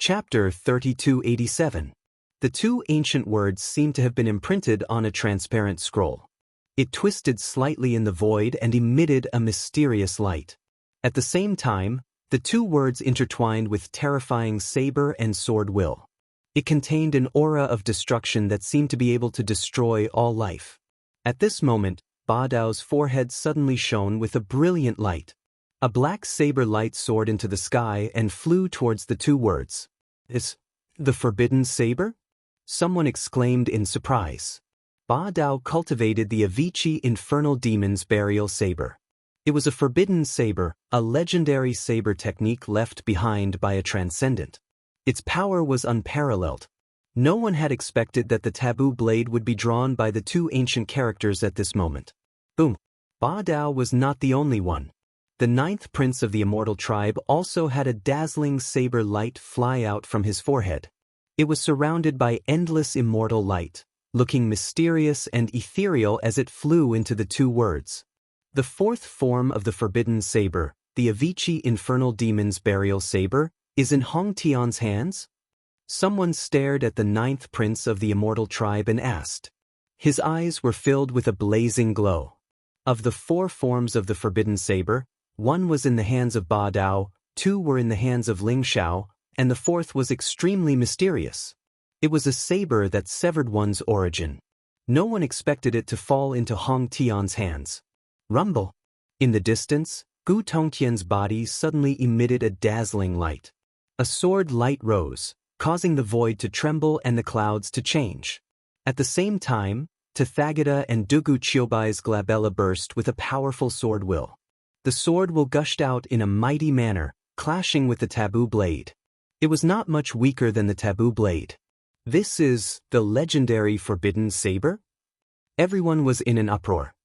Chapter 3287. The two ancient words seemed to have been imprinted on a transparent scroll. It twisted slightly in the void and emitted a mysterious light. At the same time, the two words intertwined with terrifying saber and sword will. It contained an aura of destruction that seemed to be able to destroy all life. At this moment, Ba Dao's forehead suddenly shone with a brilliant light. A black saber light soared into the sky and flew towards the two words. "Is the forbidden saber?" Someone exclaimed in surprise. Ba Dao cultivated the Avicii infernal demon's burial saber. It was a forbidden saber, a legendary saber technique left behind by a transcendent. Its power was unparalleled. No one had expected that the taboo blade would be drawn by the two ancient characters at this moment. Boom! Ba Dao was not the only one. The ninth prince of the immortal tribe also had a dazzling saber light fly out from his forehead. It was surrounded by endless immortal light, looking mysterious and ethereal as it flew into the two words. The fourth form of the forbidden saber, the Avicii infernal demon's burial saber, is in Hong Tian's hands? Someone stared at the ninth prince of the immortal tribe and asked. His eyes were filled with a blazing glow. Of the four forms of the forbidden saber, one was in the hands of Ba Dao, two were in the hands of Ling Xiao, and the fourth was extremely mysterious. It was a saber that severed one's origin. No one expected it to fall into Hong Tian's hands. Rumble! In the distance, Gu Tongtian's body suddenly emitted a dazzling light. A sword light rose, causing the void to tremble and the clouds to change. At the same time, Tathagata and Dugu Chiobai's glabella burst with a powerful sword will. The sword will gushed out in a mighty manner, clashing with the taboo blade. It was not much weaker than the taboo blade. This is the legendary forbidden saber? Everyone was in an uproar.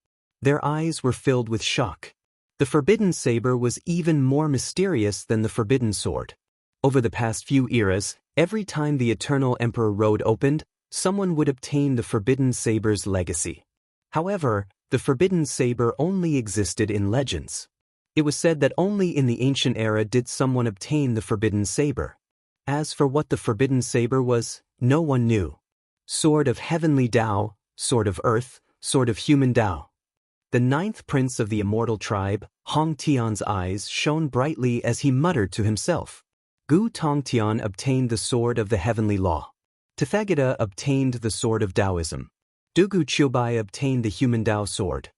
Their eyes were filled with shock. The forbidden saber was even more mysterious than the forbidden sword. Over the past few eras, every time the Eternal Emperor Road opened, someone would obtain the forbidden saber's legacy. However, the forbidden saber only existed in legends. It was said that only in the ancient era did someone obtain the forbidden saber. As for what the forbidden saber was, no one knew. Sword of heavenly Tao, sword of earth, sword of human Tao. The ninth prince of the immortal tribe, Hong Tian's eyes shone brightly as he muttered to himself. Gu Tongtian obtained the sword of the heavenly law. Tathagata obtained the sword of Taoism. Dugu Chiobai obtained the human Tao sword.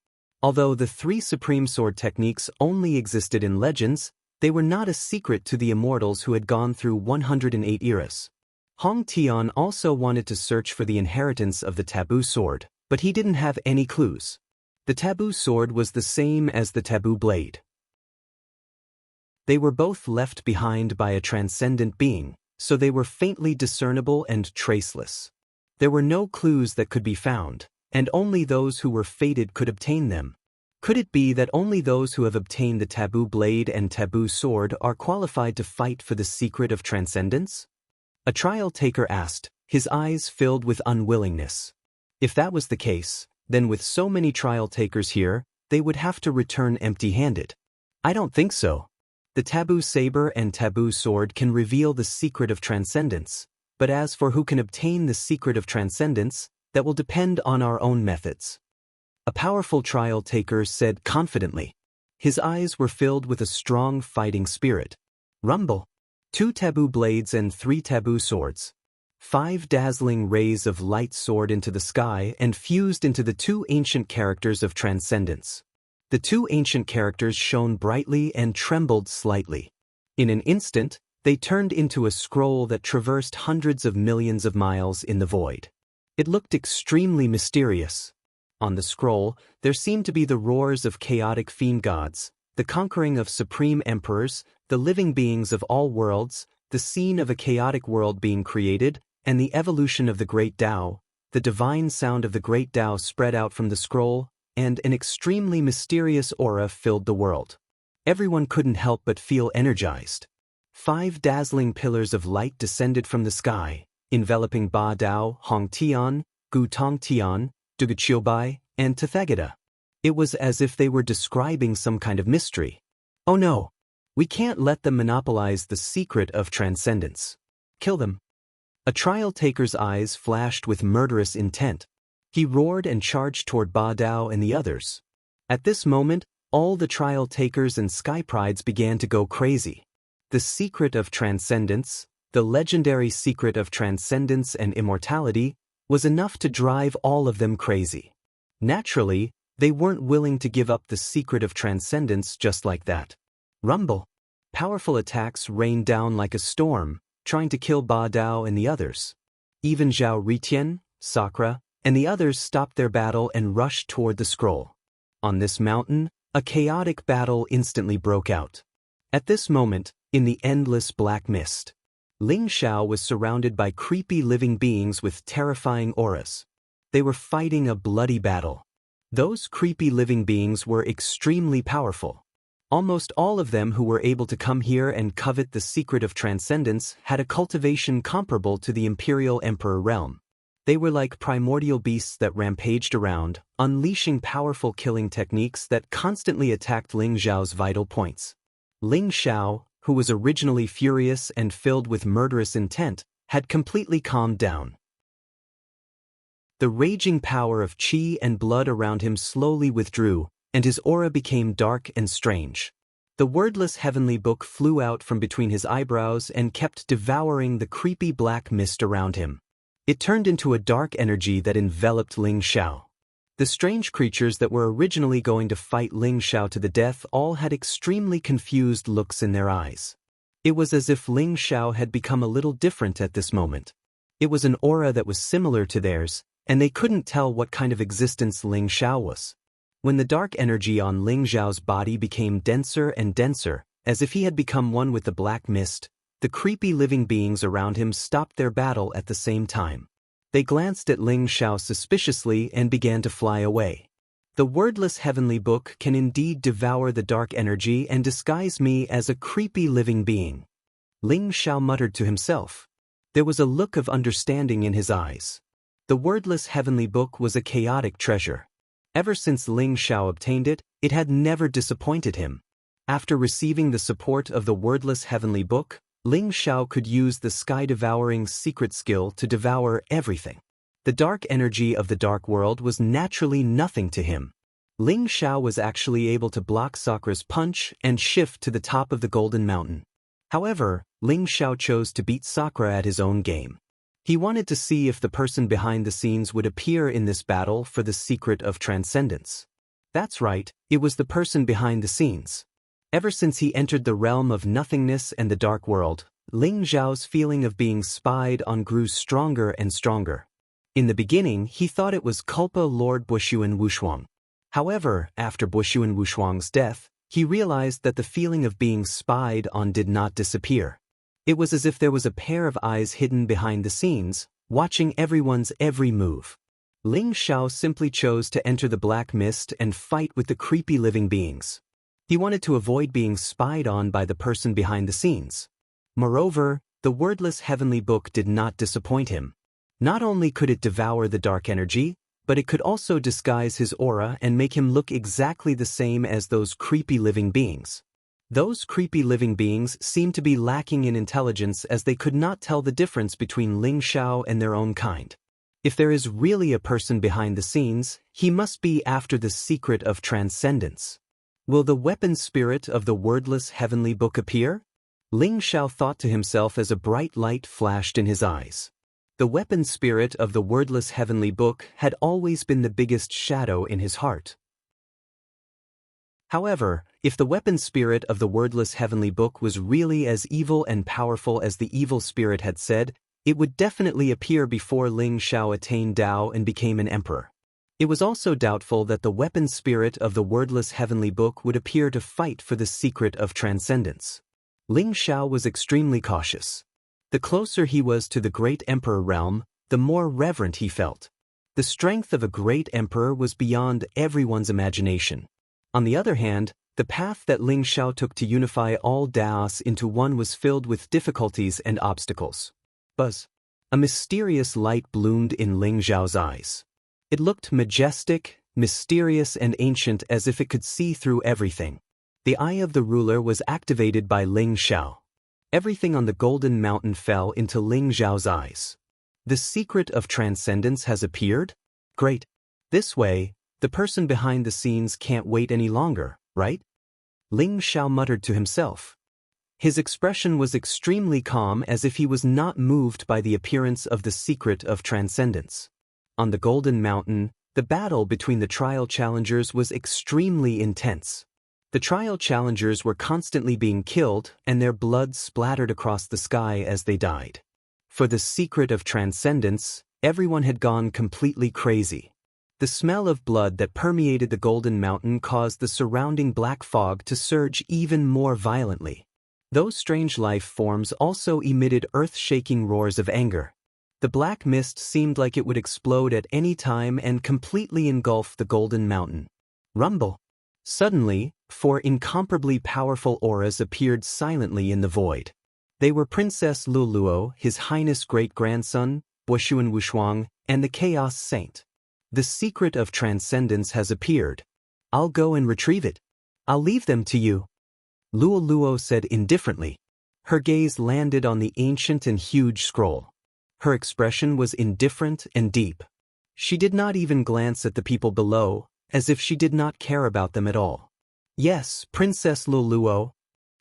Although the three supreme sword techniques only existed in legends, they were not a secret to the immortals who had gone through 108 eras. Hong Tian also wanted to search for the inheritance of the taboo sword, but he didn't have any clues. The taboo sword was the same as the taboo blade. They were both left behind by a transcendent being, so they were faintly discernible and traceless. There were no clues that could be found, and only those who were fated could obtain them. Could it be that only those who have obtained the taboo blade and taboo sword are qualified to fight for the secret of transcendence? A trial taker asked, his eyes filled with unwillingness. If that was the case, then with so many trial takers here, they would have to return empty-handed. I don't think so. The taboo saber and taboo sword can reveal the secret of transcendence, but as for who can obtain the secret of transcendence, that will depend on our own methods. A powerful trial taker said confidently. His eyes were filled with a strong fighting spirit. Rumble! 2 taboo blades and 3 taboo swords. 5 dazzling rays of light soared into the sky and fused into the 2 ancient characters of transcendence. The 2 ancient characters shone brightly and trembled slightly. In an instant, they turned into a scroll that traversed hundreds of millions of miles in the void. It looked extremely mysterious. On the scroll, there seemed to be the roars of chaotic fiend gods, the conquering of supreme emperors, the living beings of all worlds, the scene of a chaotic world being created, and the evolution of the great Tao. The divine sound of the great Tao spread out from the scroll, and an extremely mysterious aura filled the world. Everyone couldn't help but feel energized. 5 dazzling pillars of light descended from the sky, enveloping Ba Dao, Hong Tian, Gu Tongtian, Dugu Chiobai, and Tathagata. It was as if they were describing some kind of mystery. Oh no! We can't let them monopolize the secret of transcendence. Kill them. A trial taker's eyes flashed with murderous intent. He roared and charged toward Ba Dao and the others. At this moment, all the trial takers and sky prides began to go crazy. The secret of transcendence, the legendary secret of transcendence and immortality, was enough to drive all of them crazy. Naturally, they weren't willing to give up the secret of transcendence just like that. Rumble. Powerful attacks rained down like a storm, trying to kill Ba Dao and the others. Even Zhao Ritian, Sakura, and the others stopped their battle and rushed toward the scroll. On this mountain, a chaotic battle instantly broke out. At this moment, in the endless black mist, Ling Xiao was surrounded by creepy living beings with terrifying auras. They were fighting a bloody battle. Those creepy living beings were extremely powerful. Almost all of them who were able to come here and covet the secret of transcendence had a cultivation comparable to the Imperial Emperor realm. They were like primordial beasts that rampaged around, unleashing powerful killing techniques that constantly attacked Ling Xiao's vital points. Ling Xiao, who was originally furious and filled with murderous intent, had completely calmed down. The raging power of qi and blood around him slowly withdrew, and his aura became dark and strange. The wordless heavenly book flew out from between his eyebrows and kept devouring the creepy black mist around him. It turned into a dark energy that enveloped Ling Xiao. The strange creatures that were originally going to fight Ling Xiao to the death all had extremely confused looks in their eyes. It was as if Ling Xiao had become a little different at this moment. It was an aura that was similar to theirs, and they couldn't tell what kind of existence Ling Xiao was. When the dark energy on Ling Xiao's body became denser and denser, as if he had become one with the black mist, the creepy living beings around him stopped their battle at the same time. They glanced at Ling Xiao suspiciously and began to fly away. The wordless heavenly book can indeed devour the dark energy and disguise me as a creepy living being. Ling Xiao muttered to himself. There was a look of understanding in his eyes. The wordless heavenly book was a chaotic treasure. Ever since Ling Xiao obtained it, it had never disappointed him. After receiving the support of the wordless heavenly book, Ling Xiao could use the sky-devouring secret skill to devour everything. The dark energy of the dark world was naturally nothing to him. Ling Xiao was actually able to block Sakura's punch and shift to the top of the Golden Mountain. However, Ling Xiao chose to beat Sakura at his own game. He wanted to see if the person behind the scenes would appear in this battle for the secret of transcendence. That's right, it was the person behind the scenes. Ever since he entered the realm of nothingness and the dark world, Ling Xiao's feeling of being spied on grew stronger and stronger. In the beginning, he thought it was Culpa Lord Bushuan Wushuang. However, after Bushuan Wushuang's death, he realized that the feeling of being spied on did not disappear. It was as if there was a pair of eyes hidden behind the scenes, watching everyone's every move. Ling Xiao simply chose to enter the black mist and fight with the creepy living beings. He wanted to avoid being spied on by the person behind the scenes. Moreover, the wordless heavenly book did not disappoint him. Not only could it devour the dark energy, but it could also disguise his aura and make him look exactly the same as those creepy living beings. Those creepy living beings seemed to be lacking in intelligence as they could not tell the difference between Ling Xiao and their own kind. If there is really a person behind the scenes, he must be after the secret of transcendence. Will the weapon spirit of the wordless heavenly book appear? Ling Xiao thought to himself as a bright light flashed in his eyes. The weapon spirit of the wordless heavenly book had always been the biggest shadow in his heart. However, if the weapon spirit of the wordless heavenly book was really as evil and powerful as the evil spirit had said, it would definitely appear before Ling Xiao attained Dao and became an emperor. It was also doubtful that the weapon spirit of the wordless heavenly book would appear to fight for the secret of transcendence. Ling Xiao was extremely cautious. The closer he was to the great emperor realm, the more reverent he felt. The strength of a great emperor was beyond everyone's imagination. On the other hand, the path that Ling Xiao took to unify all Daos into one was filled with difficulties and obstacles. Buzz. A mysterious light bloomed in Ling Xiao's eyes. It looked majestic, mysterious and ancient as if it could see through everything. The eye of the ruler was activated by Ling Xiao. Everything on the Golden Mountain fell into Ling Zhao's eyes. The secret of transcendence has appeared? Great. This way, the person behind the scenes can't wait any longer, right? Ling Zhao muttered to himself. His expression was extremely calm, as if he was not moved by the appearance of the secret of transcendence. On the Golden Mountain, the battle between the trial challengers was extremely intense. The trial challengers were constantly being killed, and their blood splattered across the sky as they died. For the secret of transcendence, everyone had gone completely crazy. The smell of blood that permeated the Golden Mountain caused the surrounding black fog to surge even more violently. Those strange life forms also emitted earth-shaking roars of anger. The black mist seemed like it would explode at any time and completely engulf the Golden Mountain. Rumble. Suddenly, 4 incomparably powerful auras appeared silently in the void. They were Princess Luluo, His Highness Great-Grandson, Bushuan Wushuang, and the Chaos Saint. The secret of transcendence has appeared. I'll go and retrieve it. I'll leave them to you. Luo said indifferently. Her gaze landed on the ancient and huge scroll. Her expression was indifferent and deep. She did not even glance at the people below, as if she did not care about them at all. Yes, Princess Luo,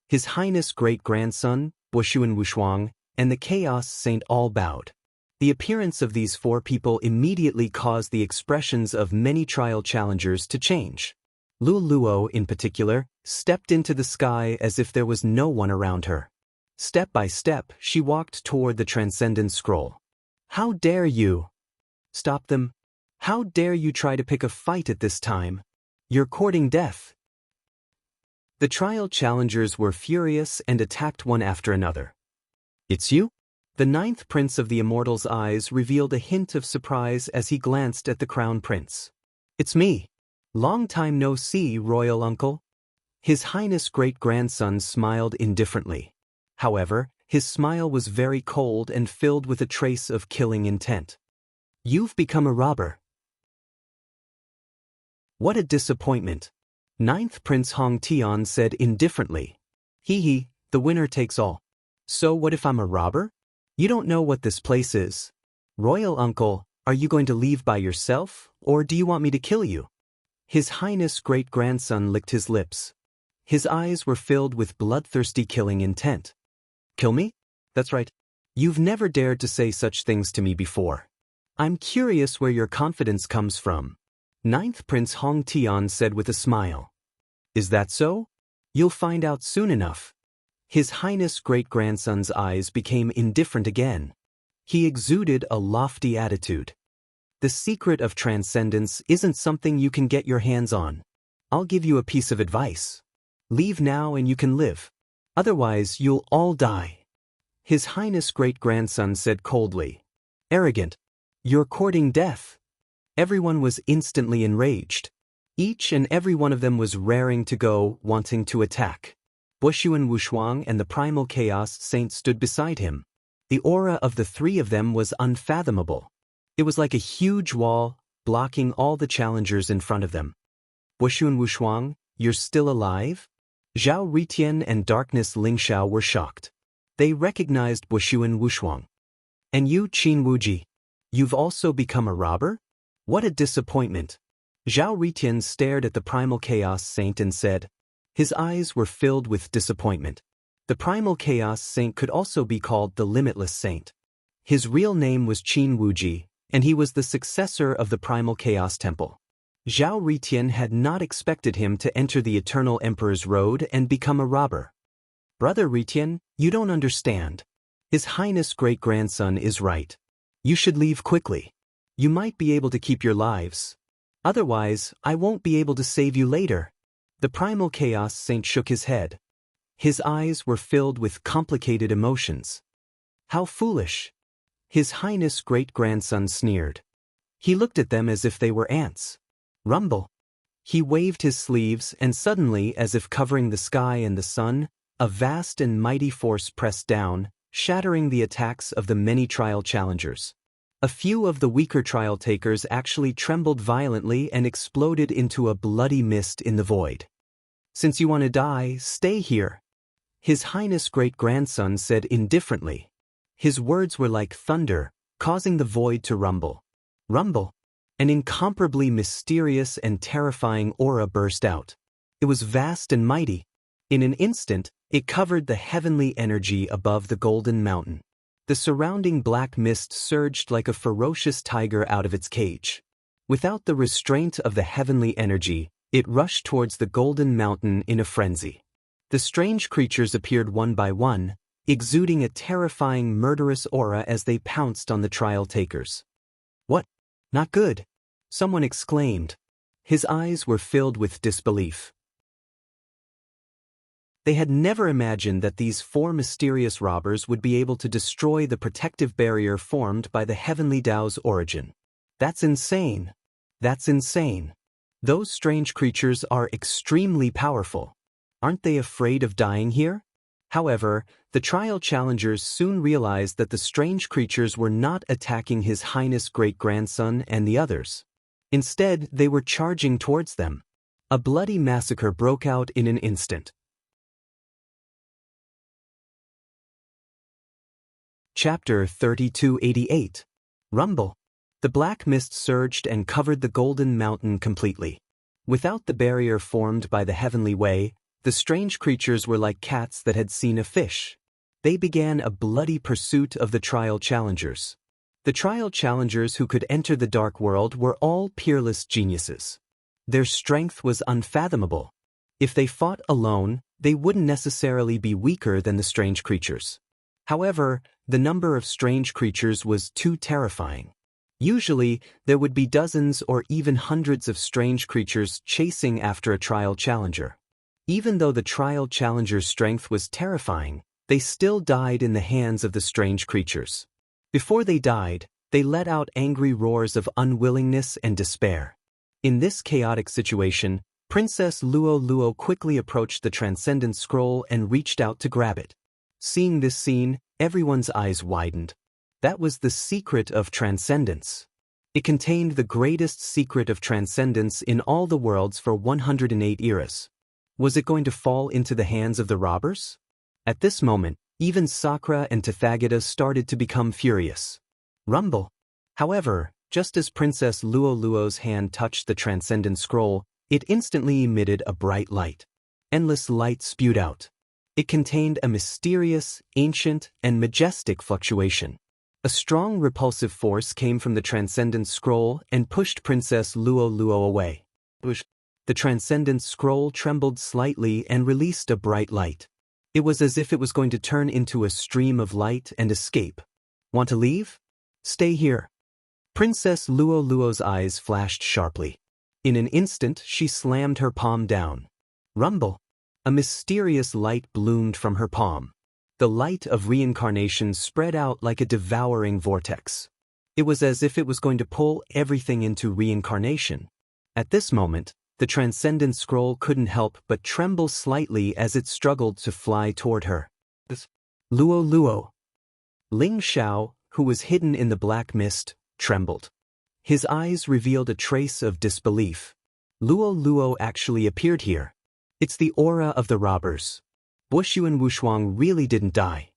His Highness Great-Grandson, Bushuan Wushuang, and the Chaos Saint all bowed. The appearance of these 4 people immediately caused the expressions of many trial challengers to change. Luo, in particular, stepped into the sky as if there was no one around her. Step by step, she walked toward the Transcendence Scroll. How dare you? Stop them. How dare you try to pick a fight at this time? You're courting death. The trial challengers were furious and attacked one after another. It's you? The 9th Prince of the Immortals' eyes revealed a hint of surprise as he glanced at the Crown Prince. It's me. Long time no see, Royal Uncle. His Highness Great-Grandson smiled indifferently. However, his smile was very cold and filled with a trace of killing intent. You've become a robber. What a disappointment. 9th Prince Hong Tian said indifferently. Hee, the winner takes all. So what if I'm a robber? You don't know what this place is. Royal Uncle, are you going to leave by yourself, or do you want me to kill you? His Highness Great-Grandson licked his lips. His eyes were filled with bloodthirsty killing intent. Kill me? That's right. You've never dared to say such things to me before. I'm curious where your confidence comes from. 9th Prince Hong Tian said with a smile. Is that so? You'll find out soon enough. His Highness Great-Grandson's eyes became indifferent again. He exuded a lofty attitude. The secret of transcendence isn't something you can get your hands on. I'll give you a piece of advice. Leave now and you can live. Otherwise, you'll all die. His Highness Great-Grandson said coldly. Arrogant. You're courting death. Everyone was instantly enraged. Each and every one of them was raring to go, wanting to attack. Bushuan Wushuang and the Primal Chaos Saint stood beside him. The aura of the 3 of them was unfathomable. It was like a huge wall, blocking all the challengers in front of them. Bushuan Wushuang, you're still alive? Zhao Ritian and Darkness Lingxiao were shocked. They recognized Bushuan Wushuang. And you, Qin Wuji, you've also become a robber? What a disappointment. Zhao Ritian stared at the Primal Chaos Saint and said. His eyes were filled with disappointment. The Primal Chaos Saint could also be called the Limitless Saint. His real name was Qin Wuji, and he was the successor of the Primal Chaos Temple. Zhao Ritian had not expected him to enter the Eternal Emperor's Road and become a robber. Brother Ritian, you don't understand. His Highness Great-Grandson is right. You should leave quickly. You might be able to keep your lives. Otherwise, I won't be able to save you later. The Primal Chaos Saint shook his head. His eyes were filled with complicated emotions. How foolish. His Highness Great-Grandson sneered. He looked at them as if they were ants. Rumble. He waved his sleeves and suddenly, as if covering the sky and the sun, a vast and mighty force pressed down, shattering the attacks of the many trial challengers. A few of the weaker trial takers actually trembled violently and exploded into a bloody mist in the void. Since you want to die, stay here. His Highness great-grandson said indifferently. His words were like thunder, causing the void to rumble. Rumble! An incomparably mysterious and terrifying aura burst out. It was vast and mighty. In an instant, it covered the heavenly energy above the golden mountain. The surrounding black mist surged like a ferocious tiger out of its cage. Without the restraint of the heavenly energy, it rushed towards the golden mountain in a frenzy. The strange creatures appeared one by one, exuding a terrifying murderous aura as they pounced on the trial takers. What? Not good! Someone exclaimed. His eyes were filled with disbelief. They had never imagined that these 4 mysterious robbers would be able to destroy the protective barrier formed by the heavenly Tao's origin. That's insane. That's insane. Those strange creatures are extremely powerful. Aren't they afraid of dying here? However, the trial challengers soon realized that the strange creatures were not attacking His Highness great-grandson and the others. Instead, they were charging towards them. A bloody massacre broke out in an instant. Chapter 3288. Rumble. The black mist surged and covered the golden mountain completely. Without the barrier formed by the heavenly way, the strange creatures were like cats that had seen a fish. They began a bloody pursuit of the trial challengers. The trial challengers who could enter the dark world were all peerless geniuses. Their strength was unfathomable. If they fought alone, they wouldn't necessarily be weaker than the strange creatures. However, the number of strange creatures was too terrifying. Usually, there would be dozens or even hundreds of strange creatures chasing after a trial challenger. Even though the trial challenger's strength was terrifying, they still died in the hands of the strange creatures. Before they died, they let out angry roars of unwillingness and despair. In this chaotic situation, Princess Luo Luo quickly approached the Transcendent Scroll and reached out to grab it. Seeing this scene, everyone's eyes widened. That was the secret of transcendence. It contained the greatest secret of transcendence in all the worlds for 108 eras. Was it going to fall into the hands of the robbers? At this moment, even Sakura and Tathagata started to become furious. Rumble. However, just as Princess Luo Luo's hand touched the Transcendent Scroll, it instantly emitted a bright light. Endless light spewed out. It contained a mysterious, ancient, and majestic fluctuation. A strong repulsive force came from the Transcendent Scroll and pushed Princess Luo Luo away. The Transcendent Scroll trembled slightly and released a bright light. It was as if it was going to turn into a stream of light and escape. Want to leave? Stay here. Princess Luo Luo's eyes flashed sharply. In an instant, she slammed her palm down. Rumble. A mysterious light bloomed from her palm. The light of reincarnation spread out like a devouring vortex. It was as if it was going to pull everything into reincarnation. At this moment, the Transcendent Scroll couldn't help but tremble slightly as it struggled to fly toward her. Luo Luo. Ling Xiao, who was hidden in the black mist, trembled. His eyes revealed a trace of disbelief. Luo Luo actually appeared here. It's the aura of the robbers. Wushu and Wushuang really didn't die.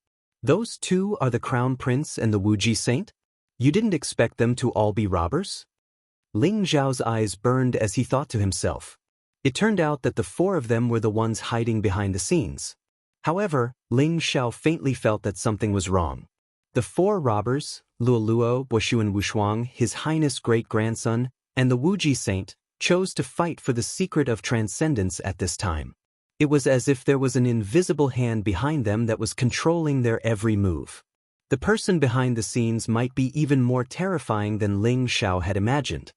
Those two are the Crown Prince and the Wuji Saint? You didn't expect them to all be robbers? Ling Zhao's eyes burned as he thought to himself. It turned out that the 4 of them were the ones hiding behind the scenes. However, Ling Xiao faintly felt that something was wrong. The 4 robbers, Luo Luo, Wushu and Wushuang, His Highness great-grandson, and the Wuji Saint, chose to fight for the secret of transcendence at this time. It was as if there was an invisible hand behind them that was controlling their every move. The person behind the scenes might be even more terrifying than Ling Xiao had imagined.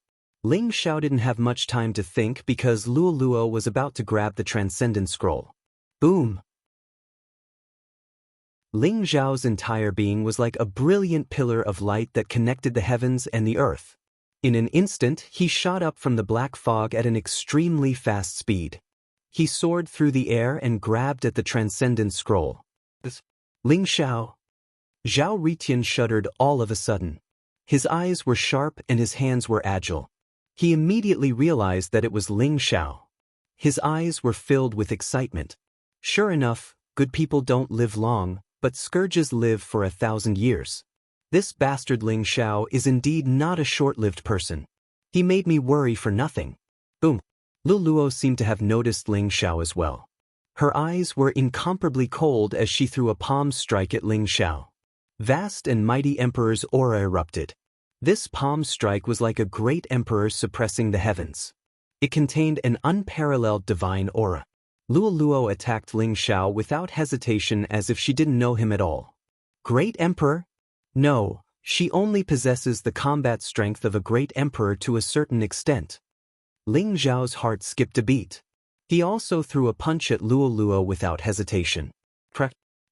Ling Xiao didn't have much time to think because Luo Luo was about to grab the Transcendent Scroll. Boom! Ling Zhao's entire being was like a brilliant pillar of light that connected the heavens and the earth. In an instant, he shot up from the black fog at an extremely fast speed. He soared through the air and grabbed at the Transcendent Scroll. Ling Xiao. Zhao Ritian shuddered all of a sudden. His eyes were sharp and his hands were agile. He immediately realized that it was Ling Xiao. His eyes were filled with excitement. Sure enough, good people don't live long, but scourges live for 1,000 years. This bastard Ling Xiao is indeed not a short-lived person. He made me worry for nothing. Boom. Lu Luo seemed to have noticed Ling Xiao as well. Her eyes were incomparably cold as she threw a palm strike at Ling Xiao. Vast and mighty emperor's aura erupted. This palm strike was like a great emperor suppressing the heavens. It contained an unparalleled divine aura. Lu Luo attacked Ling Xiao without hesitation as if she didn't know him at all. Great emperor? No, she only possesses the combat strength of a great emperor to a certain extent. Ling Xiao's heart skipped a beat. He also threw a punch at Luo Luo without hesitation.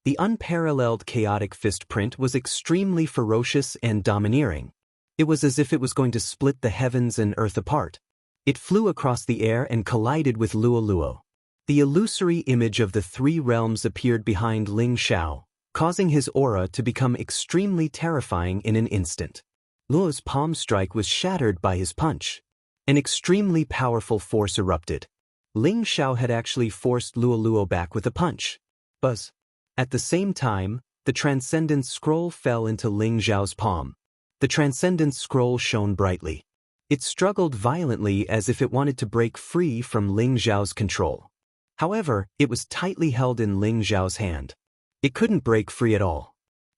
The unparalleled chaotic fist print was extremely ferocious and domineering. It was as if it was going to split the heavens and earth apart. It flew across the air and collided with Luo Luo. The illusory image of the three realms appeared behind Ling Xiao, causing his aura to become extremely terrifying in an instant. Luo's palm strike was shattered by his punch. An extremely powerful force erupted. Ling Xiao had actually forced Luo Luo back with a punch. Buzz. At the same time, the Transcendence Scroll fell into Ling Xiao's palm. The Transcendence Scroll shone brightly. It struggled violently as if it wanted to break free from Ling Xiao's control. However, it was tightly held in Ling Xiao's hand. It couldn't break free at all.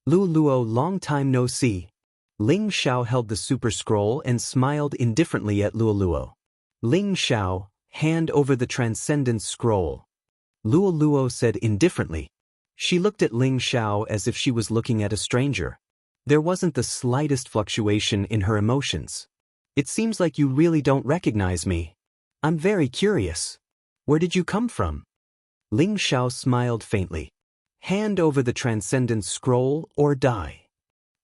Lu Luo, long time no see. Ling Xiao held the Super Scroll and smiled indifferently at Luo Luo. Ling Xiao, hand over the Transcendence Scroll. Luo Luo said indifferently. She looked at Ling Xiao as if she was looking at a stranger. There wasn't the slightest fluctuation in her emotions. It seems like you really don't recognize me. I'm very curious. Where did you come from? Ling Xiao smiled faintly. Hand over the Transcendence Scroll or die.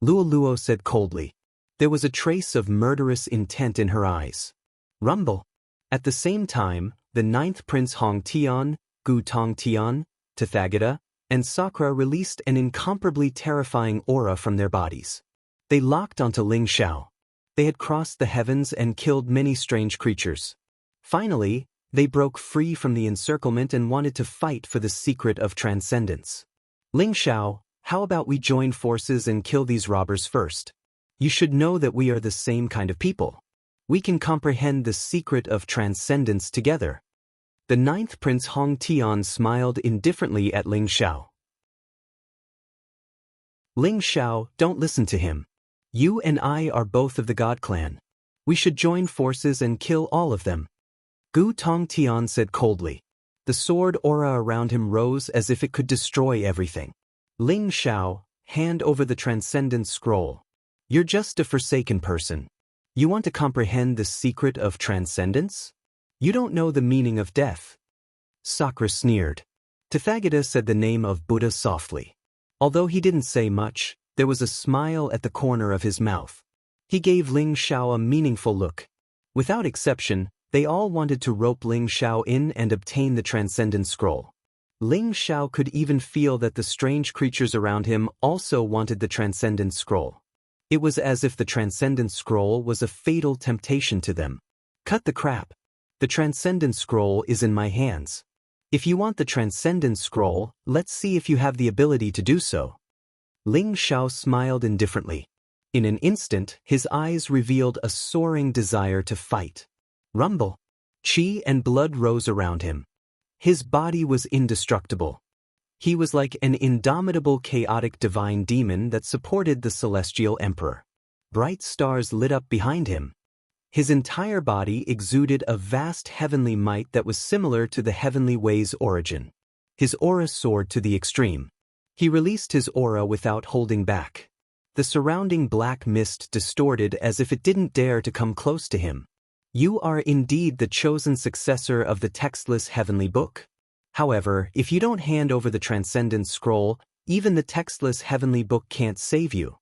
Luo Luo said coldly. There was a trace of murderous intent in her eyes. Rumble. At the same time, the ninth Prince Hong Tian, Gu Tong Tian, Tathagata, and Sakra released an incomparably terrifying aura from their bodies. They locked onto Ling Xiao. They had crossed the heavens and killed many strange creatures. Finally, they broke free from the encirclement and wanted to fight for the secret of transcendence. Ling Xiao, how about we join forces and kill these robbers first? You should know that we are the same kind of people. We can comprehend the secret of transcendence together. The ninth Prince Hong Tian smiled indifferently at Ling Xiao. Ling Xiao, don't listen to him. You and I are both of the God Clan. We should join forces and kill all of them. Gu Tong Tian said coldly. The sword aura around him rose as if it could destroy everything. Ling Xiao, hand over the Transcendence Scroll. You're just a forsaken person. You want to comprehend the secret of transcendence? You don't know the meaning of death. Sakra sneered. Tathagata said the name of Buddha softly. Although he didn't say much, there was a smile at the corner of his mouth. He gave Ling Xiao a meaningful look. Without exception, they all wanted to rope Ling Xiao in and obtain the Transcendence Scroll. Ling Xiao could even feel that the strange creatures around him also wanted the Transcendence Scroll. It was as if the Transcendence Scroll was a fatal temptation to them. Cut the crap. The Transcendence Scroll is in my hands. If you want the Transcendence Scroll, let's see if you have the ability to do so. Ling Xiao smiled indifferently. In an instant, his eyes revealed a soaring desire to fight. Rumble. Qi and blood rose around him. His body was indestructible. He was like an indomitable chaotic divine demon that supported the celestial emperor. Bright stars lit up behind him. His entire body exuded a vast heavenly might that was similar to the heavenly way's origin. His aura soared to the extreme. He released his aura without holding back. The surrounding black mist distorted as if it didn't dare to come close to him. You are indeed the chosen successor of the textless heavenly book. However, if you don't hand over the Transcendence Scroll, even the textless heavenly book can't save you.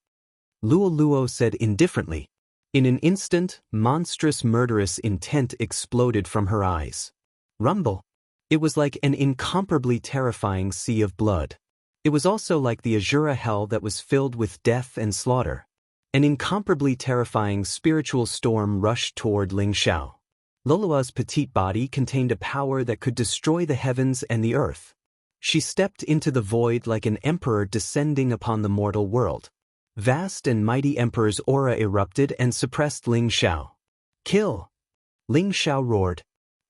Luo Luo said indifferently. In an instant, monstrous murderous intent exploded from her eyes. Rumble. It was like an incomparably terrifying sea of blood. It was also like the Azura hell that was filled with death and slaughter. An incomparably terrifying spiritual storm rushed toward Ling Xiao. Lolua's petite body contained a power that could destroy the heavens and the earth. She stepped into the void like an emperor descending upon the mortal world. Vast and mighty emperor's aura erupted and suppressed Ling Xiao. Kill! Ling Xiao roared.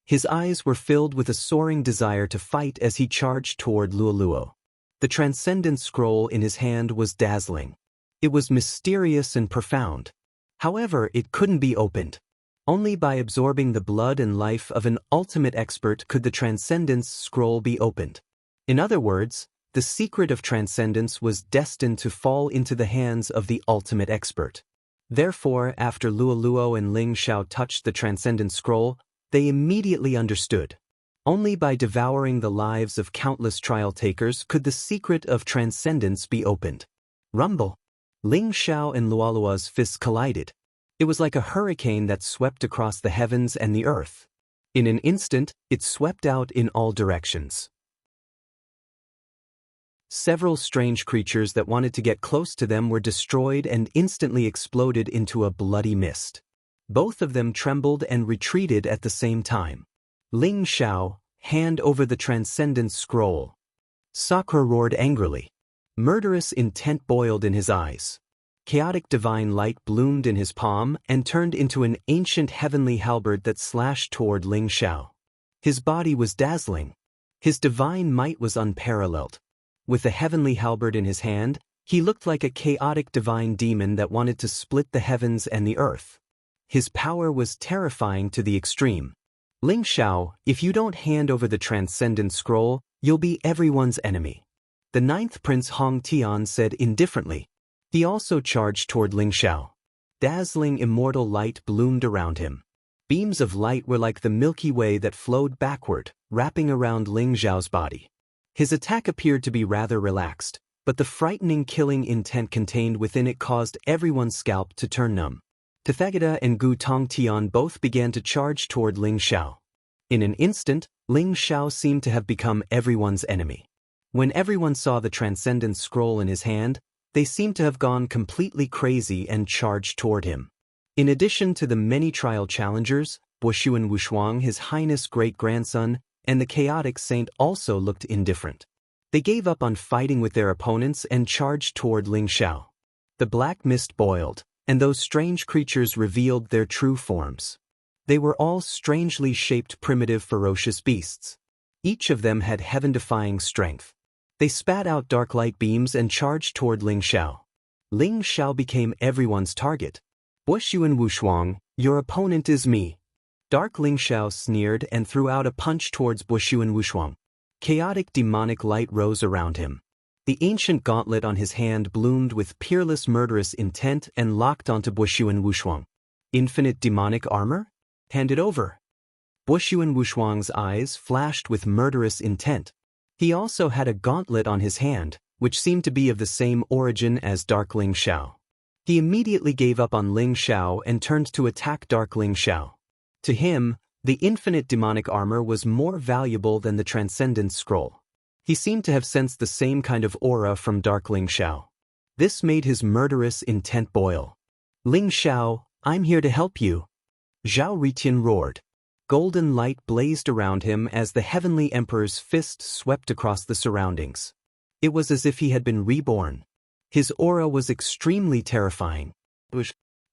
His eyes were filled with a soaring desire to fight as he charged toward Luoluo. The transcendent scroll in his hand was dazzling. It was mysterious and profound. However, it couldn't be opened. Only by absorbing the blood and life of an ultimate expert could the Transcendence Scroll be opened. In other words, the secret of transcendence was destined to fall into the hands of the ultimate expert. Therefore, after Luoluo and Ling Xiao touched the Transcendent Scroll, they immediately understood. Only by devouring the lives of countless trial takers could the secret of transcendence be opened. Rumble! Ling Xiao and Luoluo's fists collided. It was like a hurricane that swept across the heavens and the earth. In an instant, it swept out in all directions. Several strange creatures that wanted to get close to them were destroyed and instantly exploded into a bloody mist. Both of them trembled and retreated at the same time. Ling Xiao, hand over the Transcendent Scroll. Sakura roared angrily. Murderous intent boiled in his eyes. Chaotic divine light bloomed in his palm and turned into an ancient heavenly halberd that slashed toward Ling Xiao. His body was dazzling. His divine might was unparalleled. With the heavenly halberd in his hand, he looked like a chaotic divine demon that wanted to split the heavens and the earth. His power was terrifying to the extreme. Ling Xiao, if you don't hand over the Transcendent Scroll, you'll be everyone's enemy. The ninth Prince Hong Tian said indifferently. He also charged toward Ling Xiao. Dazzling immortal light bloomed around him. Beams of light were like the Milky Way that flowed backward, wrapping around Ling Xiao's body. His attack appeared to be rather relaxed, but the frightening killing intent contained within it caused everyone's scalp to turn numb. Tathagata and Gu Tongtian both began to charge toward Ling Xiao. In an instant, Ling Xiao seemed to have become everyone's enemy. When everyone saw the Transcendent Scroll in his hand, they seemed to have gone completely crazy and charged toward him. In addition to the many trial challengers, Bushuan Wushuang, His Highness great-grandson, and the chaotic saint also looked indifferent. They gave up on fighting with their opponents and charged toward Ling Xiao. The black mist boiled, and those strange creatures revealed their true forms. They were all strangely shaped primitive ferocious beasts. Each of them had heaven-defying strength. They spat out dark light beams and charged toward Ling Xiao. Ling Xiao became everyone's target. Bushuan Wushuang, your opponent is me. Dark Ling Xiao sneered and threw out a punch towards Bushuan Wushuang. Chaotic demonic light rose around him. The ancient gauntlet on his hand bloomed with peerless murderous intent and locked onto Bushuan Wushuang. Infinite demonic armor? Hand it over. Bushuan Wushuang's eyes flashed with murderous intent. He also had a gauntlet on his hand, which seemed to be of the same origin as Dark Ling Xiao. He immediately gave up on Ling Xiao and turned to attack Dark Ling Xiao. To him, the infinite demonic armor was more valuable than the Transcendent Scroll. He seemed to have sensed the same kind of aura from Dark Ling Xiao. This made his murderous intent boil. Ling Xiao, I'm here to help you. Zhao Ritian roared. Golden light blazed around him as the Heavenly Emperor's fist swept across the surroundings. It was as if he had been reborn. His aura was extremely terrifying.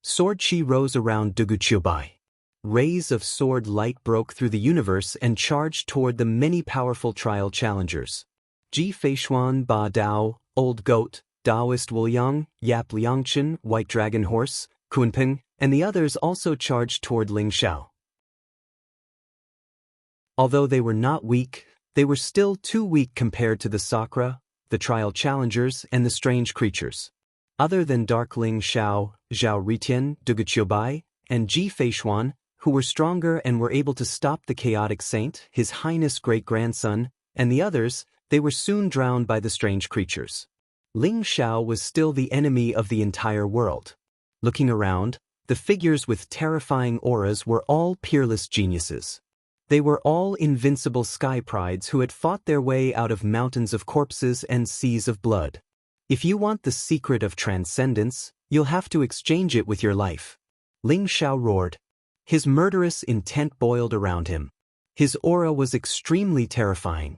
Sword chi rose around Duguqiubai. Rays of sword light broke through the universe and charged toward the many powerful trial challengers. Ji Feishuan Ba Dao, Old Goat, Taoist Wuliang, Yap Liangchen, White Dragon Horse, Kunping, and the others also charged toward Ling Xiao. Although they were not weak, they were still too weak compared to the Sakura, the trial challengers, and the strange creatures. Other than Dark Ling Xiao, Zhao Ritian, Duguqiubai, and Ji Feishuan, who were stronger and were able to stop the chaotic saint, His Highness great-grandson, and the others, they were soon drowned by the strange creatures. Ling Xiao was still the enemy of the entire world. Looking around, the figures with terrifying auras were all peerless geniuses. They were all invincible sky prides who had fought their way out of mountains of corpses and seas of blood. If you want the secret of transcendence, you'll have to exchange it with your life. Ling Xiao roared. His murderous intent boiled around him. His aura was extremely terrifying.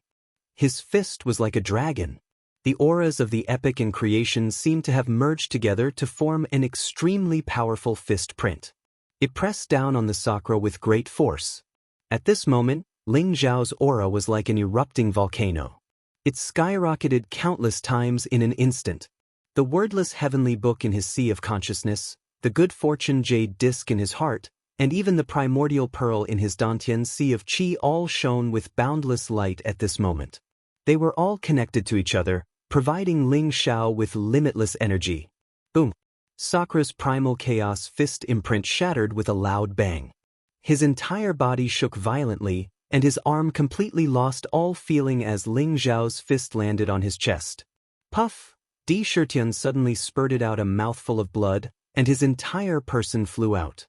His fist was like a dragon. The auras of the epic in creation seemed to have merged together to form an extremely powerful fist print. It pressed down on the Sakura with great force. At this moment, Ling Zhao's aura was like an erupting volcano. It skyrocketed countless times in an instant. The wordless heavenly book in his sea of consciousness, the good fortune jade disc in his heart, and even the primordial pearl in his Dantian sea of qi all shone with boundless light at this moment. They were all connected to each other, providing Ling Zhao with limitless energy. Boom! Sakura's primal chaos fist imprint shattered with a loud bang. His entire body shook violently, and his arm completely lost all feeling as Ling Zhao's fist landed on his chest. Puff! Di Shitian suddenly spurted out a mouthful of blood, and his entire person flew out.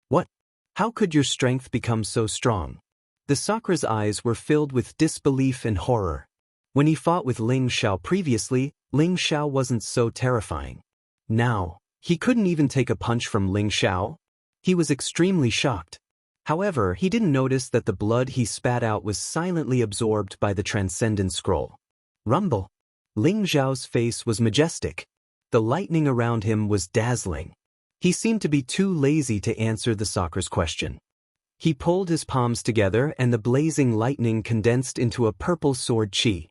What? How could your strength become so strong? The Sakura's eyes were filled with disbelief and horror. When he fought with Ling Zhao previously, Ling Zhao wasn't so terrifying. Now, he couldn't even take a punch from Ling Zhao? He was extremely shocked. However, he didn't notice that the blood he spat out was silently absorbed by the Transcendent Scroll. Rumble! Ling Zhao's face was majestic. The lightning around him was dazzling. He seemed to be too lazy to answer the Sakura's question. He pulled his palms together and the blazing lightning condensed into a purple sword qi.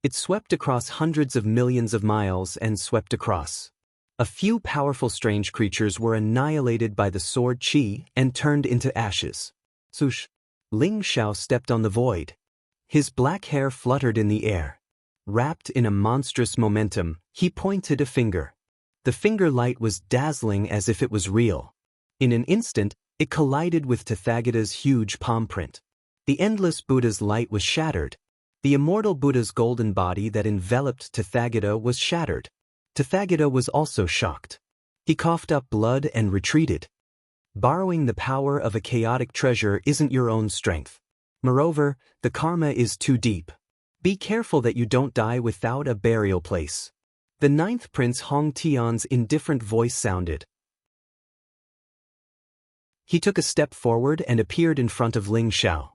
It swept across hundreds of millions of miles and swept across. A few powerful strange creatures were annihilated by the sword qi and turned into ashes. Swoosh! Ling Zhao stepped on the void. His black hair fluttered in the air. Wrapped in a monstrous momentum, he pointed a finger. The finger light was dazzling as if it was real. In an instant, it collided with Tathagata's huge palm print. The endless Buddha's light was shattered. The immortal Buddha's golden body that enveloped Tathagata was shattered. Tathagata was also shocked. He coughed up blood and retreated. Borrowing the power of a chaotic treasure isn't your own strength. Moreover, the karma is too deep. Be careful that you don't die without a burial place. The ninth prince Hong Tian's indifferent voice sounded. He took a step forward and appeared in front of Ling Zhao.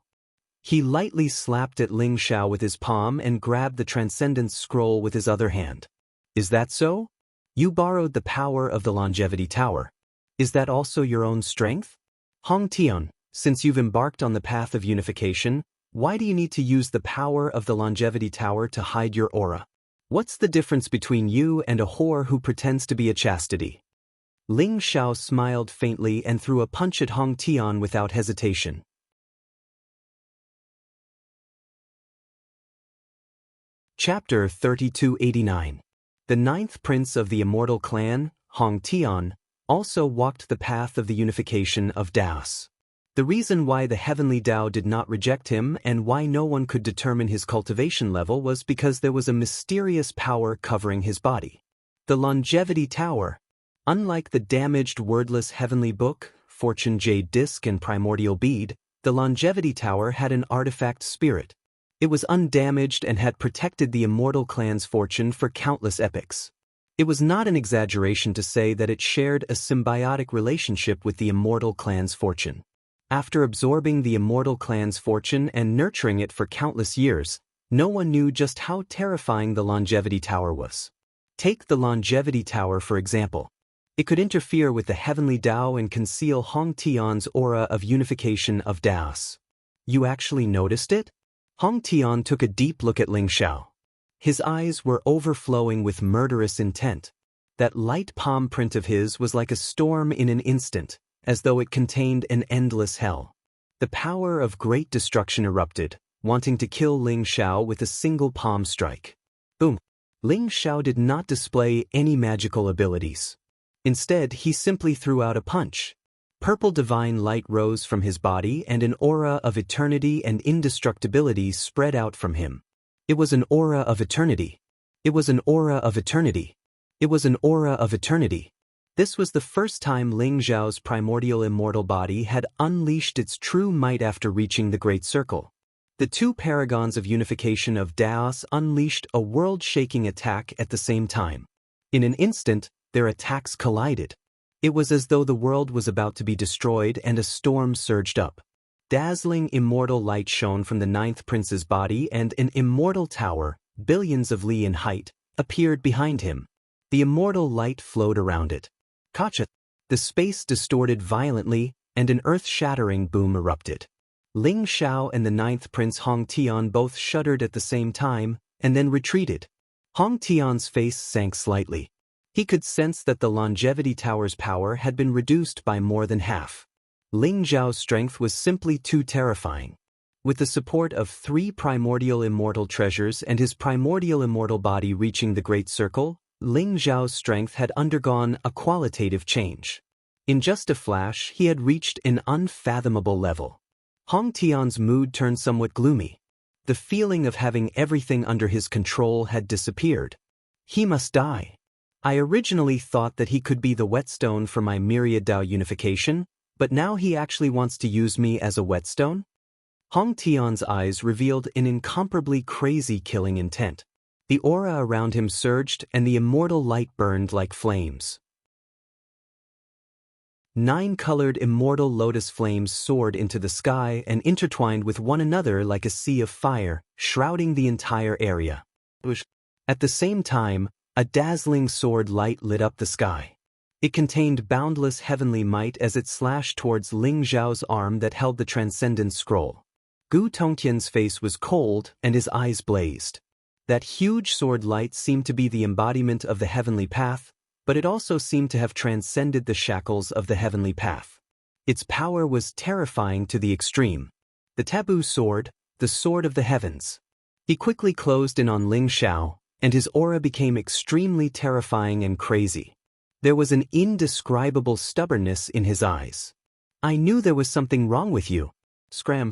He lightly slapped at Ling Zhao with his palm and grabbed the Transcendence Scroll with his other hand. Is that so? You borrowed the power of the Longevity Tower. Is that also your own strength? Hong Tian, since you've embarked on the path of unification, why do you need to use the power of the Longevity Tower to hide your aura? What's the difference between you and a whore who pretends to be a chastity? Ling Zhao smiled faintly and threw a punch at Hong Tian without hesitation. Chapter 3289. The ninth prince of the immortal clan, Hong Tian, also walked the path of the unification of Daos. The reason why the heavenly Tao did not reject him and why no one could determine his cultivation level was because there was a mysterious power covering his body. The Longevity Tower. Unlike the damaged wordless heavenly book, fortune jade disc and primordial bead, the Longevity Tower had an artifact spirit. It was undamaged and had protected the immortal clan's fortune for countless epochs. It was not an exaggeration to say that it shared a symbiotic relationship with the immortal clan's fortune. After absorbing the immortal clan's fortune and nurturing it for countless years, no one knew just how terrifying the Longevity Tower was. Take the Longevity Tower for example. It could interfere with the heavenly Tao and conceal Hong Tian's aura of unification of Daos. You actually noticed it? Hong Tian took a deep look at Ling Zhao. His eyes were overflowing with murderous intent. That light palm print of his was like a storm in an instant, as though it contained an endless hell. The power of great destruction erupted, wanting to kill Ling Zhao with a single palm strike. Boom! Ling Zhao did not display any magical abilities. Instead, he simply threw out a punch. Purple divine light rose from his body and an aura of eternity and indestructibility spread out from him. It was an aura of eternity. It was an aura of eternity. It was an aura of eternity. This was the first time Ling Zhao's primordial immortal body had unleashed its true might after reaching the Great Circle. The two paragons of unification of Daos unleashed a world-shaking attack at the same time. In an instant, their attacks collided. It was as though the world was about to be destroyed and a storm surged up. Dazzling immortal light shone from the ninth prince's body, and an immortal tower, billions of li in height, appeared behind him. The immortal light flowed around it. Kacha! The space distorted violently, and an earth-shattering boom erupted. Ling Xiao and the ninth prince Hong Tian both shuddered at the same time, and then retreated. Hong Tian's face sank slightly. He could sense that the longevity tower's power had been reduced by more than half. Ling Xiao's strength was simply too terrifying. With the support of 3 primordial immortal treasures and his primordial immortal body reaching the Great Circle, Ling Xiao's strength had undergone a qualitative change. In just a flash, he had reached an unfathomable level. Hong Tian's mood turned somewhat gloomy. The feeling of having everything under his control had disappeared. He must die. I originally thought that he could be the whetstone for my myriad Dao unification, but now he actually wants to use me as a whetstone? Hong Tian's eyes revealed an incomparably crazy killing intent. The aura around him surged and the immortal light burned like flames. 9 colored immortal lotus flames soared into the sky and intertwined with one another like a sea of fire, shrouding the entire area. At the same time, a dazzling sword light lit up the sky. It contained boundless heavenly might as it slashed towards Ling Xiao's arm that held the Transcendence Scroll. Gu Tongtian's face was cold and his eyes blazed. That huge sword light seemed to be the embodiment of the heavenly path, but it also seemed to have transcended the shackles of the heavenly path. Its power was terrifying to the extreme. The taboo sword, the sword of the heavens. He quickly closed in on Ling Xiao, and his aura became extremely terrifying and crazy. There was an indescribable stubbornness in his eyes. I knew there was something wrong with you. Scram.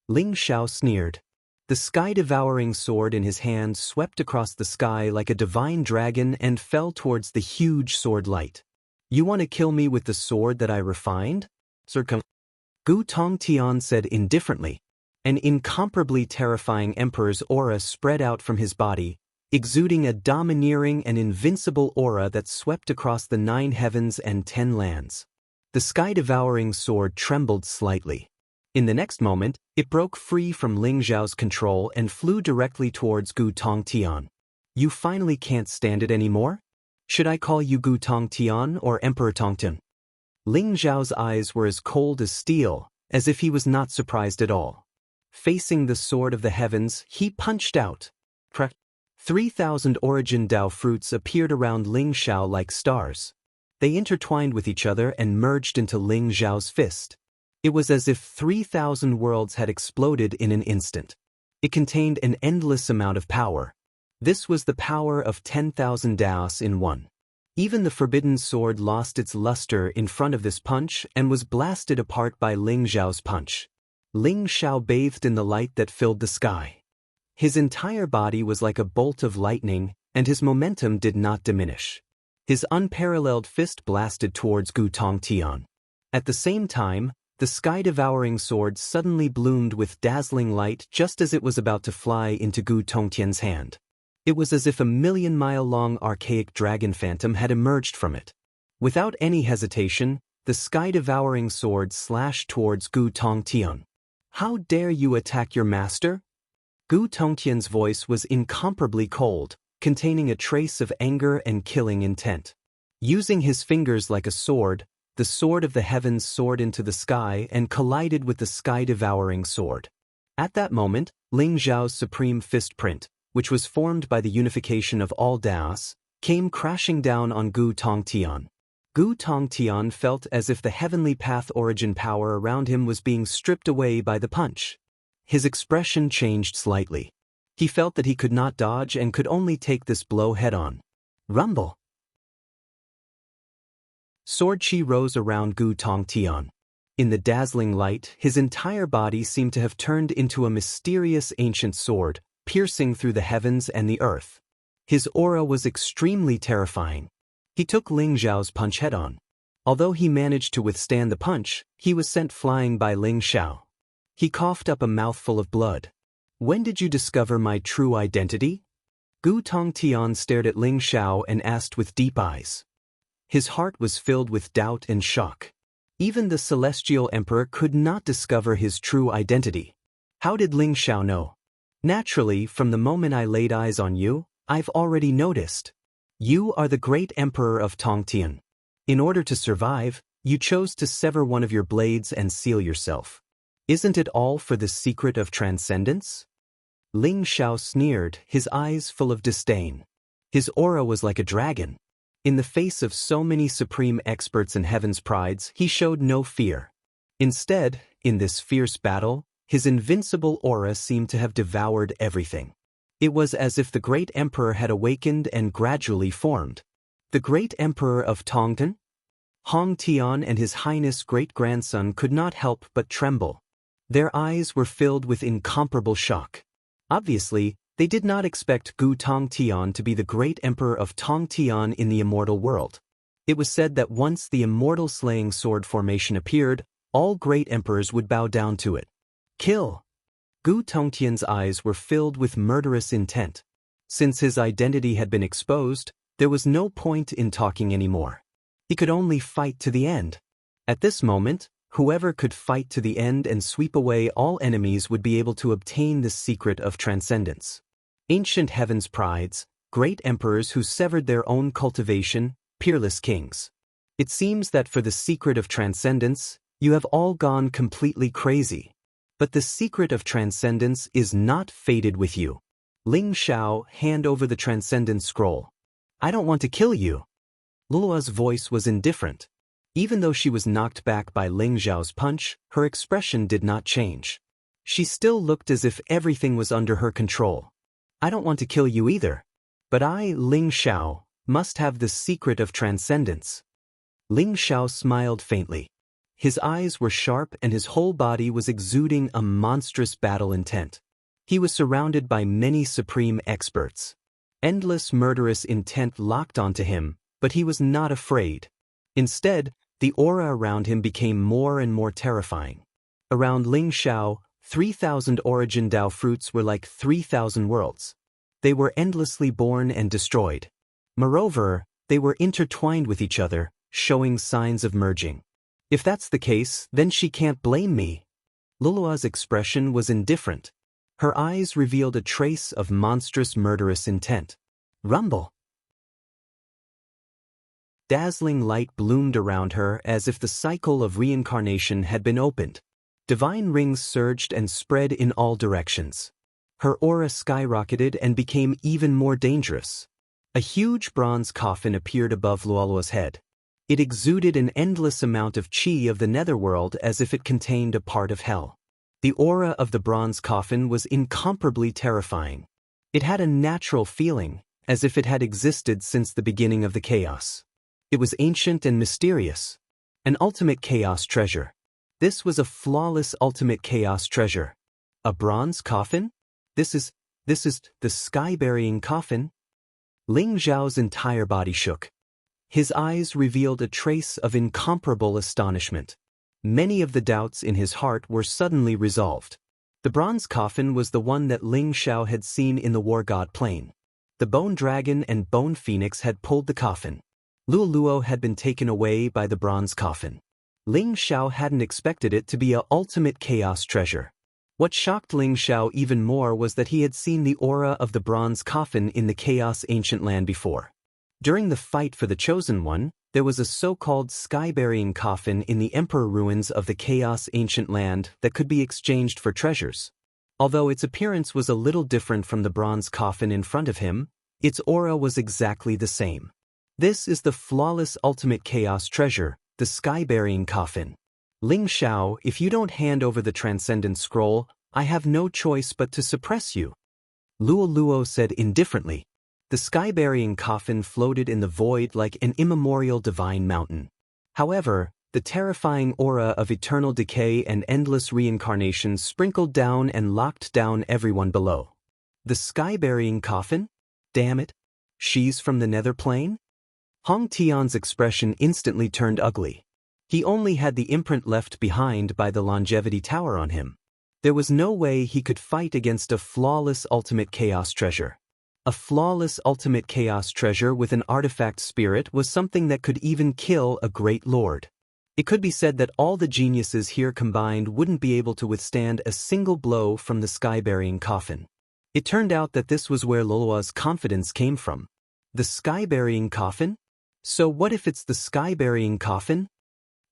Ling Xiao sneered. The sky-devouring sword in his hand swept across the sky like a divine dragon and fell towards the huge sword light. You want to kill me with the sword that I refined? Gu Tongtian said indifferently. An incomparably terrifying emperor's aura spread out from his body, exuding a domineering and invincible aura that swept across the 9 heavens and 10 lands. The sky-devouring sword trembled slightly. In the next moment, it broke free from Ling Xiao's control and flew directly towards Gu Tongtian. You finally can't stand it anymore? Should I call you Gu Tongtian or Emperor Tongtian? Ling Xiao's eyes were as cold as steel, as if he was not surprised at all. Facing the sword of the heavens, he punched out. 3,000 origin Dao fruits appeared around Ling Xiao like stars. They intertwined with each other and merged into Ling Xiao's fist. It was as if 3,000 worlds had exploded in an instant. It contained an endless amount of power. This was the power of 10,000 Daos in one. Even the forbidden sword lost its luster in front of this punch and was blasted apart by Ling Xiao's punch. Ling Xiao bathed in the light that filled the sky. His entire body was like a bolt of lightning, and his momentum did not diminish. His unparalleled fist blasted towards Gu Tongtian. At the same time, the sky-devouring sword suddenly bloomed with dazzling light just as it was about to fly into Gu Tongtian's hand. It was as if a 1,000,000-mile-long archaic dragon phantom had emerged from it. Without any hesitation, the sky-devouring sword slashed towards Gu Tongtian. How dare you attack your master? Gu Tongtian's voice was incomparably cold, containing a trace of anger and killing intent. Using his fingers like a sword, the sword of the heavens soared into the sky and collided with the sky-devouring sword. At that moment, Ling Xiao's supreme fist print, which was formed by the unification of all Daos, came crashing down on Gu Tongtian. Gu Tongtian felt as if the heavenly path origin power around him was being stripped away by the punch. His expression changed slightly. He felt that he could not dodge and could only take this blow head-on. Rumble! Sword chi rose around Gu Tongtian. In the dazzling light, his entire body seemed to have turned into a mysterious ancient sword, piercing through the heavens and the earth. His aura was extremely terrifying. He took Ling Xiao's punch head-on. Although he managed to withstand the punch, he was sent flying by Ling Xiao. He coughed up a mouthful of blood. When did you discover my true identity? Gu Tongtian stared at Ling Xiao and asked with deep eyes. His heart was filled with doubt and shock. Even the celestial emperor could not discover his true identity. How did Ling Xiao know? Naturally, from the moment I laid eyes on you, I've already noticed. You are the great emperor of Tongtian. In order to survive, you chose to sever one of your blades and seal yourself. Isn't it all for the secret of transcendence? Ling Xiao sneered, his eyes full of disdain. His aura was like a dragon. In the face of so many supreme experts in heaven's prides, he showed no fear. Instead, in this fierce battle, his invincible aura seemed to have devoured everything. It was as if the great emperor had awakened and gradually formed. The great emperor of Tongtan? Hong Tian and his highness great-grandson could not help but tremble. Their eyes were filled with incomparable shock. Obviously, they did not expect Gu Tongtian to be the great emperor of Tongtian in the immortal world. It was said that once the immortal slaying sword formation appeared, all great emperors would bow down to it. Kill! Gu Tongtian's eyes were filled with murderous intent. Since his identity had been exposed, there was no point in talking anymore. He could only fight to the end. At this moment, whoever could fight to the end and sweep away all enemies would be able to obtain the secret of transcendence. Ancient heaven's prides, great emperors who severed their own cultivation, peerless kings. It seems that for the secret of transcendence, you have all gone completely crazy. But the secret of transcendence is not fated with you. Ling Xiao, hand over the transcendence scroll. I don't want to kill you. Lulua's voice was indifferent. Even though she was knocked back by Ling Xiao's punch, her expression did not change. She still looked as if everything was under her control. I don't want to kill you either. But I, Ling Xiao, must have the secret of transcendence. Ling Xiao smiled faintly. His eyes were sharp and his whole body was exuding a monstrous battle intent. He was surrounded by many supreme experts. Endless murderous intent locked onto him, but he was not afraid. Instead, the aura around him became more and more terrifying. Around Ling Xiao, 3,000 origin Dao fruits were like 3,000 worlds. They were endlessly born and destroyed. Moreover, they were intertwined with each other, showing signs of merging. If that's the case, then she can't blame me. Lulua's expression was indifferent. Her eyes revealed a trace of monstrous murderous intent. Rumble! Dazzling light bloomed around her as if the cycle of reincarnation had been opened. Divine rings surged and spread in all directions. Her aura skyrocketed and became even more dangerous. A huge bronze coffin appeared above Luolua's head. It exuded an endless amount of chi of the netherworld as if it contained a part of hell. The aura of the bronze coffin was incomparably terrifying. It had a natural feeling, as if it had existed since the beginning of the chaos. It was ancient and mysterious. An ultimate chaos treasure. This was a flawless ultimate chaos treasure. A bronze coffin? This is the sky-burying coffin? Ling Zhao's entire body shook. His eyes revealed a trace of incomparable astonishment. Many of the doubts in his heart were suddenly resolved. The bronze coffin was the one that Ling Xiao had seen in the War God Plain. The Bone Dragon and Bone Phoenix had pulled the coffin. Luoluo had been taken away by the bronze coffin. Ling Xiao hadn't expected it to be a ultimate chaos treasure. What shocked Ling Xiao even more was that he had seen the aura of the bronze coffin in the Chaos Ancient Land before. During the fight for the Chosen One, there was a so-called sky-burying coffin in the Emperor ruins of the Chaos Ancient Land that could be exchanged for treasures. Although its appearance was a little different from the bronze coffin in front of him, its aura was exactly the same. This is the flawless ultimate chaos treasure, the sky-burying coffin. Ling Xiao, if you don't hand over the Transcendent Scroll, I have no choice but to suppress you. Luoluo said indifferently. The sky-burying coffin floated in the void like an immemorial divine mountain. However, the terrifying aura of eternal decay and endless reincarnation sprinkled down and locked down everyone below. The sky-burying coffin? Damn it! She's from the nether plane? Hong Tian's expression instantly turned ugly. He only had the imprint left behind by the longevity tower on him. There was no way he could fight against a flawless ultimate chaos treasure. A flawless ultimate chaos treasure with an artifact spirit was something that could even kill a great lord. It could be said that all the geniuses here combined wouldn't be able to withstand a single blow from the sky-burying coffin. It turned out that this was where Lolua's confidence came from. The sky-burying coffin? So what if it's the sky-burying coffin?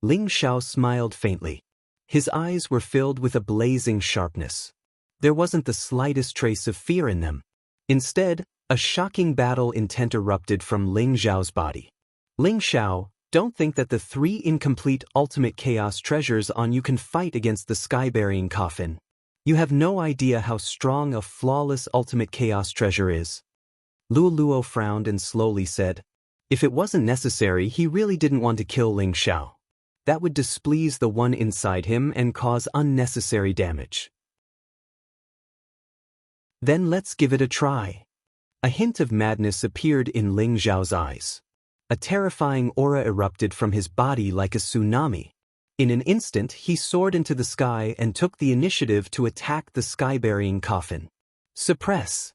Ling Xiao smiled faintly. His eyes were filled with a blazing sharpness. There wasn't the slightest trace of fear in them. Instead, a shocking battle intent erupted from Ling Xiao's body. Ling Xiao, don't think that the 3 incomplete ultimate chaos treasures on you can fight against the sky-burying coffin. You have no idea how strong a flawless ultimate chaos treasure is. Luo Luo frowned and slowly said, if it wasn't necessary, he really didn't want to kill Ling Xiao. That would displease the one inside him and cause unnecessary damage. Then let's give it a try. A hint of madness appeared in Ling Xiao's eyes. A terrifying aura erupted from his body like a tsunami. In an instant, he soared into the sky and took the initiative to attack the sky-burying coffin. Suppress!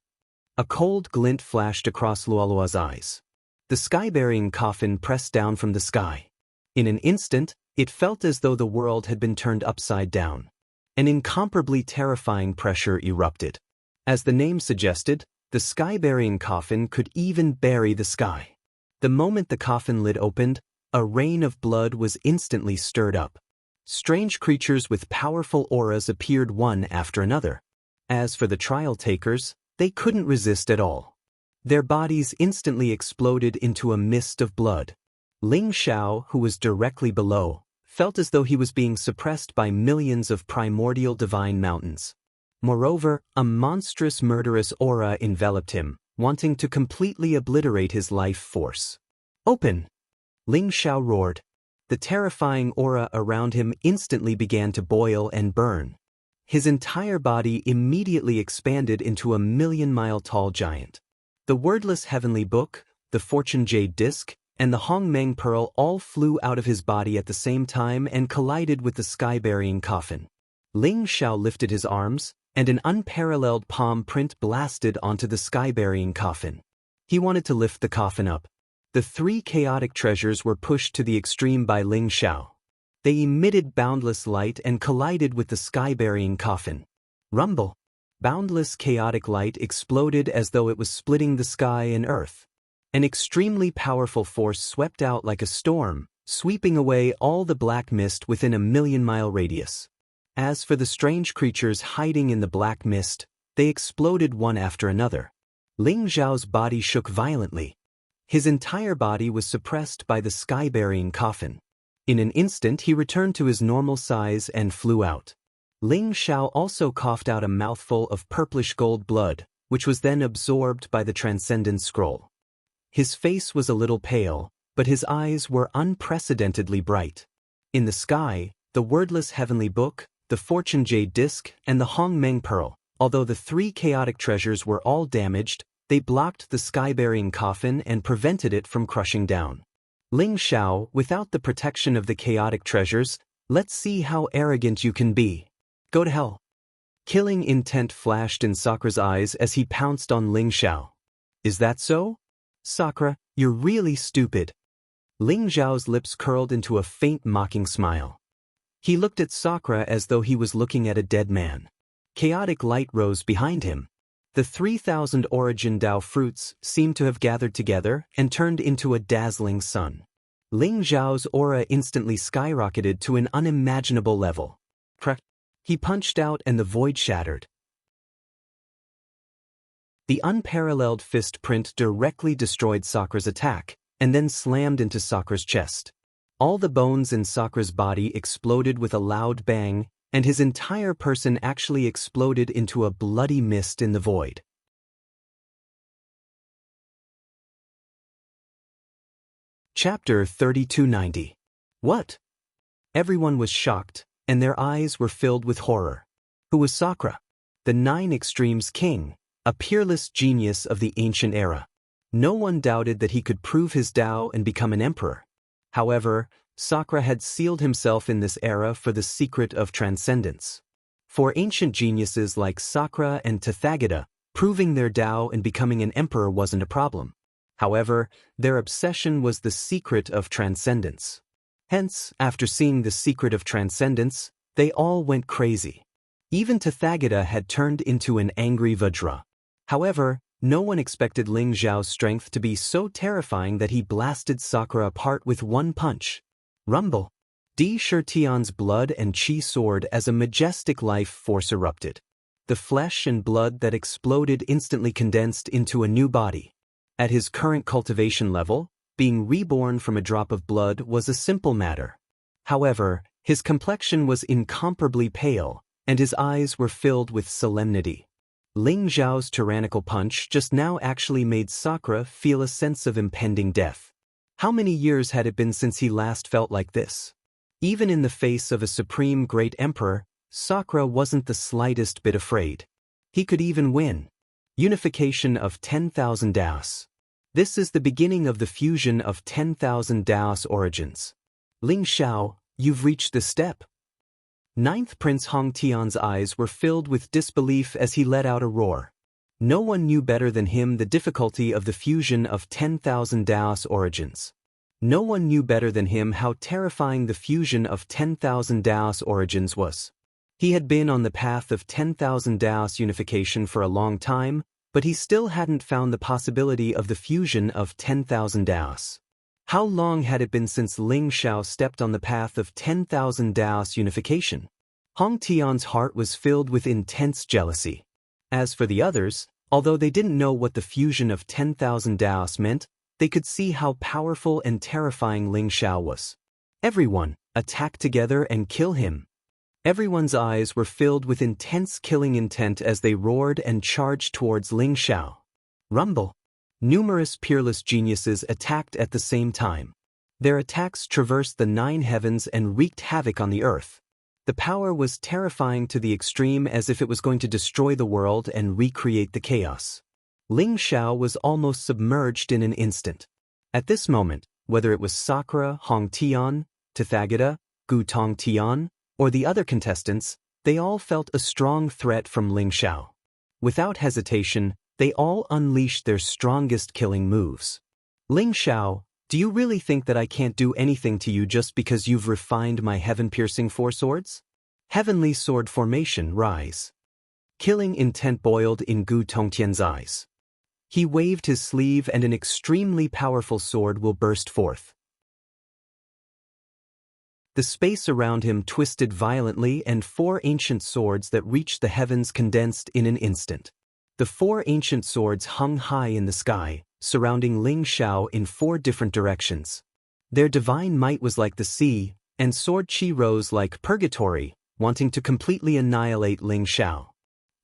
A cold glint flashed across Luolua's eyes. The sky-burying coffin pressed down from the sky. In an instant, it felt as though the world had been turned upside down. An incomparably terrifying pressure erupted. As the name suggested, the sky-burying coffin could even bury the sky. The moment the coffin lid opened, a rain of blood was instantly stirred up. Strange creatures with powerful auras appeared one after another. As for the trial takers, they couldn't resist at all. Their bodies instantly exploded into a mist of blood. Ling Xiao, who was directly below, felt as though he was being suppressed by millions of primordial divine mountains. Moreover, a monstrous murderous aura enveloped him, wanting to completely obliterate his life force. Open! Ling Xiao roared. The terrifying aura around him instantly began to boil and burn. His entire body immediately expanded into a 1,000,000-mile-tall giant. The wordless heavenly book, the fortune jade disc, and the Hong Meng pearl all flew out of his body at the same time and collided with the sky-burying coffin. Ling Xiao lifted his arms, and an unparalleled palm print blasted onto the sky-burying coffin. He wanted to lift the coffin up. The 3 chaotic treasures were pushed to the extreme by Ling Xiao. They emitted boundless light and collided with the sky-burying coffin. Rumble! Boundless chaotic light exploded as though it was splitting the sky and earth. An extremely powerful force swept out like a storm, sweeping away all the black mist within a 1,000,000-mile radius. As for the strange creatures hiding in the black mist, they exploded one after another. Ling Xiao's body shook violently. His entire body was suppressed by the sky-burying coffin. In an instant, he returned to his normal size and flew out. Ling Xiao also coughed out a mouthful of purplish gold blood, which was then absorbed by the Transcendence Scroll. His face was a little pale, but his eyes were unprecedentedly bright. In the sky, the wordless heavenly book, the fortune jade disc, and the Hong Meng pearl, although the 3 chaotic treasures were all damaged, they blocked the sky-burying coffin and prevented it from crushing down. Ling Xiao, without the protection of the chaotic treasures, let's see how arrogant you can be. Go to hell. Killing intent flashed in Sakura's eyes as he pounced on Ling Xiao. Is that so? Sakura, you're really stupid. Ling Xiao's lips curled into a faint mocking smile. He looked at Sakura as though he was looking at a dead man. Chaotic light rose behind him. The 3,000 origin Dao fruits seemed to have gathered together and turned into a dazzling sun. Ling Xiao's aura instantly skyrocketed to an unimaginable level. Crack! He punched out and the void shattered. The unparalleled fist print directly destroyed Sakura's attack, and then slammed into Sakura's chest. All the bones in Sakura's body exploded with a loud bang, and his entire person actually exploded into a bloody mist in the void. Chapter 3290. What? Everyone was shocked, and their eyes were filled with horror. Who was Sakura? The 9 Extremes King, a peerless genius of the ancient era. No one doubted that he could prove his Tao and become an emperor. However, Sakura had sealed himself in this era for the secret of transcendence. For ancient geniuses like Sakura and Tathagata, proving their Tao and becoming an emperor wasn't a problem. However, their obsession was the secret of transcendence. Hence, after seeing the secret of transcendence, they all went crazy. Even Tathagata had turned into an angry Vajra. However, no one expected Ling Zhao's strength to be so terrifying that he blasted Sakura apart with one punch. Rumble. Di Shirtian's blood and chi sword as a majestic life force erupted. The flesh and blood that exploded instantly condensed into a new body. At his current cultivation level, being reborn from a drop of blood was a simple matter. However, his complexion was incomparably pale, and his eyes were filled with solemnity. Ling Zhao's tyrannical punch just now actually made Sakura feel a sense of impending death. How many years had it been since he last felt like this? Even in the face of a supreme great emperor, Sakura wasn't the slightest bit afraid. He could even win. Unification of 10,000 Daos. This is the beginning of the fusion of 10,000 Daos origins. Ling Zhao, you've reached this step. Ninth Prince Hong Tian's eyes were filled with disbelief as he let out a roar. No one knew better than him the difficulty of the fusion of 10,000 Daos origins. No one knew better than him how terrifying the fusion of 10,000 Daos origins was. He had been on the path of 10,000 Daos unification for a long time, but he still hadn't found the possibility of the fusion of 10,000 Daos. How long had it been since Ling Zhao stepped on the path of 10,000 Daos unification? Hong Tian's heart was filled with intense jealousy. As for the others, although they didn't know what the fusion of 10,000 Daos meant, they could see how powerful and terrifying Ling Zhao was. Everyone, attack together and kill him. Everyone's eyes were filled with intense killing intent as they roared and charged towards Ling Zhao. Rumble. Numerous peerless geniuses attacked at the same time. Their attacks traversed the 9 heavens and wreaked havoc on the earth. The power was terrifying to the extreme, as if it was going to destroy the world and recreate the chaos. Ling Zhao was almost submerged in an instant. At this moment, whether it was Sakura, Hong Tian, Tathagata, Gu Tong Tian, or the other contestants, they all felt a strong threat from Ling Zhao. Without hesitation, they all unleashed their strongest killing moves. Ling Zhao, do you really think that I can't do anything to you just because you've refined my heaven-piercing 4 swords? Heavenly sword formation, rise. Killing intent boiled in Gu Tongtian's eyes. He waved his sleeve and an extremely powerful sword will burst forth. The space around him twisted violently and 4 ancient swords that reached the heavens condensed in an instant. The 4 ancient swords hung high in the sky, surrounding Ling Zhao in 4 different directions. Their divine might was like the sea, and sword chi rose like purgatory, wanting to completely annihilate Ling Zhao.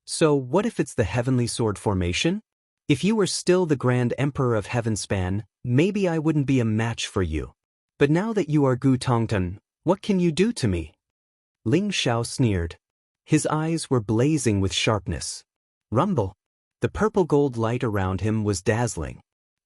So what if it's the heavenly sword formation? If you were still the Grand Emperor of Heavenspan, maybe I wouldn't be a match for you. But now that you are Gu Tongtan, what can you do to me? Ling Zhao sneered. His eyes were blazing with sharpness. Rumble. The purple-gold light around him was dazzling.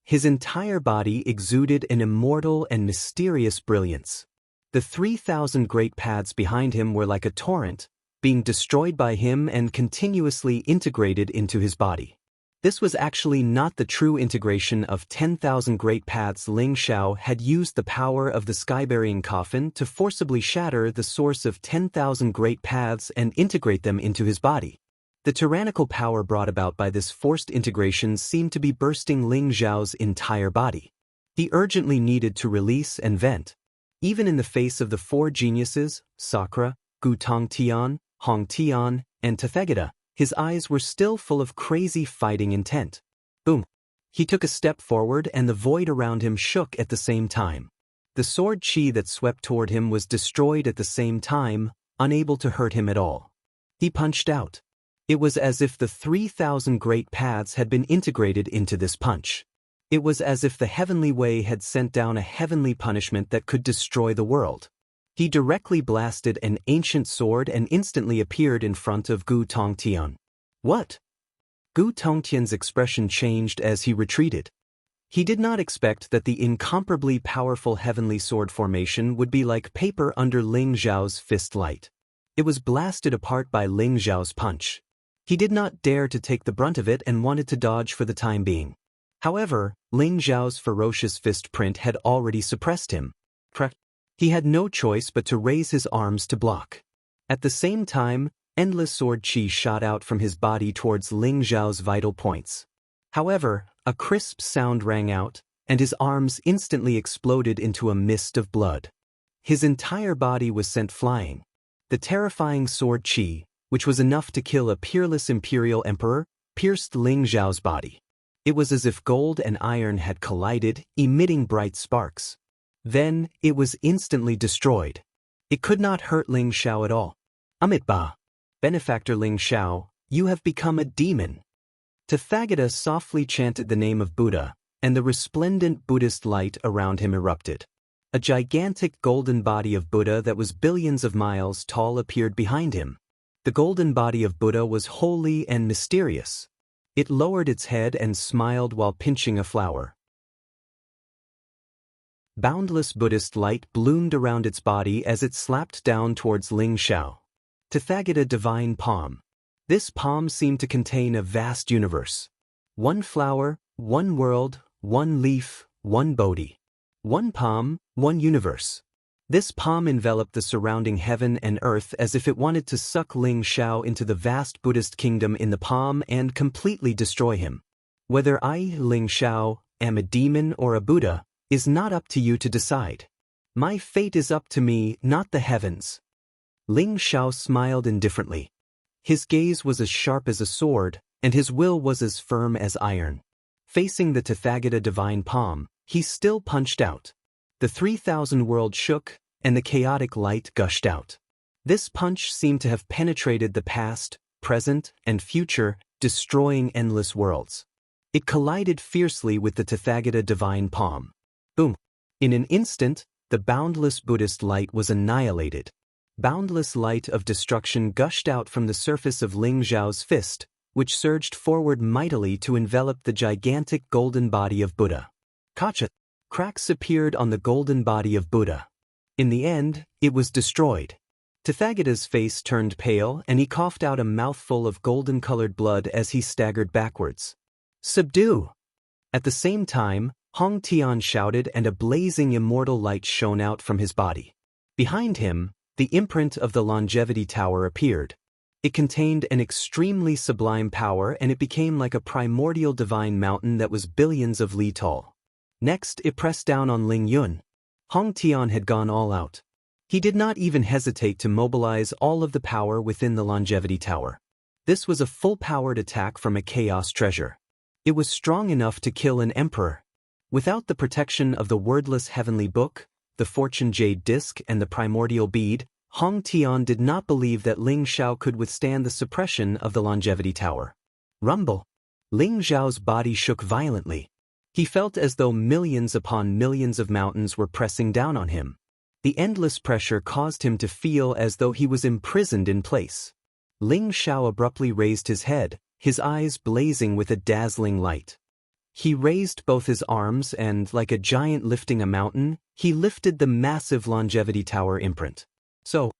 His entire body exuded an immortal and mysterious brilliance. The 3,000 great paths behind him were like a torrent, being destroyed by him and continuously integrated into his body. This was actually not the true integration of 10,000 great paths. Ling Zhao had used the power of the sky-burying coffin to forcibly shatter the source of 10,000 great paths and integrate them into his body. The tyrannical power brought about by this forced integration seemed to be bursting Ling Zhao's entire body. He urgently needed to release and vent. Even in the face of the 4 geniuses, Sakura, Gu Tongtian, Hong Tian, and Tathagata, his eyes were still full of crazy fighting intent. Boom! He took a step forward and the void around him shook at the same time. The sword chi that swept toward him was destroyed at the same time, unable to hurt him at all. He punched out. It was as if the 3,000 great paths had been integrated into this punch. It was as if the heavenly way had sent down a heavenly punishment that could destroy the world. He directly blasted an ancient sword and instantly appeared in front of Gu Tongtian. What? Gu Tongtian's expression changed as he retreated. He did not expect that the incomparably powerful heavenly sword formation would be like paper under Ling Zhao's fist light. It was blasted apart by Ling Zhao's punch. He did not dare to take the brunt of it and wanted to dodge for the time being. However, Ling Zhao's ferocious fist print had already suppressed him. He had no choice but to raise his arms to block. At the same time, endless sword chi shot out from his body towards Ling Zhao's vital points. However, a crisp sound rang out, and his arms instantly exploded into a mist of blood. His entire body was sent flying. The terrifying sword chi, which was enough to kill a peerless imperial emperor, pierced Ling Zhao's body. It was as if gold and iron had collided, emitting bright sparks. Then, it was instantly destroyed. It could not hurt Ling Zhao at all. Amitabha, benefactor Ling Zhao, you have become a demon. Tathagata softly chanted the name of Buddha, and the resplendent Buddhist light around him erupted. A gigantic golden body of Buddha that was billions of miles tall appeared behind him. The golden body of Buddha was holy and mysterious. It lowered its head and smiled while pinching a flower. Boundless Buddhist light bloomed around its body as it slapped down towards Ling Zhao. Tathagata divine palm. This palm seemed to contain a vast universe. One flower, one world, one leaf, one Bodhi. One palm, one universe. This palm enveloped the surrounding heaven and earth as if it wanted to suck Ling Zhao into the vast Buddhist kingdom in the palm and completely destroy him. Whether I, Ling Zhao, am a demon or a Buddha, is not up to you to decide. My fate is up to me, not the heavens. Ling Zhao smiled indifferently. His gaze was as sharp as a sword, and his will was as firm as iron. Facing the Tathagata divine palm, he still punched out. The 3,000 world shook, and the chaotic light gushed out. This punch seemed to have penetrated the past, present, and future, destroying endless worlds. It collided fiercely with the Tathagata divine palm. Boom! In an instant, the boundless Buddhist light was annihilated. Boundless light of destruction gushed out from the surface of Ling Zhao's fist, which surged forward mightily to envelop the gigantic golden body of Buddha. Kacha! Cracks appeared on the golden body of Buddha. In the end, it was destroyed. Tathagata's face turned pale and he coughed out a mouthful of golden-colored blood as he staggered backwards. Subdue! At the same time, Hong Tian shouted and a blazing immortal light shone out from his body. Behind him, the imprint of the Longevity Tower appeared. It contained an extremely sublime power and it became like a primordial divine mountain that was billions of li tall. Next, it pressed down on Ling Yun. Hong Tian had gone all out. He did not even hesitate to mobilize all of the power within the Longevity Tower. This was a full-powered attack from a chaos treasure. It was strong enough to kill an emperor. Without the protection of the wordless heavenly book, the fortune jade disc and the primordial bead, Hong Tian did not believe that Ling Zhao could withstand the suppression of the Longevity Tower. Rumble! Ling Zhao's body shook violently. He felt as though millions upon millions of mountains were pressing down on him. The endless pressure caused him to feel as though he was imprisoned in place. Ling Zhao abruptly raised his head, his eyes blazing with a dazzling light. He raised both his arms and, like a giant lifting a mountain, he lifted the massive Longevity Tower imprint. So.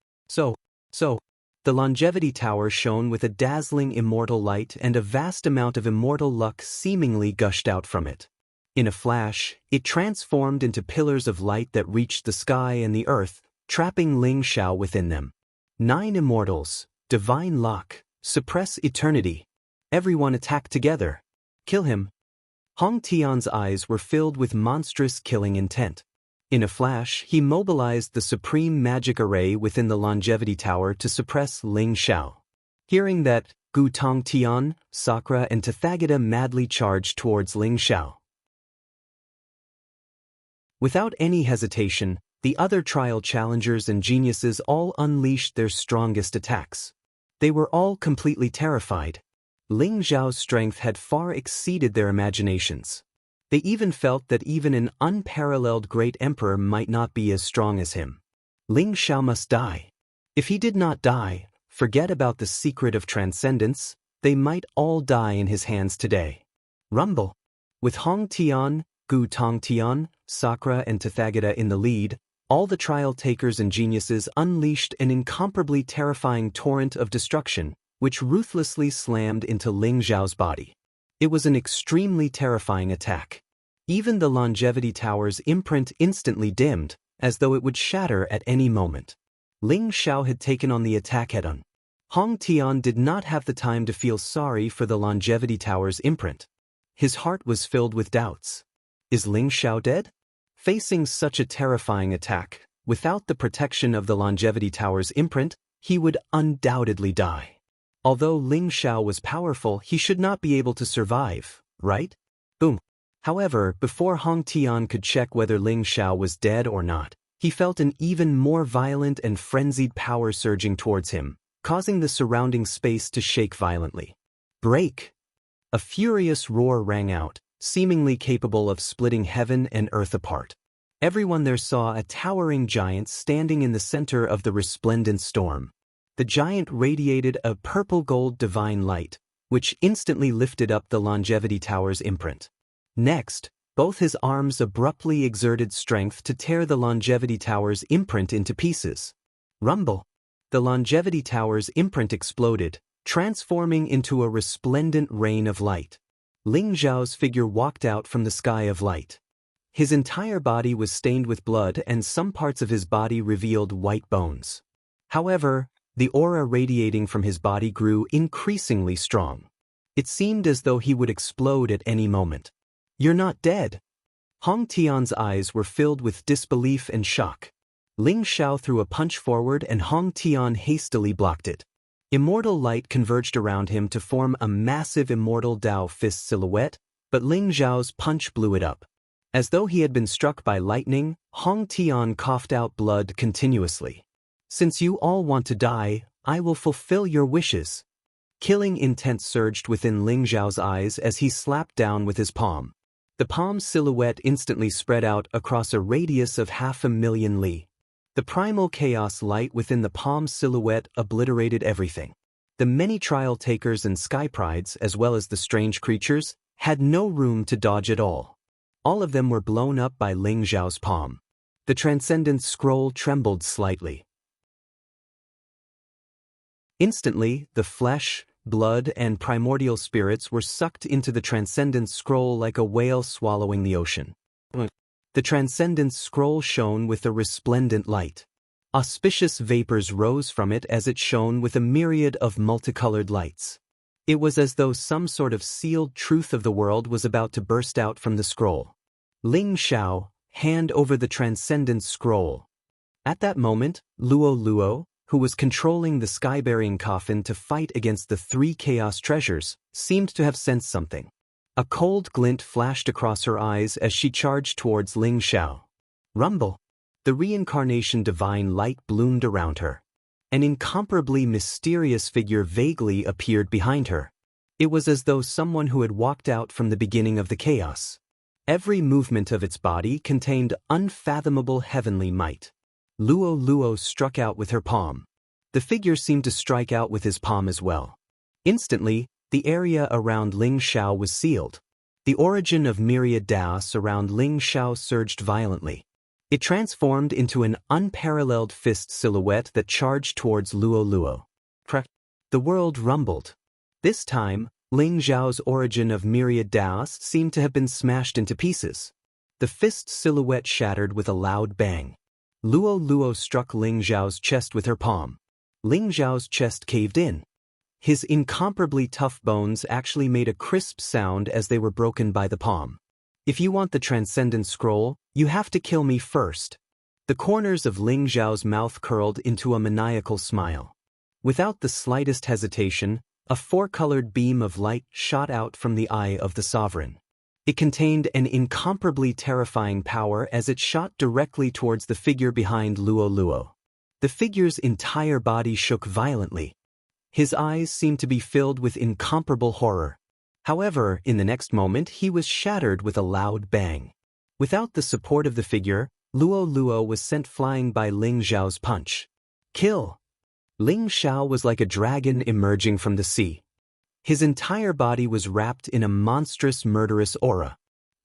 The Longevity Tower shone with a dazzling immortal light and a vast amount of immortal luck seemingly gushed out from it. In a flash, it transformed into pillars of light that reached the sky and the earth, trapping Ling Zhao within them. 9 immortals, divine luck, suppress eternity. Everyone attack together. Kill him. Hong Tian's eyes were filled with monstrous killing intent. In a flash, he mobilized the supreme magic array within the Longevity Tower to suppress Ling Zhao. Hearing that, Gu Tong Tian, Sakra and Tathagata madly charged towards Ling Zhao. Without any hesitation, the other trial challengers and geniuses all unleashed their strongest attacks. They were all completely terrified. Ling Zhao's strength had far exceeded their imaginations. They even felt that even an unparalleled great emperor might not be as strong as him. Ling Zhao must die. If he did not die, forget about the secret of transcendence, they might all die in his hands today. Rumble! With Hong Tian, Gu Tong Tian, Sakra and Tathagata in the lead, all the trial takers and geniuses unleashed an incomparably terrifying torrent of destruction, which ruthlessly slammed into Ling Zhao's body. It was an extremely terrifying attack. Even the Longevity Tower's imprint instantly dimmed, as though it would shatter at any moment. Ling Xiao had taken on the attack head-on. Hong Tian did not have the time to feel sorry for the Longevity Tower's imprint. His heart was filled with doubts. Is Ling Xiao dead? Facing such a terrifying attack, without the protection of the Longevity Tower's imprint, he would undoubtedly die. Although Ling Xiao was powerful, he should not be able to survive, right? Boom. However, before Hong Tian could check whether Ling Xiao was dead or not, he felt an even more violent and frenzied power surging towards him, causing the surrounding space to shake violently. Break! A furious roar rang out, seemingly capable of splitting heaven and earth apart. Everyone there saw a towering giant standing in the center of the resplendent storm. The giant radiated a purple-gold divine light, which instantly lifted up the Longevity Tower's imprint. Next, both his arms abruptly exerted strength to tear the Longevity Tower's imprint into pieces. Rumble! The Longevity Tower's imprint exploded, transforming into a resplendent rain of light. Ling Xiao's figure walked out from the sky of light. His entire body was stained with blood and some parts of his body revealed white bones. However, the aura radiating from his body grew increasingly strong. It seemed as though he would explode at any moment. You're not dead. Hong Tian's eyes were filled with disbelief and shock. Ling Xiao threw a punch forward and Hong Tian hastily blocked it. Immortal light converged around him to form a massive immortal Dao fist silhouette, but Ling Xiao's punch blew it up. As though he had been struck by lightning, Hong Tian coughed out blood continuously. Since you all want to die, I will fulfill your wishes. Killing intent surged within Ling Xiao's eyes as he slapped down with his palm. The palm's silhouette instantly spread out across a radius of 500,000 li. The primal chaos light within the palm's silhouette obliterated everything. The many trial takers and sky prides, as well as the strange creatures, had no room to dodge at all. All of them were blown up by Ling Xiao's palm. The transcendent scroll trembled slightly. Instantly, the flesh, blood, and primordial spirits were sucked into the transcendent scroll like a whale swallowing the ocean. The transcendent scroll shone with a resplendent light. Auspicious vapors rose from it as it shone with a myriad of multicolored lights. It was as though some sort of sealed truth of the world was about to burst out from the scroll. Ling Xiao, hand over the transcendent scroll. At that moment, Luo, who was controlling the sky-bearing coffin to fight against the 3 chaos treasures, seemed to have sensed something. A cold glint flashed across her eyes as she charged towards Ling Xiao. Rumble! The reincarnation divine light bloomed around her. An incomparably mysterious figure vaguely appeared behind her. It was as though someone who had walked out from the beginning of the chaos. Every movement of its body contained unfathomable heavenly might. Luo struck out with her palm. The figure seemed to strike out with his palm as well. Instantly, the area around Ling Xiao was sealed. The origin of myriad Daos around Ling Xiao surged violently. It transformed into an unparalleled fist silhouette that charged towards Luo. The world rumbled. This time, Ling Xiao's origin of myriad Daos seemed to have been smashed into pieces. The fist silhouette shattered with a loud bang. Luo struck Ling Xiao's chest with her palm. Ling Xiao's chest caved in. His incomparably tough bones actually made a crisp sound as they were broken by the palm. If you want the transcendent scroll, you have to kill me first. The corners of Ling Xiao's mouth curled into a maniacal smile. Without the slightest hesitation, a 4-colored beam of light shot out from the eye of the sovereign. It contained an incomparably terrifying power as it shot directly towards the figure behind Luo. The figure's entire body shook violently. His eyes seemed to be filled with incomparable horror. However, in the next moment he was shattered with a loud bang. Without the support of the figure, Luo was sent flying by Ling Xiao's punch. Kill! Ling Xiao was like a dragon emerging from the sea. His entire body was wrapped in a monstrous murderous aura.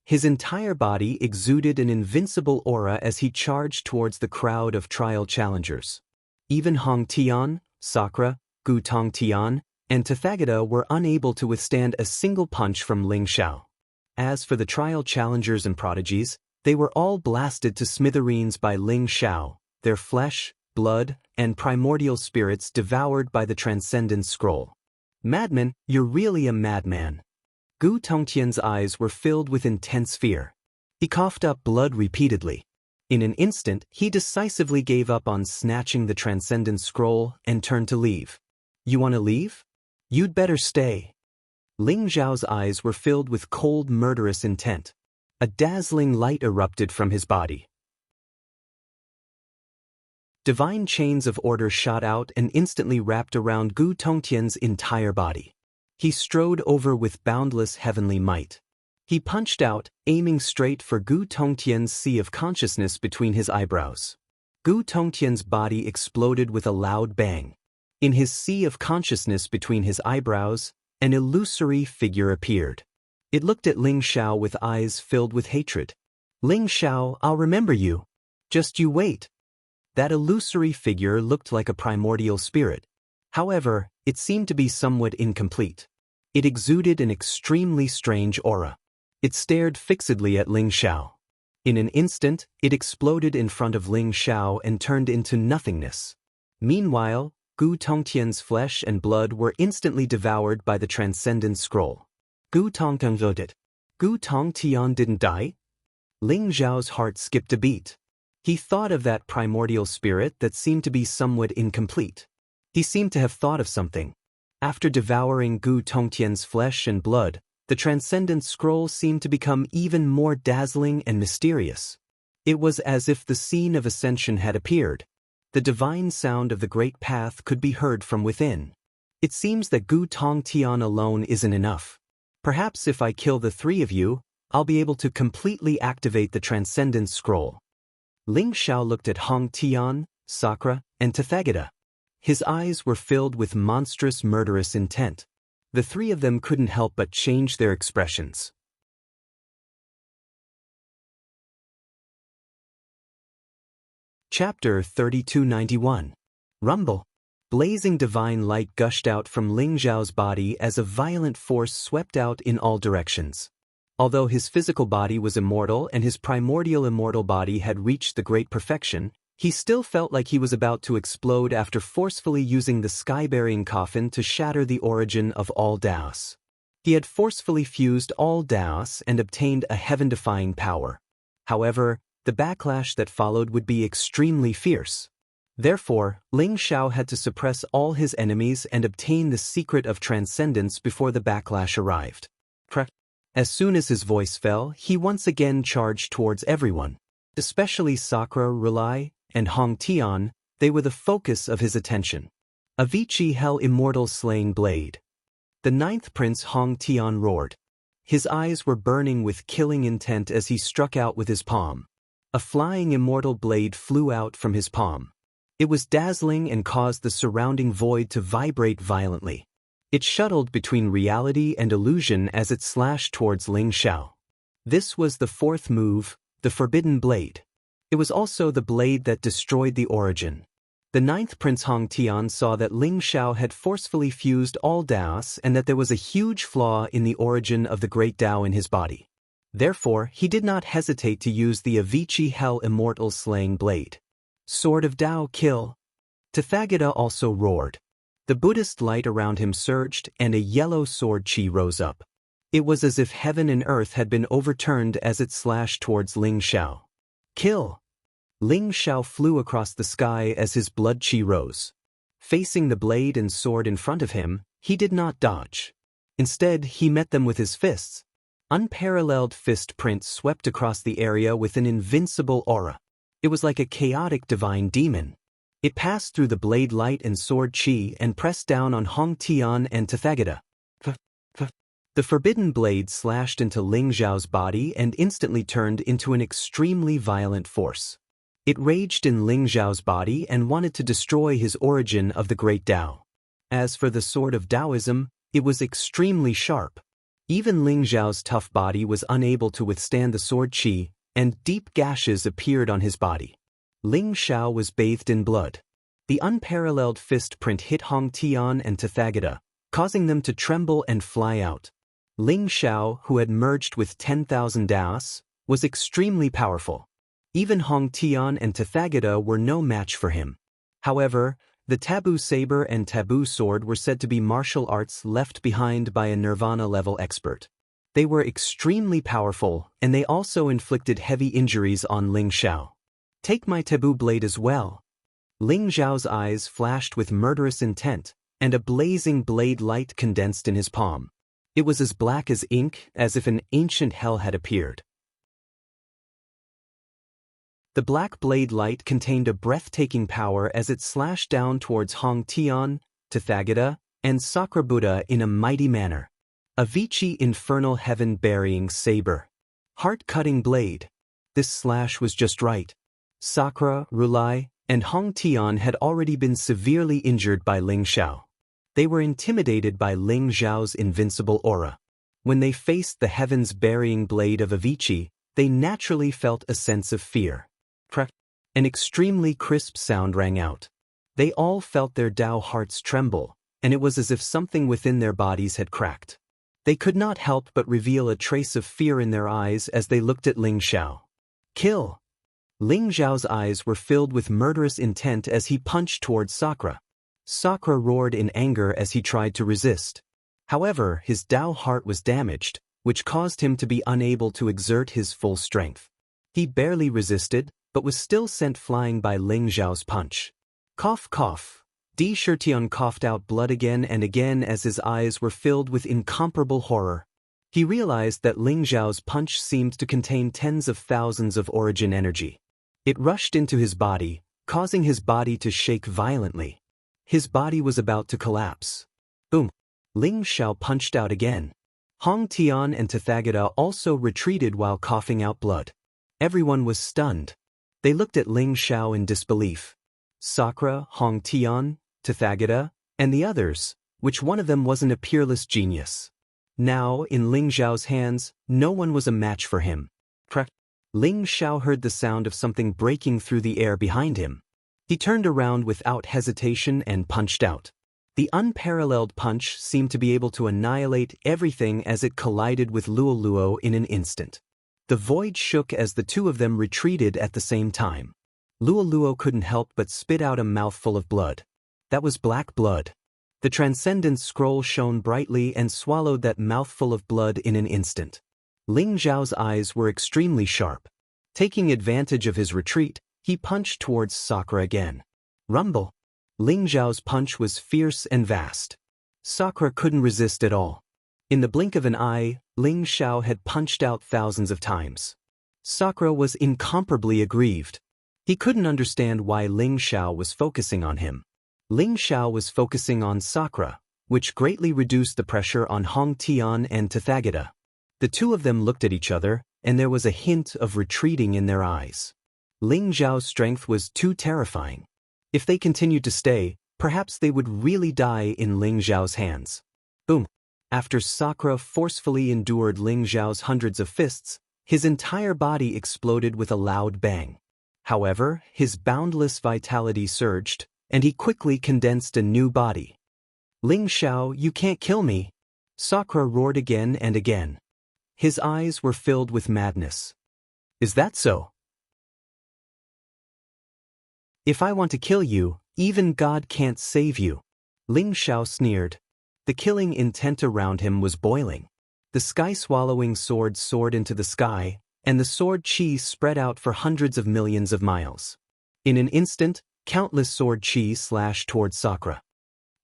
His entire body exuded an invincible aura as he charged towards the crowd of trial challengers. Even Hong Tian, Sakura, Gu Tongtian, and Tathagata were unable to withstand a single punch from Ling Xiao. As for the trial challengers and prodigies, They were all blasted to smithereens by Ling Xiao, their flesh, blood, and primordial spirits devoured by the Transcendence Scroll. Madman, you're really a madman. Gu Tongtian's eyes were filled with intense fear. He coughed up blood repeatedly. In an instant, he decisively gave up on snatching the Transcendence Scroll and turned to leave. You want to leave? You'd better stay. Ling Zhao's eyes were filled with cold, murderous intent. A dazzling light erupted from his body. Divine chains of order shot out and instantly wrapped around Gu Tongtian's entire body. He strode over with boundless heavenly might. He punched out, aiming straight for Gu Tongtian's sea of consciousness between his eyebrows. Gu Tongtian's body exploded with a loud bang. In his sea of consciousness between his eyebrows, an illusory figure appeared. It looked at Ling Xiao with eyes filled with hatred. Ling Xiao, I'll remember you. Just you wait. That illusory figure looked like a primordial spirit. However, it seemed to be somewhat incomplete. It exuded an extremely strange aura. It stared fixedly at Ling Xiao. In an instant, it exploded in front of Ling Xiao and turned into nothingness. Meanwhile, Gu Tongtian's flesh and blood were instantly devoured by the Transcendence Scroll. Gu Tongtian voted. Gu Tongtian didn't die? Ling Zhao's heart skipped a beat. He thought of that primordial spirit that seemed to be somewhat incomplete. He seemed to have thought of something. After devouring Gu Tongtian's flesh and blood, the Transcendence Scroll seemed to become even more dazzling and mysterious. It was as if the scene of ascension had appeared. The divine sound of the great path could be heard from within. It seems that Gu Tongtian alone isn't enough. Perhaps if I kill the three of you, I'll be able to completely activate the Transcendence Scroll. Ling Xiao looked at Hong Tian, Sakura, and Tathagata. His eyes were filled with monstrous murderous intent. The three of them couldn't help but change their expressions. Chapter 3291. Rumble. Blazing divine light gushed out from Ling Zhao's body as a violent force swept out in all directions. Although his physical body was immortal and his primordial immortal body had reached the great perfection, he still felt like he was about to explode after forcefully using the sky-burying coffin to shatter the origin of all Daos. He had forcefully fused all Daos and obtained a heaven-defying power. However, the backlash that followed would be extremely fierce. Therefore, Ling Xiao had to suppress all his enemies and obtain the secret of transcendence before the backlash arrived. As soon as his voice fell, he once again charged towards everyone. Especially Sakura, Rulai, and Hong Tian, they were the focus of his attention. Avicii Hell Immortal Slaying Blade. The ninth prince Hong Tian roared. His eyes were burning with killing intent as he struck out with his palm. A flying immortal blade flew out from his palm. It was dazzling and caused the surrounding void to vibrate violently. It shuttled between reality and illusion as it slashed towards Ling Xiao. This was the fourth move, the Forbidden Blade. It was also the blade that destroyed the origin. The ninth prince Hong Tian saw that Ling Xiao had forcefully fused all Daos and that there was a huge flaw in the origin of the great Tao in his body. Therefore, he did not hesitate to use the Avicii Hell Immortal Slaying Blade. Sword of Tao, kill! Tathagata also roared. The Buddhist light around him surged and a yellow sword chi rose up. It was as if heaven and earth had been overturned as it slashed towards Ling Xiao. Kill! Ling Xiao flew across the sky as his blood chi rose. Facing the blade and sword in front of him, he did not dodge. Instead, he met them with his fists. Unparalleled fist print swept across the area with an invincible aura. It was like a chaotic divine demon. It passed through the blade light and sword chi and pressed down on Hong Tian and Tathagata. The forbidden blade slashed into Ling Zhao's body and instantly turned into an extremely violent force. It raged in Ling Zhao's body and wanted to destroy his origin of the great Tao. As for the sword of Taoism, it was extremely sharp. Even Ling Zhao's tough body was unable to withstand the sword chi, and deep gashes appeared on his body. Ling Xiao was bathed in blood. The unparalleled fist print hit Hong Tian and Tathagata, causing them to tremble and fly out. Ling Xiao, who had merged with 10,000 Daos, was extremely powerful. Even Hong Tian and Tathagata were no match for him. However, the taboo saber and taboo sword were said to be martial arts left behind by a nirvana-level expert. They were extremely powerful, and they also inflicted heavy injuries on Ling Xiao. Take my taboo blade as well. Ling Xiao's eyes flashed with murderous intent, and a blazing blade light condensed in his palm. It was as black as ink, as if an ancient hell had appeared. The black blade light contained a breathtaking power as it slashed down towards Hong Tian, Tathagata, and Sakura Buddha in a mighty manner. A Vici infernal heaven-burying saber. Heart-cutting blade. This slash was just right. Sakura, Rulai, and Hong Tian had already been severely injured by Ling Xiao. They were intimidated by Ling Xiao's invincible aura. When they faced the heavens-burying blade of Avicii, they naturally felt a sense of fear. An extremely crisp sound rang out. They all felt their Tao hearts tremble, and it was as if something within their bodies had cracked. They could not help but reveal a trace of fear in their eyes as they looked at Ling Xiao. Kill! Ling Xiao's eyes were filled with murderous intent as he punched towards Sakura. Sakura roared in anger as he tried to resist. However, his Tao heart was damaged, which caused him to be unable to exert his full strength. He barely resisted, but was still sent flying by Ling Xiao's punch. Cough cough. Di Shirtian coughed out blood again and again as his eyes were filled with incomparable horror. He realized that Ling Xiao's punch seemed to contain tens of thousands of origin energy. It rushed into his body, causing his body to shake violently. His body was about to collapse. Boom! Ling Xiao punched out again. Hong Tian and Tathagata also retreated while coughing out blood. Everyone was stunned. They looked at Ling Xiao in disbelief. Sakura, Hong Tian, Tathagata, and the others, which one of them wasn't a peerless genius? Now, in Ling Xiao's hands, no one was a match for him. Ling Xiao heard the sound of something breaking through the air behind him. He turned around without hesitation and punched out. The unparalleled punch seemed to be able to annihilate everything as it collided with Luoluo in an instant. The void shook as the two of them retreated at the same time. Luoluo couldn't help but spit out a mouthful of blood. That was black blood. The Transcendence Scroll shone brightly and swallowed that mouthful of blood in an instant. Ling Xiao's eyes were extremely sharp. Taking advantage of his retreat, he punched towards Sakura again. Rumble! Ling Xiao's punch was fierce and vast. Sakura couldn't resist at all. In the blink of an eye, Ling Xiao had punched out thousands of times. Sakura was incomparably aggrieved. He couldn't understand why Ling Xiao was focusing on him. Ling Xiao was focusing on Sakura, which greatly reduced the pressure on Hong Tian and Tathagata. The two of them looked at each other, and there was a hint of retreating in their eyes. Ling Xiao's strength was too terrifying. If they continued to stay, perhaps they would really die in Ling Xiao's hands. Boom! After Sakura forcefully endured Ling Xiao's hundreds of fists, his entire body exploded with a loud bang. However, his boundless vitality surged, and he quickly condensed a new body. Ling Xiao, you can't kill me! Sakura roared again and again. His eyes were filled with madness. Is that so? If I want to kill you, even God can't save you. Ling Xiao sneered. The killing intent around him was boiling. The sky-swallowing sword soared into the sky, and the sword chi spread out for hundreds of millions of miles. In an instant, countless sword chi slashed towards Sakura.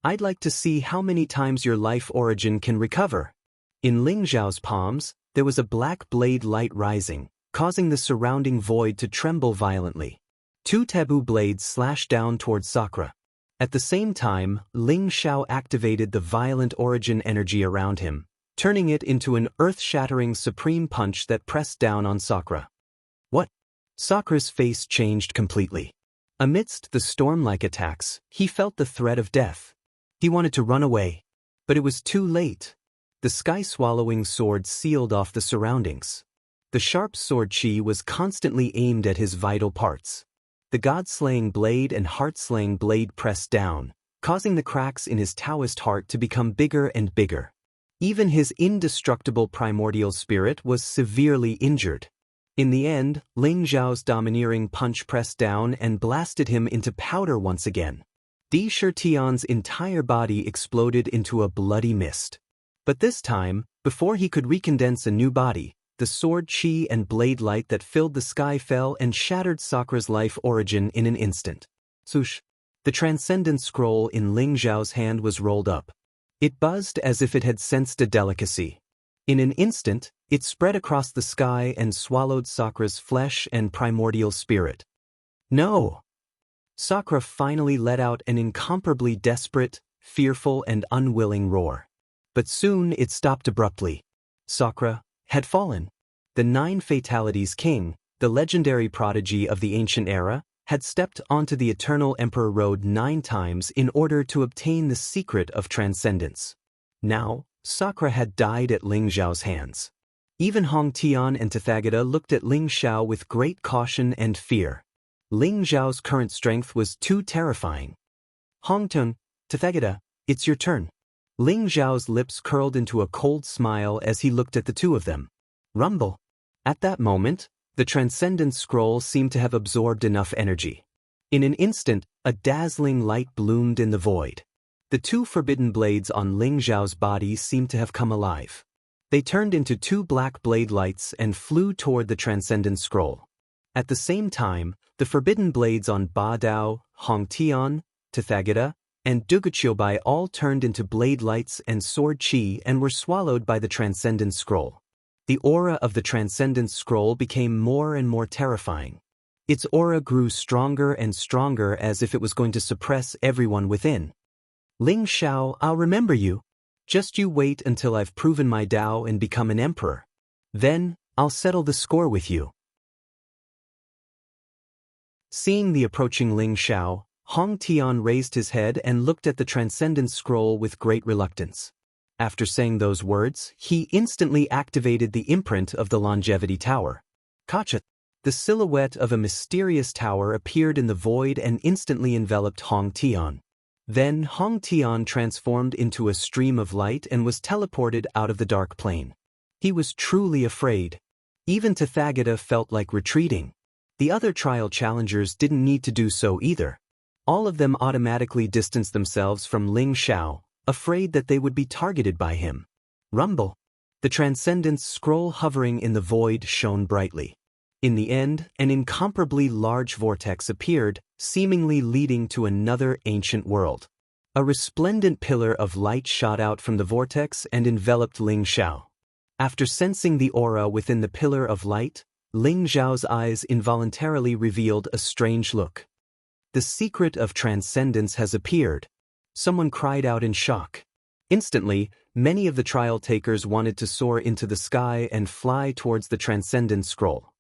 I'd like to see how many times your life origin can recover. In Ling Xiao's palms, there was a black blade light rising, causing the surrounding void to tremble violently. Two taboo blades slashed down towards Sakura. At the same time, Ling Xiao activated the violent origin energy around him, turning it into an earth-shattering supreme punch that pressed down on Sakura. What? Sakura's face changed completely. Amidst the storm-like attacks, he felt the threat of death. He wanted to run away, but it was too late. The sky-swallowing sword sealed off the surroundings. The sharp sword chi was constantly aimed at his vital parts. The god-slaying blade and heart-slaying blade pressed down, causing the cracks in his Taoist heart to become bigger and bigger. Even his indestructible primordial spirit was severely injured. In the end, Ling Zhao's domineering punch pressed down and blasted him into powder once again. Di Shitian's entire body exploded into a bloody mist. But this time, before he could recondense a new body, the sword chi and blade light that filled the sky fell and shattered Sakra's life origin in an instant. Swoosh! The transcendent scroll in Ling Zhao's hand was rolled up. It buzzed as if it had sensed a delicacy. In an instant, it spread across the sky and swallowed Sakra's flesh and primordial spirit. No! Sakra finally let out an incomparably desperate, fearful and unwilling roar. But soon it stopped abruptly. Sakra had fallen. The 9 Fatalities King, the legendary prodigy of the ancient era, had stepped onto the Eternal Emperor Road 9 times in order to obtain the secret of transcendence. Now, Sakra had died at Ling Zhao's hands. Even Hong Tian and Tathagata looked at Ling Zhao with great caution and fear. Ling Zhao's current strength was too terrifying. Hong Tian, Tathagata, it's your turn. Ling Zhao's lips curled into a cold smile as he looked at the two of them. Rumble. At that moment, the Transcendence Scroll seemed to have absorbed enough energy. In an instant, a dazzling light bloomed in the void. The 2 forbidden blades on Ling Zhao's body seemed to have come alive. They turned into 2 black blade lights and flew toward the Transcendence Scroll. At the same time, the forbidden blades on Ba Dao, Hong Tian, Tathagata, and Duguchiobai all turned into blade lights and sword chi and were swallowed by the Transcendence Scroll. The aura of the Transcendence Scroll became more and more terrifying. Its aura grew stronger and stronger as if it was going to suppress everyone within. Ling Zhao, I'll remember you. Just you wait until I've proven my Dao and become an emperor. Then, I'll settle the score with you. Seeing the approaching Ling Zhao, Hong Tian raised his head and looked at the Transcendence Scroll with great reluctance. After saying those words, he instantly activated the imprint of the Longevity Tower. Kacha! The silhouette of a mysterious tower appeared in the void and instantly enveloped Hong Tian. Then Hong Tian transformed into a stream of light and was teleported out of the dark plane. He was truly afraid. Even Tathagata felt like retreating. The other trial challengers didn't need to do so either. All of them automatically distanced themselves from Ling Zhao, afraid that they would be targeted by him. Rumble! The Transcendence Scroll hovering in the void shone brightly. In the end, an incomparably large vortex appeared, seemingly leading to another ancient world. A resplendent pillar of light shot out from the vortex and enveloped Ling Zhao. After sensing the aura within the pillar of light, Ling Zhao's eyes involuntarily revealed a strange look. The secret of transcendence has appeared. Someone cried out in shock. Instantly, many of the trial takers wanted to soar into the sky and fly towards the Transcendence Scroll.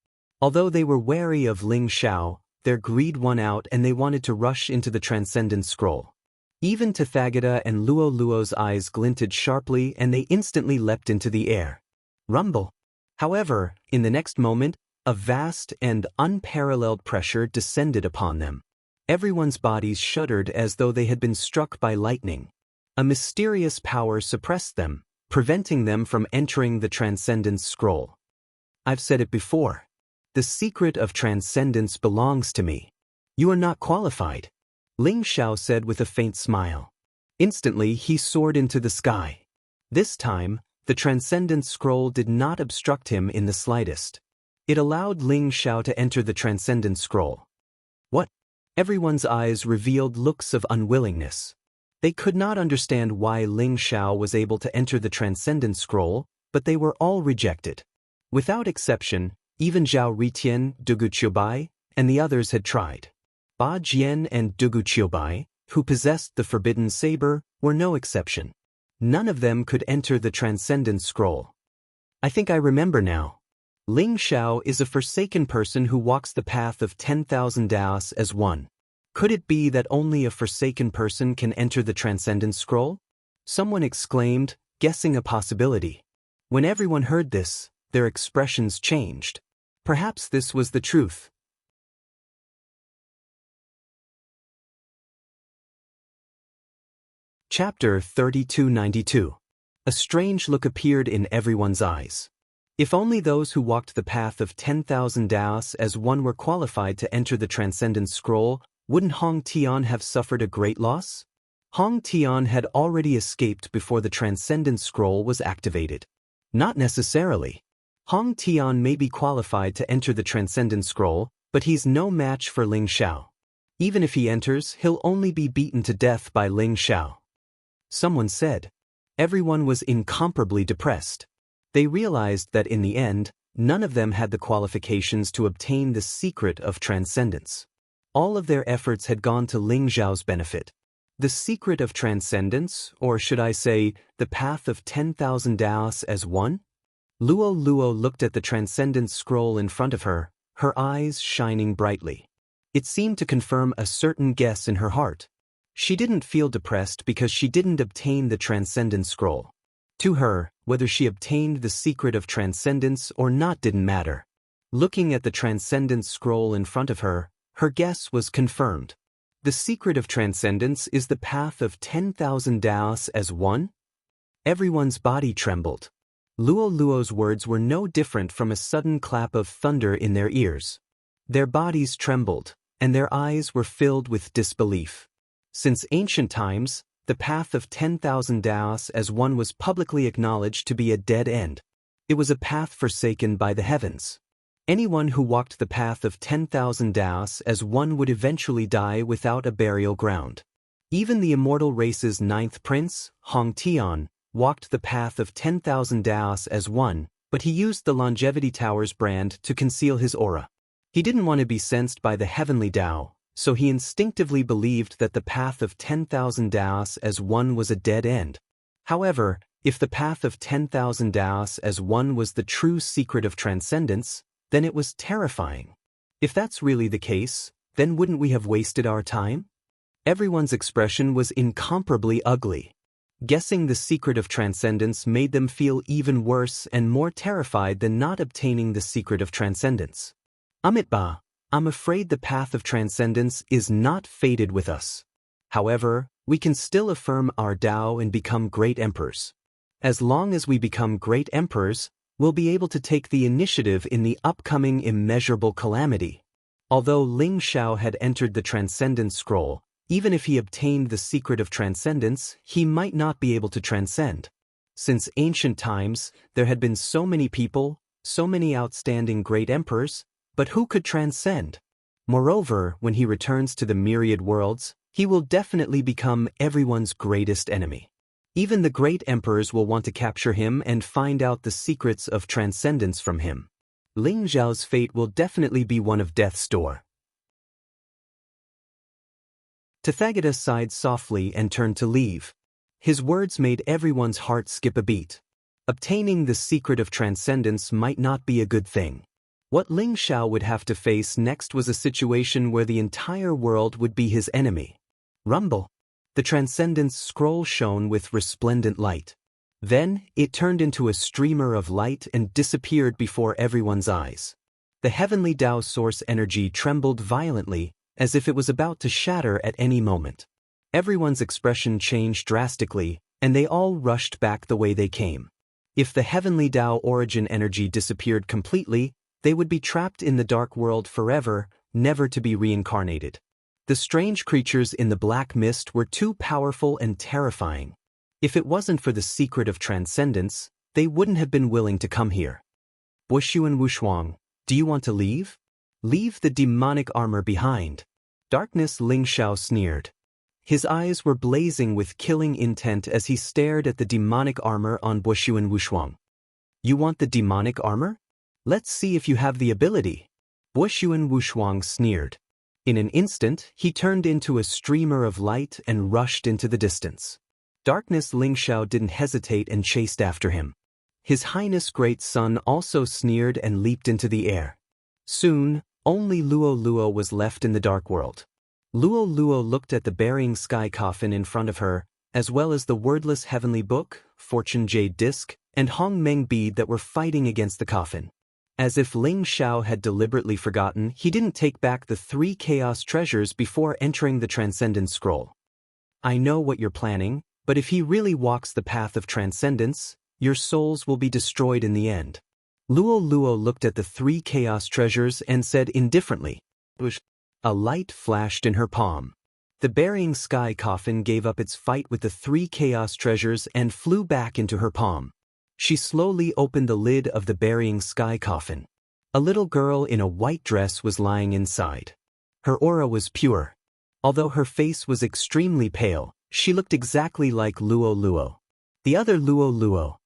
Although they were wary of Ling Zhao, their greed won out and they wanted to rush into the Transcendence Scroll. Even Tathagata and Luo Luo's eyes glinted sharply and they instantly leapt into the air. Rumble! However, in the next moment, a vast and unparalleled pressure descended upon them. Everyone's bodies shuddered as though they had been struck by lightning. A mysterious power suppressed them, preventing them from entering the Transcendence Scroll. I've said it before. The secret of transcendence belongs to me. You are not qualified, Ling Zhao said with a faint smile. Instantly, he soared into the sky. This time, the Transcendence Scroll did not obstruct him in the slightest. It allowed Ling Zhao to enter the Transcendence Scroll. What? Everyone's eyes revealed looks of unwillingness. They could not understand why Ling Zhao was able to enter the Transcendence Scroll, but they were all rejected. Without exception, even Zhao Ritian, Duguchiobai, and the others had tried. Ba Jian and Duguchiobai, who possessed the Forbidden Saber, were no exception. None of them could enter the Transcendence Scroll. I think I remember now. Ling Zhao is a forsaken person who walks the path of 10,000 Daos as one. Could it be that only a forsaken person can enter the Transcendence Scroll? Someone exclaimed, guessing a possibility. When everyone heard this, their expressions changed. Perhaps this was the truth. Chapter 3292. A strange look appeared in everyone's eyes. If only those who walked the path of 10,000 Daos as one were qualified to enter the Transcendence Scroll, wouldn't Hong Tian have suffered a great loss? Hong Tian had already escaped before the Transcendence Scroll was activated. Not necessarily. Hong Tian may be qualified to enter the Transcendence Scroll, but he's no match for Ling Xiao. Even if he enters, he'll only be beaten to death by Ling Xiao. Someone said. Everyone was incomparably depressed. They realized that in the end, none of them had the qualifications to obtain the secret of transcendence. All of their efforts had gone to Ling Xiao's benefit. The secret of transcendence, or should I say, the path of 10,000 Daos as one? Luo Luo looked at the transcendence scroll in front of her, her eyes shining brightly. It seemed to confirm a certain guess in her heart. She didn't feel depressed because she didn't obtain the transcendence scroll. To her, whether she obtained the secret of transcendence or not didn't matter. Looking at the transcendence scroll in front of her, her guess was confirmed. The secret of transcendence is the path of 10,000 Daos as one? Everyone's body trembled. Luo Luo's words were no different from a sudden clap of thunder in their ears. Their bodies trembled, and their eyes were filled with disbelief. Since ancient times, the path of 10,000 Daos as one was publicly acknowledged to be a dead end. It was a path forsaken by the heavens. Anyone who walked the path of 10,000 Daos as one would eventually die without a burial ground. Even the immortal race's ninth prince, Hong Tian, walked the path of 10,000 Daos as one, but he used the Longevity Tower's brand to conceal his aura. He didn't want to be sensed by the heavenly Tao, so he instinctively believed that the path of 10,000 Daos as one was a dead end. However, if the path of 10,000 Daos as one was the true secret of transcendence, then it was terrifying. If that's really the case, then wouldn't we have wasted our time? Everyone's expression was incomparably ugly. Guessing the secret of transcendence made them feel even worse and more terrified than not obtaining the secret of transcendence. Amitba, I'm afraid the path of transcendence is not fated with us. However, we can still affirm our Tao and become great emperors. As long as we become great emperors, we'll be able to take the initiative in the upcoming immeasurable calamity. Although Ling Xiao had entered the Transcendence Scroll, even if he obtained the secret of transcendence, he might not be able to transcend. Since ancient times, there had been so many people, so many outstanding great emperors, but who could transcend? Moreover, when he returns to the myriad worlds, he will definitely become everyone's greatest enemy. Even the great emperors will want to capture him and find out the secrets of transcendence from him. Ling Xiao's fate will definitely be one of death's door. Tathagata sighed softly and turned to leave. His words made everyone's heart skip a beat. Obtaining the secret of transcendence might not be a good thing. What Ling Xiao would have to face next was a situation where the entire world would be his enemy. Rumble. The Transcendence Scroll shone with resplendent light. Then, it turned into a streamer of light and disappeared before everyone's eyes. The heavenly Tao source energy trembled violently, as if it was about to shatter at any moment. Everyone's expression changed drastically, and they all rushed back the way they came. If the heavenly Tao origin energy disappeared completely, they would be trapped in the dark world forever, never to be reincarnated. The strange creatures in the black mist were too powerful and terrifying. If it wasn't for the secret of transcendence, they wouldn't have been willing to come here. Wushuan Wushuang, do you want to leave? Leave the demonic armor behind. Darkness Ling Xiao sneered. His eyes were blazing with killing intent as he stared at the demonic armor on Wushuan Wushuang. You want the demonic armor? Let's see if you have the ability. Wushuan Wushuang sneered. In an instant, he turned into a streamer of light and rushed into the distance. Darkness Ling Xiao didn't hesitate and chased after him. His Highness Great Sun also sneered and leaped into the air. Soon, only Luo Luo was left in the dark world. Luo Luo looked at the burying sky coffin in front of her, as well as the wordless heavenly book, fortune jade disc, and Hong Meng bead that were fighting against the coffin. As if Ling Xiao had deliberately forgotten, he didn't take back the 3 chaos treasures before entering the Transcendence Scroll. I know what you're planning, but if he really walks the path of transcendence, your souls will be destroyed in the end. Luo Luo looked at the 3 chaos treasures and said indifferently, "Whoosh." A light flashed in her palm. The burying sky coffin gave up its fight with the 3 chaos treasures and flew back into her palm. She slowly opened the lid of the burying sky coffin. A little girl in a white dress was lying inside. Her aura was pure. Although her face was extremely pale, she looked exactly like Luo Luo. The other Luo Luo.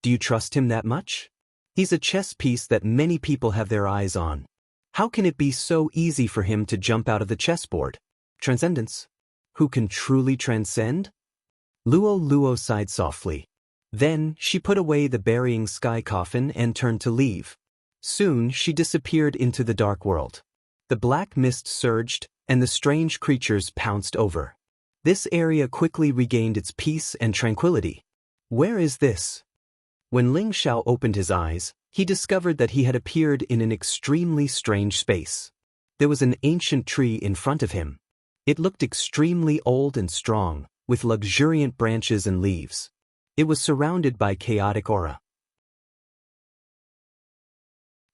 Do you trust him that much? He's a chess piece that many people have their eyes on. How can it be so easy for him to jump out of the chessboard? Transcendence. Who can truly transcend? Luo Luo sighed softly. Then, she put away the burying sky coffin and turned to leave. Soon, she disappeared into the dark world. The black mist surged, and the strange creatures pounced over. This area quickly regained its peace and tranquility. Where is this? When Ling Xiao opened his eyes, he discovered that he had appeared in an extremely strange space. There was an ancient tree in front of him. It looked extremely old and strong, with luxuriant branches and leaves. It was surrounded by chaotic aura.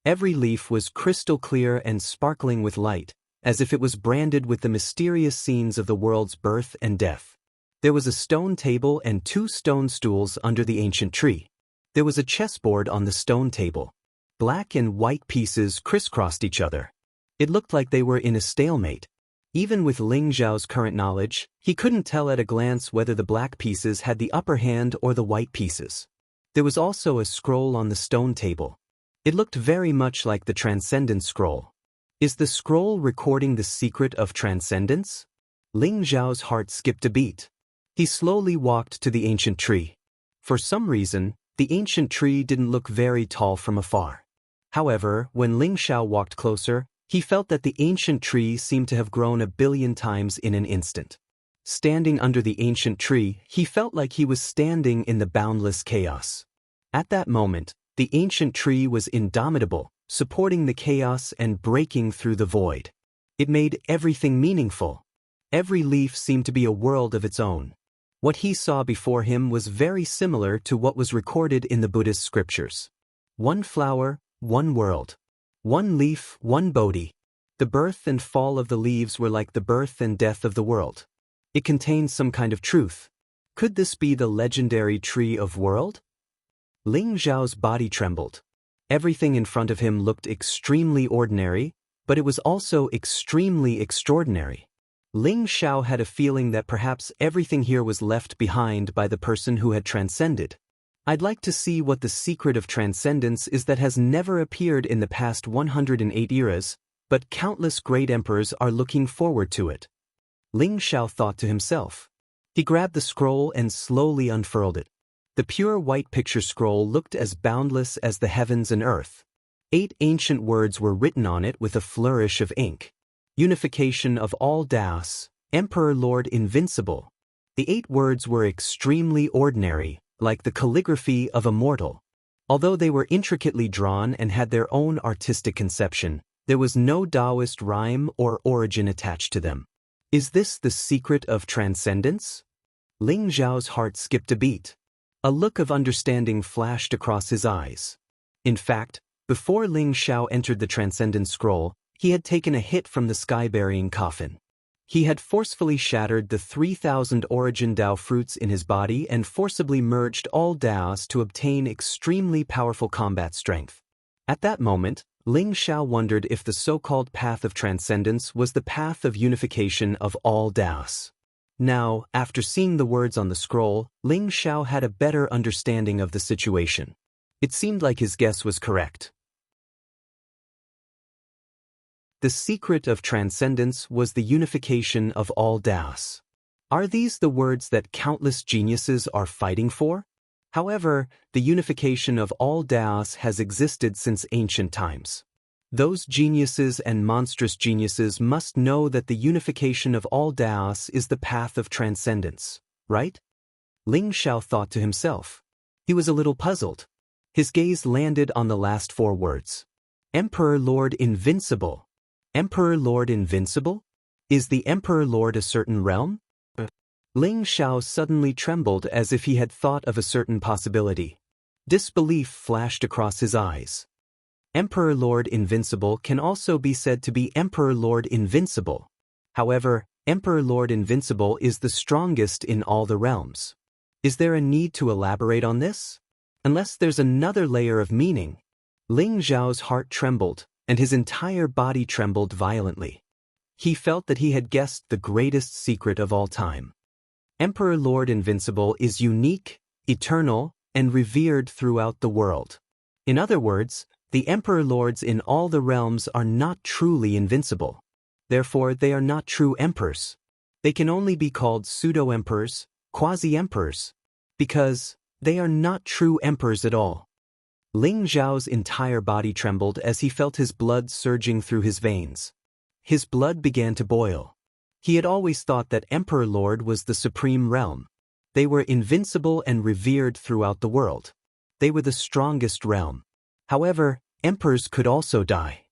Every leaf was crystal clear and sparkling with light, as if it was branded with the mysterious scenes of the world's birth and death. There was a stone table and 2 stone stools under the ancient tree. There was a chessboard on the stone table. Black and white pieces crisscrossed each other. It looked like they were in a stalemate. Even with Ling Xiao's current knowledge, he couldn't tell at a glance whether the black pieces had the upper hand or the white pieces. There was also a scroll on the stone table. It looked very much like the Transcendence Scroll. Is the scroll recording the secret of transcendence? Ling Xiao's heart skipped a beat. He slowly walked to the ancient tree. For some reason, the ancient tree didn't look very tall from afar. However, when Ling Xiao walked closer, he felt that the ancient tree seemed to have grown 1,000,000,000 times in an instant. Standing under the ancient tree, he felt like he was standing in the boundless chaos. At that moment, the ancient tree was indomitable, supporting the chaos and breaking through the void. It made everything meaningful. Every leaf seemed to be a world of its own. What he saw before him was very similar to what was recorded in the Buddhist scriptures. 1 flower, 1 world. 1 leaf, 1 Bodhi. The birth and fall of the leaves were like the birth and death of the world. It contained some kind of truth. Could this be the legendary Tree of World? Ling Xiao's body trembled. Everything in front of him looked extremely ordinary, but it was also extremely extraordinary. Ling Xiao had a feeling that perhaps everything here was left behind by the person who had transcended. I'd like to see what the secret of transcendence is that has never appeared in the past 108 eras, but countless great emperors are looking forward to it. Ling Xiao thought to himself. He grabbed the scroll and slowly unfurled it. The pure white picture scroll looked as boundless as the heavens and earth. 8 ancient words were written on it with a flourish of ink. Unification of all Daos, Emperor Lord Invincible. The 8 words were extremely ordinary, like the calligraphy of a mortal. Although they were intricately drawn and had their own artistic conception, there was no Taoist rhyme or origin attached to them. Is this the secret of transcendence? Ling Xiao's heart skipped a beat. A look of understanding flashed across his eyes. In fact, before Ling Xiao entered the Transcendence Scroll, he had taken a hit from the sky-burying coffin. He had forcefully shattered the 3,000 origin Dao fruits in his body and forcibly merged all Daos to obtain extremely powerful combat strength. At that moment, Ling Xiao wondered if the so-called path of transcendence was the path of unification of all Daos. Now, after seeing the words on the scroll, Ling Xiao had a better understanding of the situation. It seemed like his guess was correct. The secret of transcendence was the unification of all Daos. Are these the words that countless geniuses are fighting for? However, the unification of all Daos has existed since ancient times. Those geniuses and monstrous geniuses must know that the unification of all Daos is the path of transcendence, right? Ling Xiao thought to himself. He was a little puzzled. His gaze landed on the last 4 words. Emperor Lord Invincible. Emperor Lord Invincible? Is the Emperor Lord a certain realm? Ling Xiao suddenly trembled as if he had thought of a certain possibility. Disbelief flashed across his eyes. Emperor Lord Invincible can also be said to be Emperor Lord Invincible. However, Emperor Lord Invincible is the strongest in all the realms. Is there a need to elaborate on this? Unless there's another layer of meaning. Ling Zhao's heart trembled, and his entire body trembled violently. He felt that he had guessed the greatest secret of all time. Emperor Lord Invincible is unique, eternal, and revered throughout the world. In other words, the Emperor Lords in all the realms are not truly invincible. Therefore, they are not true emperors. They can only be called pseudo-emperors, quasi-emperors, because they are not true emperors at all. Ling Zhao's entire body trembled as he felt his blood surging through his veins. His blood began to boil. He had always thought that Emperor Lord was the supreme realm. They were invincible and revered throughout the world. They were the strongest realm. However, emperors could also die.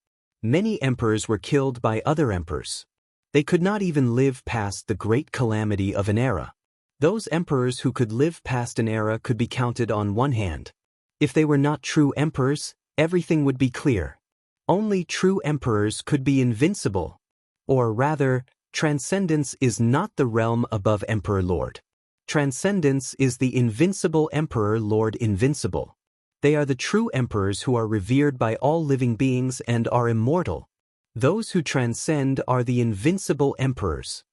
Many emperors were killed by other emperors. They could not even live past the great calamity of an era. Those emperors who could live past an era could be counted on one hand. If they were not true emperors, everything would be clear. Only true emperors could be invincible. Or rather, transcendence is not the realm above Emperor Lord. Transcendence is the invincible Emperor Lord Invincible. They are the true emperors who are revered by all living beings and are immortal. Those who transcend are the invincible emperors.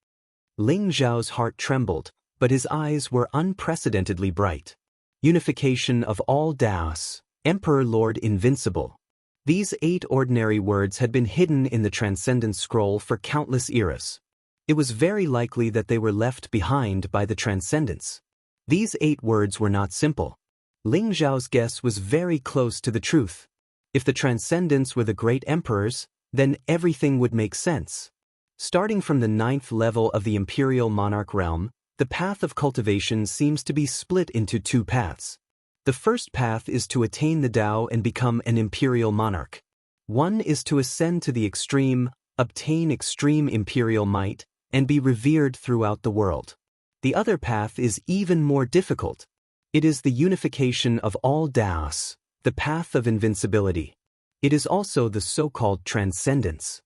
Ling Zhao's heart trembled, but his eyes were unprecedentedly bright. Unification of all Daos, Emperor Lord Invincible. These 8 ordinary words had been hidden in the Transcendence Scroll for countless eras. It was very likely that they were left behind by the Transcendence. These 8 words were not simple. Ling Zhao's guess was very close to the truth. If the Transcendence were the great emperors, then everything would make sense. Starting from the 9th level of the Imperial Monarch realm, the path of cultivation seems to be split into 2 paths. The first path is to attain the Tao and become an Imperial Monarch. One is to ascend to the extreme, obtain extreme Imperial might, and be revered throughout the world. The other path is even more difficult. It is the unification of all Daos, the path of invincibility. It is also the so-called transcendence.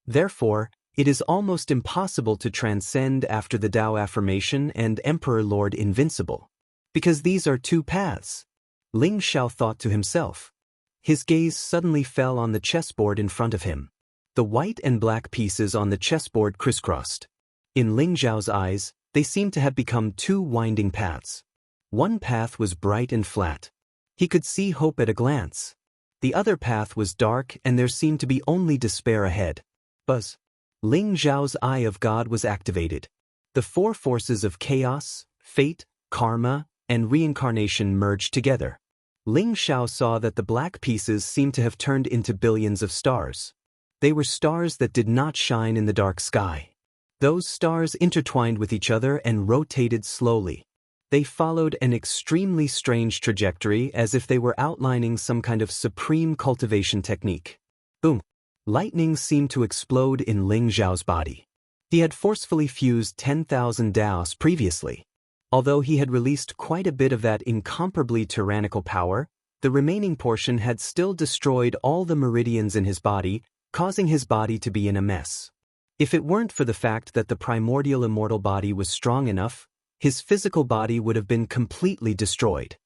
Therefore, it is almost impossible to transcend after the Tao affirmation and Emperor Lord Invincible. Because these are 2 paths. Ling Zhao thought to himself. His gaze suddenly fell on the chessboard in front of him. The white and black pieces on the chessboard crisscrossed. In Ling Zhao's eyes, they seemed to have become 2 winding paths. One path was bright and flat. He could see hope at a glance. The other path was dark and there seemed to be only despair ahead. Buzz. Ling Zhao's Eye of God was activated. The 4 forces of chaos, fate, karma, and reincarnation merged together. Ling Zhao saw that the black pieces seemed to have turned into billions of stars. They were stars that did not shine in the dark sky. Those stars intertwined with each other and rotated slowly. They followed an extremely strange trajectory as if they were outlining some kind of supreme cultivation technique. Boom! Lightning seemed to explode in Ling Zhao's body. He had forcefully fused 10,000 Daos previously. Although he had released quite a bit of that incomparably tyrannical power, the remaining portion had still destroyed all the meridians in his body, causing his body to be in a mess. If it weren't for the fact that the primordial immortal body was strong enough, his physical body would have been completely destroyed.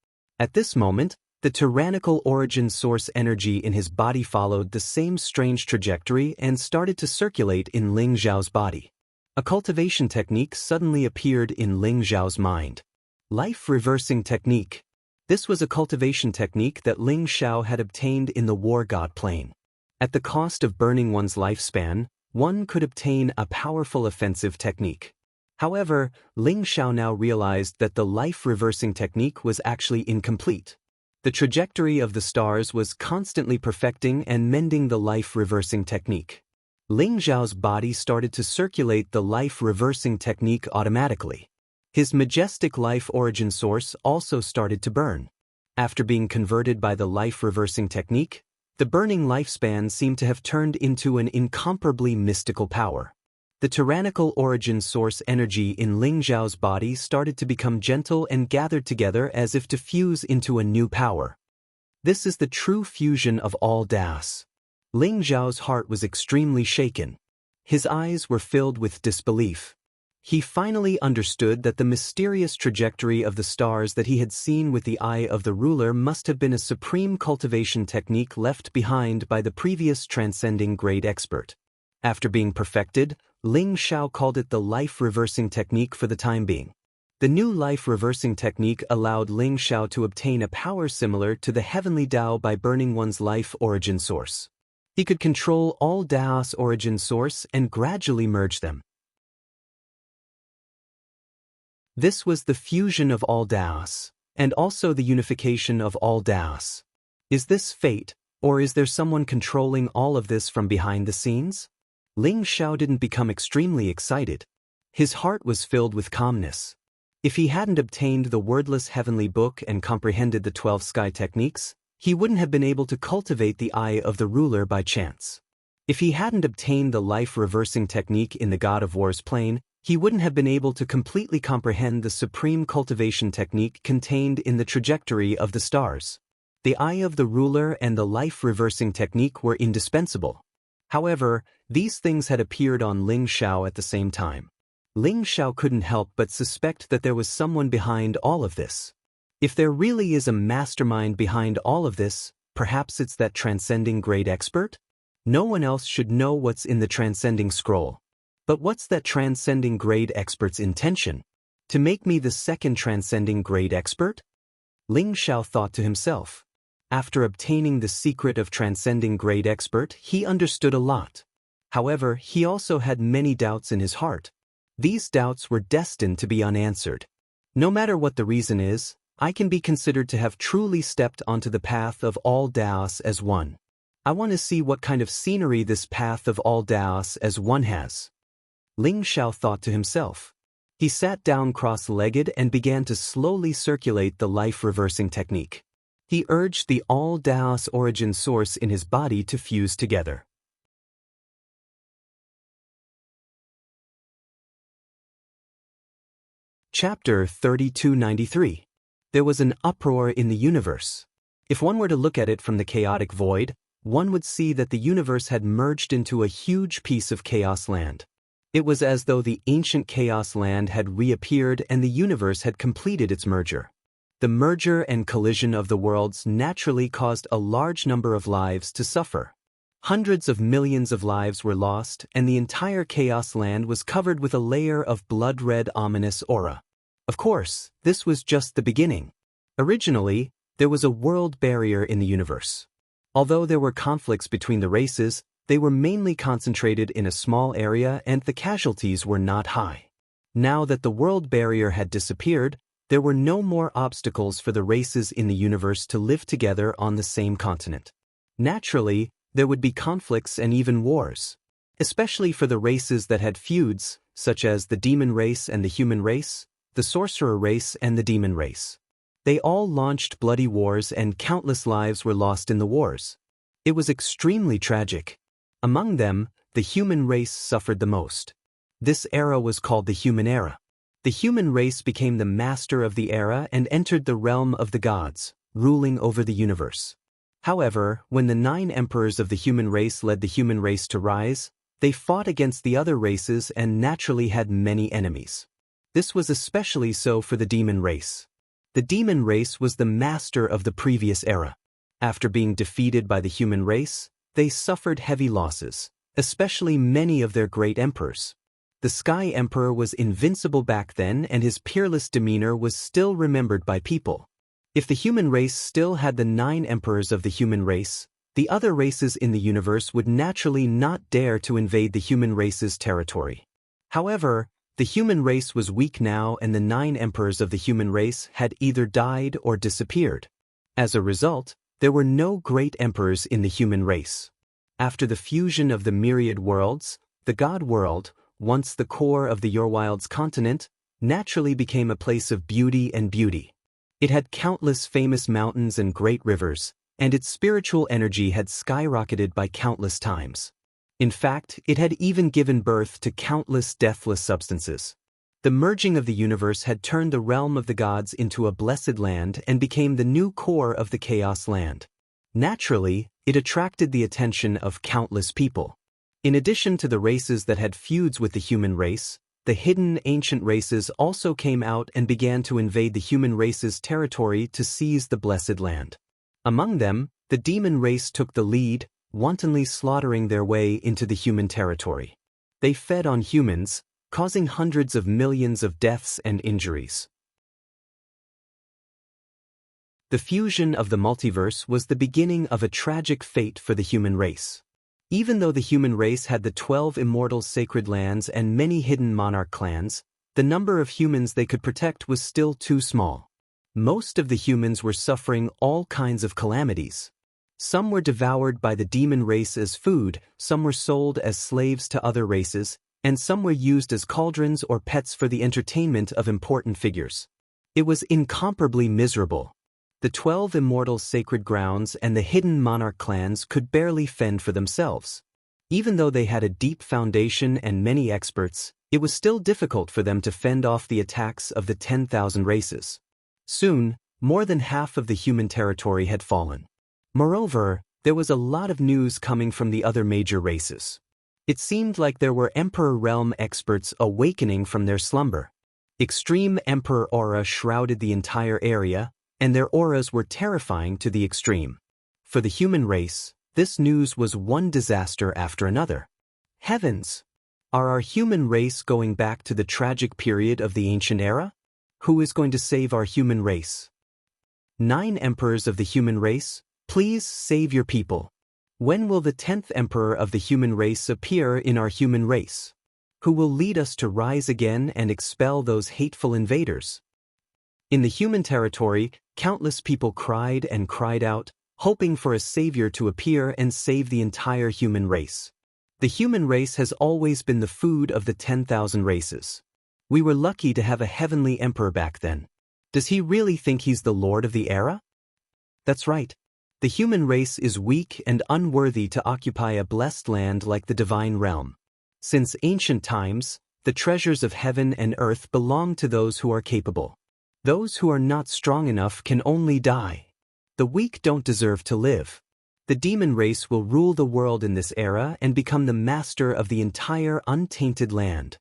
At this moment, the tyrannical origin source energy in his body followed the same strange trajectory and started to circulate in Ling Zhao's body. A cultivation technique suddenly appeared in Ling Zhao's mind. Life reversing technique. This was a cultivation technique that Ling Zhao had obtained in the War God plane. At the cost of burning one's lifespan, one could obtain a powerful offensive technique. However, Ling Zhao now realized that the life reversing technique was actually incomplete. The trajectory of the stars was constantly perfecting and mending the life-reversing technique. Ling Zhao's body started to circulate the life-reversing technique automatically. His majestic life origin source also started to burn. After being converted by the life-reversing technique, the burning lifespan seemed to have turned into an incomparably mystical power. The tyrannical origin source energy in Ling Zhao's body started to become gentle and gathered together as if to fuse into a new power. This is the true fusion of all das. Ling Zhao's heart was extremely shaken. His eyes were filled with disbelief. He finally understood that the mysterious trajectory of the stars that he had seen with the eye of the ruler must have been a supreme cultivation technique left behind by the previous transcending grade expert. After being perfected, Ling Zhao called it the life-reversing technique for the time being. The new life-reversing technique allowed Ling Zhao to obtain a power similar to the heavenly Tao by burning one's life origin source. He could control all Tao's origin source and gradually merge them. This was the fusion of all Taos, and also the unification of all Taos. Is this fate, or is there someone controlling all of this from behind the scenes? Ling Zhao didn't become extremely excited. His heart was filled with calmness. If he hadn't obtained the wordless heavenly book and comprehended the 12 sky techniques, he wouldn't have been able to cultivate the eye of the ruler by chance. If he hadn't obtained the life-reversing technique in the God of War's plane, he wouldn't have been able to completely comprehend the supreme cultivation technique contained in the trajectory of the stars. The eye of the ruler and the life-reversing technique were indispensable. However, these things had appeared on Ling Zhao at the same time. Ling Zhao couldn't help but suspect that there was someone behind all of this. If there really is a mastermind behind all of this, perhaps it's that transcending grade expert? No one else should know what's in the transcending scroll. But what's that transcending grade expert's intention? To make me the second transcending grade expert? Ling Zhao thought to himself. After obtaining the secret of transcending grade expert, he understood a lot. However, he also had many doubts in his heart. These doubts were destined to be unanswered. No matter what the reason is, I can be considered to have truly stepped onto the path of all Taos as one. I want to see what kind of scenery this path of all Taos as one has. Ling Zhao thought to himself. He sat down cross-legged and began to slowly circulate the life-reversing technique. He urged the all Taos origin source in his body to fuse together. Chapter 3293. There was an uproar in the universe. If one were to look at it from the chaotic void, one would see that the universe had merged into a huge piece of chaos land. It was as though the ancient chaos land had reappeared and the universe had completed its merger. The merger and collision of the worlds naturally caused a large number of lives to suffer. Hundreds of millions of lives were lost, and the entire chaos land was covered with a layer of blood-red ominous aura. Of course, this was just the beginning. Originally, there was a world barrier in the universe. Although there were conflicts between the races, they were mainly concentrated in a small area and the casualties were not high. Now that the world barrier had disappeared, there were no more obstacles for the races in the universe to live together on the same continent. Naturally, there would be conflicts and even wars, especially for the races that had feuds, such as the demon race and the human race, the sorcerer race and the demon race. They all launched bloody wars and countless lives were lost in the wars. It was extremely tragic. Among them, the human race suffered the most. This era was called the human era. The human race became the master of the era and entered the realm of the gods, ruling over the universe. However, when the 9 emperors of the human race led the human race to rise, they fought against the other races and naturally had many enemies. This was especially so for the demon race. The demon race was the master of the previous era. After being defeated by the human race, they suffered heavy losses, especially many of their great emperors. The Sky Emperor was invincible back then and his peerless demeanor was still remembered by people. If the human race still had the 9 emperors of the human race, the other races in the universe would naturally not dare to invade the human race's territory. However, the human race was weak now and the 9 emperors of the human race had either died or disappeared. As a result, there were no great emperors in the human race. After the fusion of the myriad worlds, the God world, once the core of the Yorwild's continent, naturally became a place of beauty and beauty. It had countless famous mountains and great rivers, and its spiritual energy had skyrocketed by countless times. In fact, it had even given birth to countless deathless substances. The merging of the universe had turned the realm of the gods into a blessed land and became the new core of the Chaos Land. Naturally, it attracted the attention of countless people. In addition to the races that had feuds with the human race, the hidden ancient races also came out and began to invade the human race's territory to seize the blessed land. Among them, the demon race took the lead, wantonly slaughtering their way into the human territory. They fed on humans, causing hundreds of millions of deaths and injuries. The fusion of the multiverse was the beginning of a tragic fate for the human race. Even though the human race had the 12 immortal sacred lands and many hidden monarch clans, the number of humans they could protect was still too small. Most of the humans were suffering all kinds of calamities. Some were devoured by the demon race as food, some were sold as slaves to other races, and some were used as cauldrons or pets for the entertainment of important figures. It was incomparably miserable. The 12 immortal sacred grounds and the hidden monarch clans could barely fend for themselves. Even though they had a deep foundation and many experts, it was still difficult for them to fend off the attacks of the 10,000 races. Soon, more than half of the human territory had fallen. Moreover, there was a lot of news coming from the other major races. It seemed like there were Emperor Realm experts awakening from their slumber. Extreme Emperor aura shrouded the entire area, and their auras were terrifying to the extreme. For the human race, this news was one disaster after another. Heavens! Are our human race going back to the tragic period of the ancient era? Who is going to save our human race? 9 emperors of the human race, please save your people. When will the 10th emperor of the human race appear in our human race? Who will lead us to rise again and expel those hateful invaders? In the human territory, countless people cried and cried out, hoping for a savior to appear and save the entire human race. The human race has always been the food of the 10,000 races. We were lucky to have a heavenly emperor back then. Does he really think he's the lord of the era? That's right. The human race is weak and unworthy to occupy a blessed land like the divine realm. Since ancient times, the treasures of heaven and earth belong to those who are capable. Those who are not strong enough can only die. The weak don't deserve to live. The demon race will rule the world in this era and become the master of the entire untainted land.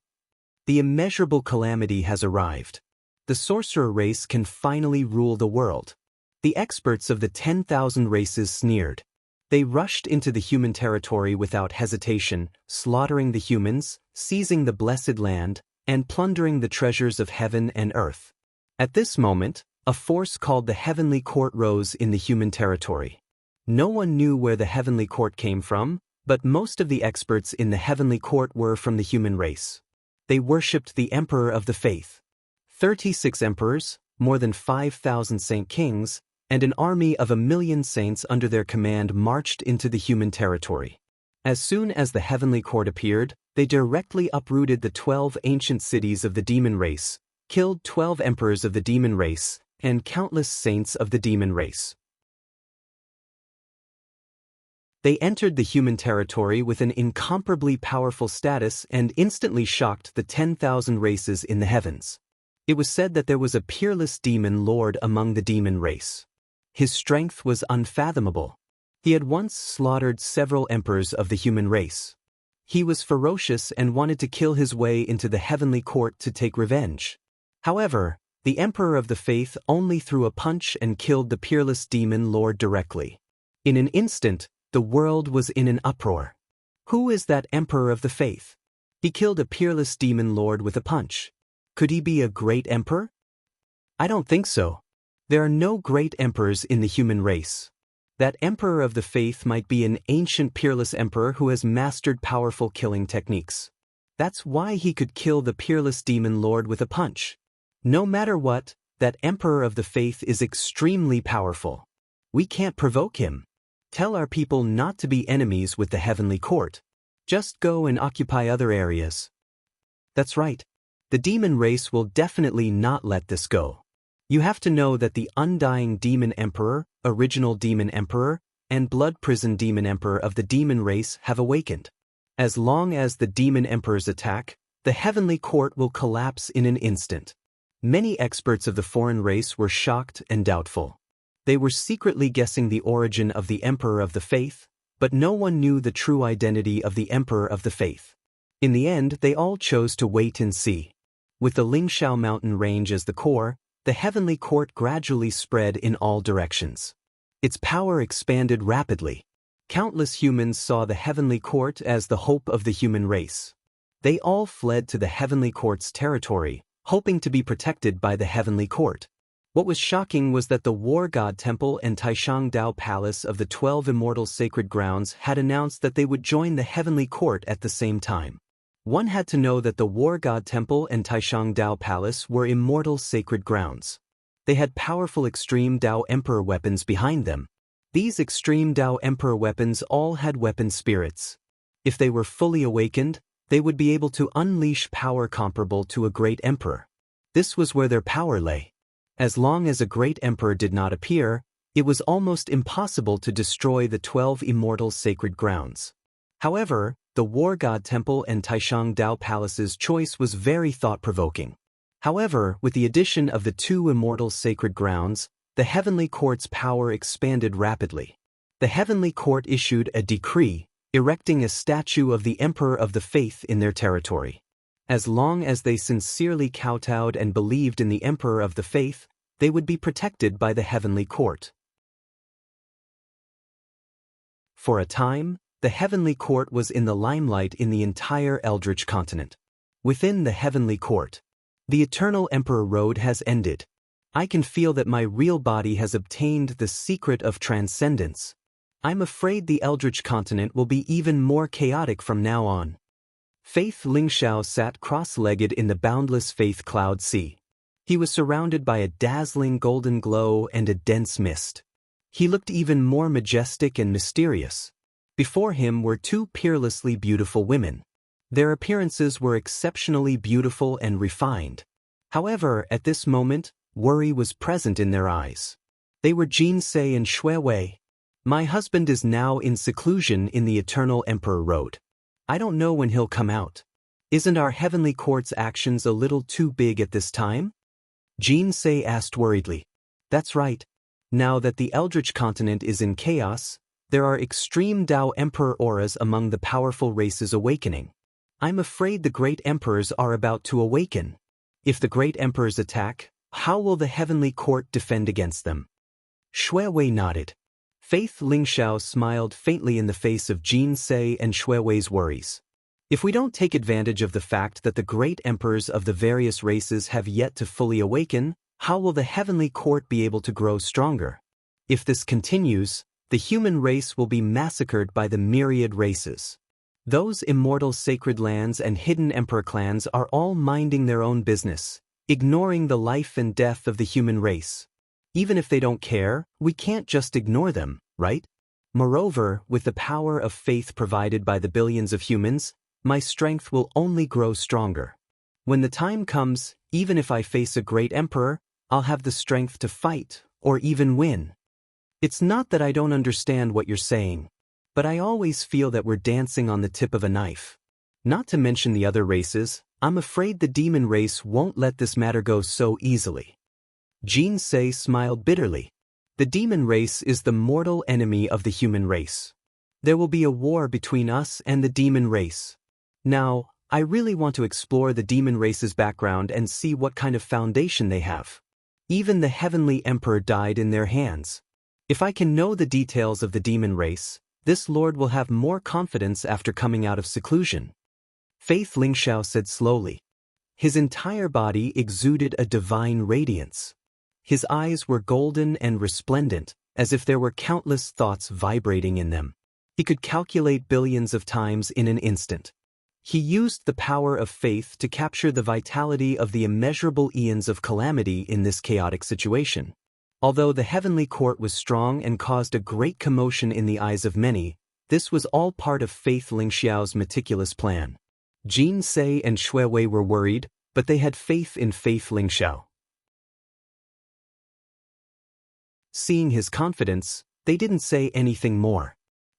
The immeasurable calamity has arrived. The sorcerer race can finally rule the world. The experts of the 10,000 races sneered. They rushed into the human territory without hesitation, slaughtering the humans, seizing the blessed land, and plundering the treasures of heaven and earth. At this moment, a force called the Heavenly Court rose in the human territory. No one knew where the Heavenly Court came from, but most of the experts in the Heavenly Court were from the human race. They worshipped the Emperor of the Faith. 36 emperors, more than 5,000 saint kings, and an army of 1,000,000 saints under their command marched into the human territory. As soon as the Heavenly Court appeared, they directly uprooted the 12 ancient cities of the demon race, killed 12 emperors of the demon race, and countless saints of the demon race. They entered the human territory with an incomparably powerful status and instantly shocked the 10,000 races in the heavens. It was said that there was a peerless demon lord among the demon race. His strength was unfathomable. He had once slaughtered several emperors of the human race. He was ferocious and wanted to kill his way into the heavenly court to take revenge. However, the Emperor of the Faith only threw a punch and killed the peerless demon lord directly. In an instant, the world was in an uproar. Who is that Emperor of the Faith? He killed a peerless demon lord with a punch. Could he be a great emperor? I don't think so. There are no great emperors in the human race. That Emperor of the Faith might be an ancient peerless emperor who has mastered powerful killing techniques. That's why he could kill the peerless demon lord with a punch. No matter what, that Emperor of the Faith is extremely powerful. We can't provoke him. Tell our people not to be enemies with the heavenly court. Just go and occupy other areas. That's right. The demon race will definitely not let this go. You have to know that the undying demon emperor, original demon emperor, and blood prison demon emperor of the demon race have awakened. As long as the demon emperors attack, the heavenly court will collapse in an instant. Many experts of the foreign race were shocked and doubtful. They were secretly guessing the origin of the Emperor of the Faith, but no one knew the true identity of the Emperor of the Faith. In the end, they all chose to wait and see. With the Lingshao mountain range as the core, the heavenly court gradually spread in all directions. Its power expanded rapidly. Countless humans saw the heavenly court as the hope of the human race. They all fled to the heavenly court's territory, hoping to be protected by the heavenly court. What was shocking was that the War God Temple and Taishang Dao Palace of the 12 Immortal Sacred Grounds had announced that they would join the heavenly court at the same time. One had to know that the War God Temple and Taishang Dao Palace were immortal sacred grounds. They had powerful extreme Dao Emperor weapons behind them. These extreme Dao Emperor weapons all had weapon spirits. If they were fully awakened, they would be able to unleash power comparable to a great emperor. This was where their power lay. As long as a great emperor did not appear, it was almost impossible to destroy the 12 immortal sacred grounds. However, the War God Temple and Taishang Dao Palace's choice was very thought-provoking. However, with the addition of the 2 immortal sacred grounds, the heavenly court's power expanded rapidly. The heavenly court issued a decree, erecting a statue of the Emperor of the Faith in their territory. As long as they sincerely kowtowed and believed in the Emperor of the Faith, they would be protected by the heavenly court. For a time, the heavenly court was in the limelight in the entire Eldritch continent. Within the heavenly court, the Eternal Emperor Road has ended. I can feel that my real body has obtained the secret of transcendence. I'm afraid the Eldritch continent will be even more chaotic from now on. Faith Lingshao sat cross-legged in the boundless faith cloud sea. He was surrounded by a dazzling golden glow and a dense mist. He looked even more majestic and mysterious. Before him were 2 peerlessly beautiful women. Their appearances were exceptionally beautiful and refined. However, at this moment, worry was present in their eyes. They were Jinsei and Shuiwei. My husband is now in seclusion in the Eternal Emperor Road. I don't know when he'll come out. Isn't our heavenly court's actions a little too big at this time? Jinsei asked worriedly. That's right. Now that the Eldritch continent is in chaos, there are extreme Dao Emperor auras among the powerful races awakening. I'm afraid the great emperors are about to awaken. If the great emperors attack, how will the heavenly court defend against them? Shuiwei nodded. Faith Lingshao smiled faintly in the face of Jinsei and Shuiwei's worries. If we don't take advantage of the fact that the great emperors of the various races have yet to fully awaken, how will the heavenly court be able to grow stronger? If this continues, the human race will be massacred by the myriad races. Those immortal sacred lands and hidden emperor clans are all minding their own business, ignoring the life and death of the human race. Even if they don't care, we can't just ignore them, right? Moreover, with the power of faith provided by the billions of humans, my strength will only grow stronger. When the time comes, even if I face a great emperor, I'll have the strength to fight, or even win. It's not that I don't understand what you're saying, but I always feel that we're dancing on the tip of a knife. Not to mention the other races, I'm afraid the demon race won't let this matter go so easily. Jinsei smiled bitterly. The demon race is the mortal enemy of the human race. There will be a war between us and the demon race. Now, I really want to explore the demon race's background and see what kind of foundation they have. Even the heavenly emperor died in their hands. If I can know the details of the demon race, this lord will have more confidence after coming out of seclusion. Faith Lingshao said slowly. His entire body exuded a divine radiance. His eyes were golden and resplendent, as if there were countless thoughts vibrating in them. He could calculate billions of times in an instant. He used the power of faith to capture the vitality of the immeasurable eons of calamity in this chaotic situation. Although the heavenly court was strong and caused a great commotion in the eyes of many, this was all part of Faith Lingshao's meticulous plan. Jinsei and Shuiwei were worried, but they had faith in Faith Lingshao. Seeing his confidence, they didn't say anything more.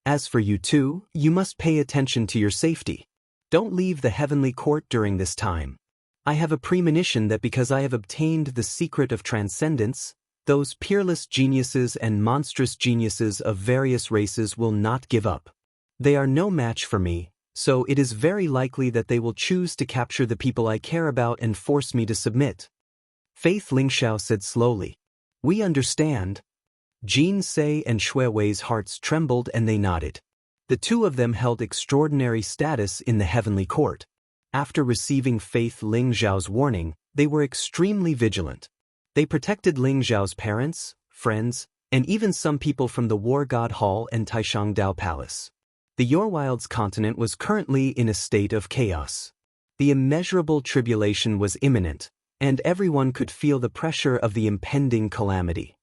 As for you two, you must pay attention to your safety. Don't leave the heavenly court during this time. I have a premonition that because I have obtained the secret of transcendence, those peerless geniuses and monstrous geniuses of various races will not give up. They are no match for me, so it is very likely that they will choose to capture the people I care about and force me to submit. Faith Lingxiao said slowly. We understand. Jin Se and Shui Wei's hearts trembled and they nodded. The two of them held extraordinary status in the heavenly court. After receiving Faith Lingxiao's warning, they were extremely vigilant. They protected Lingxiao's parents, friends, and even some people from the War God Hall and Taishangdao Palace. The Yorwild's continent was currently in a state of chaos. The immeasurable tribulation was imminent, and everyone could feel the pressure of the impending calamity.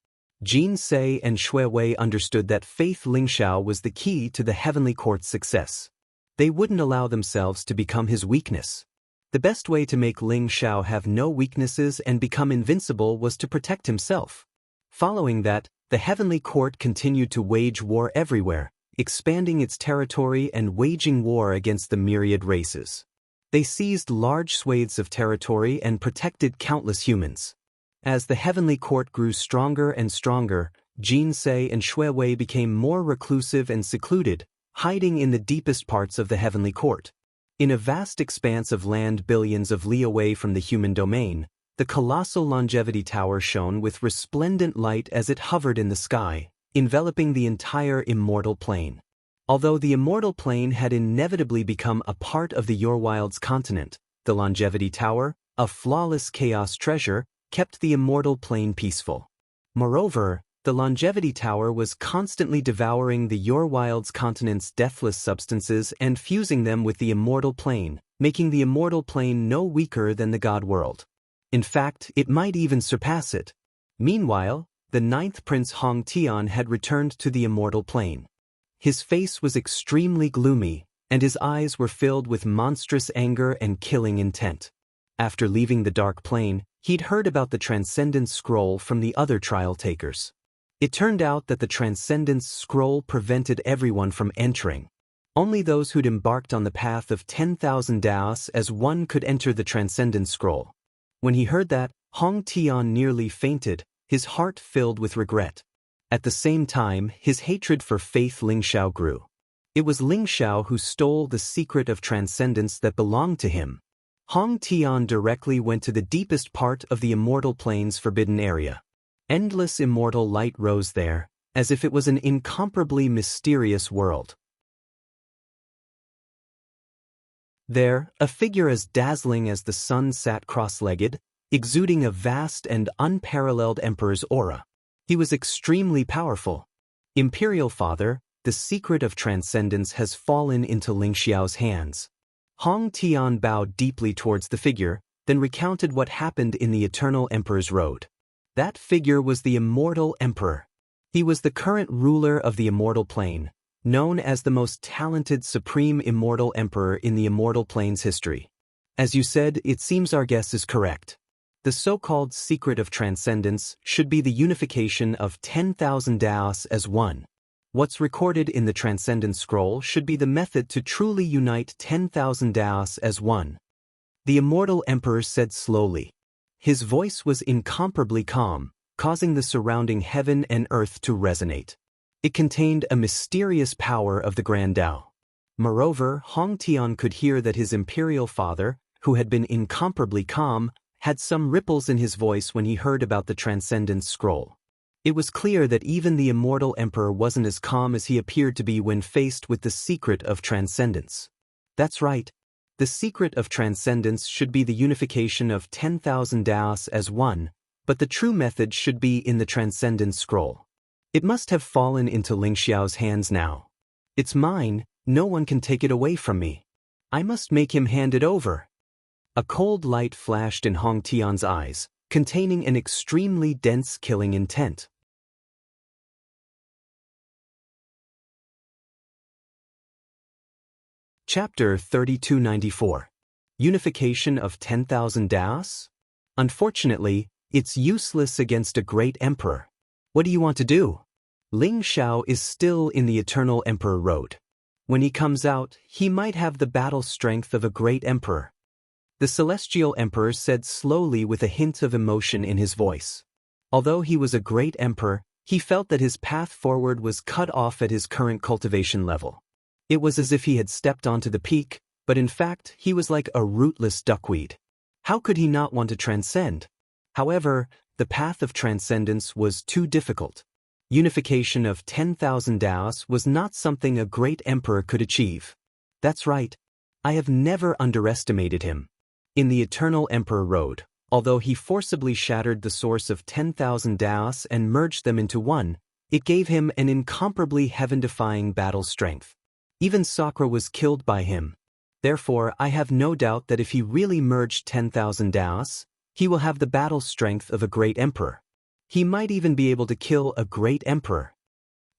Jin Se and Shui Wei understood that Faith Lingxiao was the key to the heavenly court's success. They wouldn't allow themselves to become his weakness. The best way to make Lingxiao have no weaknesses and become invincible was to protect himself. Following that, the heavenly court continued to wage war everywhere, expanding its territory and waging war against the myriad races. They seized large swathes of territory and protected countless humans. As the heavenly court grew stronger and stronger, Jin Se and Shui Wei became more reclusive and secluded, hiding in the deepest parts of the heavenly court. In a vast expanse of land billions of li away from the human domain, the colossal longevity tower shone with resplendent light as it hovered in the sky, enveloping the entire immortal plane. Although the immortal plane had inevitably become a part of the Yorwild's continent, the longevity tower, a flawless chaos treasure, kept the immortal plane peaceful. Moreover, the longevity tower was constantly devouring the Yorwild's continent's deathless substances and fusing them with the immortal plane, making the immortal plane no weaker than the God world. In fact, it might even surpass it. Meanwhile, the ninth prince Hong Tian had returned to the immortal plane. His face was extremely gloomy, and his eyes were filled with monstrous anger and killing intent. After leaving the dark plane, he'd heard about the Transcendence Scroll from the other trial takers. It turned out that the Transcendence Scroll prevented everyone from entering. Only those who'd embarked on the path of 10,000 Daos as one could enter the Transcendence Scroll. When he heard that, Hong Tian nearly fainted, his heart filled with regret. At the same time, his hatred for Faith Lingxiao grew. It was Lingxiao who stole the secret of transcendence that belonged to him. Hong Tian directly went to the deepest part of the immortal plane's forbidden area. Endless immortal light rose there, as if it was an incomparably mysterious world. There, a figure as dazzling as the sun sat cross-legged, exuding a vast and unparalleled emperor's aura. He was extremely powerful. Imperial Father, the secret of transcendence has fallen into Lingxiao's hands. Hong Tian bowed deeply towards the figure, then recounted what happened in the Eternal Emperor's Road. That figure was the Immortal Emperor. He was the current ruler of the Immortal Plane, known as the most talented Supreme Immortal Emperor in the Immortal Plane's history. As you said, it seems our guess is correct. The so-called secret of transcendence should be the unification of 10,000 Daos as one. What's recorded in the Transcendence Scroll should be the method to truly unite 10,000 Daos as one. The Immortal Emperor said slowly. His voice was incomparably calm, causing the surrounding heaven and earth to resonate. It contained a mysterious power of the Grand Tao. Moreover, Hong Tian could hear that his imperial father, who had been incomparably calm, had some ripples in his voice when he heard about the Transcendence Scroll. It was clear that even the Immortal Emperor wasn't as calm as he appeared to be when faced with the secret of transcendence. That's right. The secret of transcendence should be the unification of 10,000 Daos as one, but the true method should be in the Transcendence Scroll. It must have fallen into Lingxiao's hands now. It's mine, no one can take it away from me. I must make him hand it over. A cold light flashed in Hong Tian's eyes, containing an extremely dense killing intent. Chapter 3294. Unification of 10,000 Daos? Unfortunately, it's useless against a great emperor. What do you want to do? Ling Xiao is still in the Eternal Emperor Road. When he comes out, he might have the battle strength of a great emperor. The Celestial Emperor said slowly with a hint of emotion in his voice. Although he was a great emperor, he felt that his path forward was cut off at his current cultivation level. It was as if he had stepped onto the peak, but in fact he was like a rootless duckweed. How could he not want to transcend? However, the path of transcendence was too difficult. Unification of 10,000 Daos was not something a great emperor could achieve. That's right. I have never underestimated him. In the Eternal Emperor Road, although he forcibly shattered the source of 10,000 Daos and merged them into one, it gave him an incomparably heaven-defying battle strength. Even Sakura was killed by him. Therefore, I have no doubt that if he really merged 10,000 Daos, he will have the battle strength of a great emperor. He might even be able to kill a great emperor.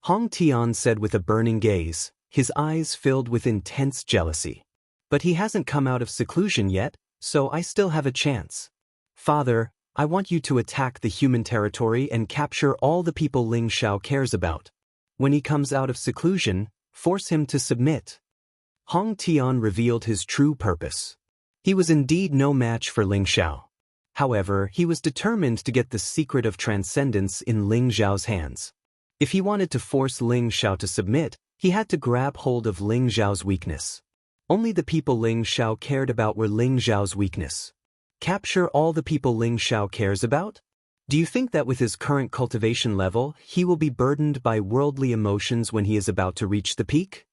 Hong Tian said with a burning gaze, his eyes filled with intense jealousy. But he hasn't come out of seclusion yet, so I still have a chance. Father, I want you to attack the human territory and capture all the people Ling Xiao cares about. When he comes out of seclusion, force him to submit. Hong Tian revealed his true purpose. He was indeed no match for Ling Xiao. However, he was determined to get the secret of transcendence in Ling Xiao's hands. If he wanted to force Ling Xiao to submit, he had to grab hold of Ling Xiao's weakness. Only the people Ling Xiao cared about were Ling Xiao's weakness. Capture all the people Ling Xiao cares about? Do you think that with his current cultivation level, he will be burdened by worldly emotions when he is about to reach the peak?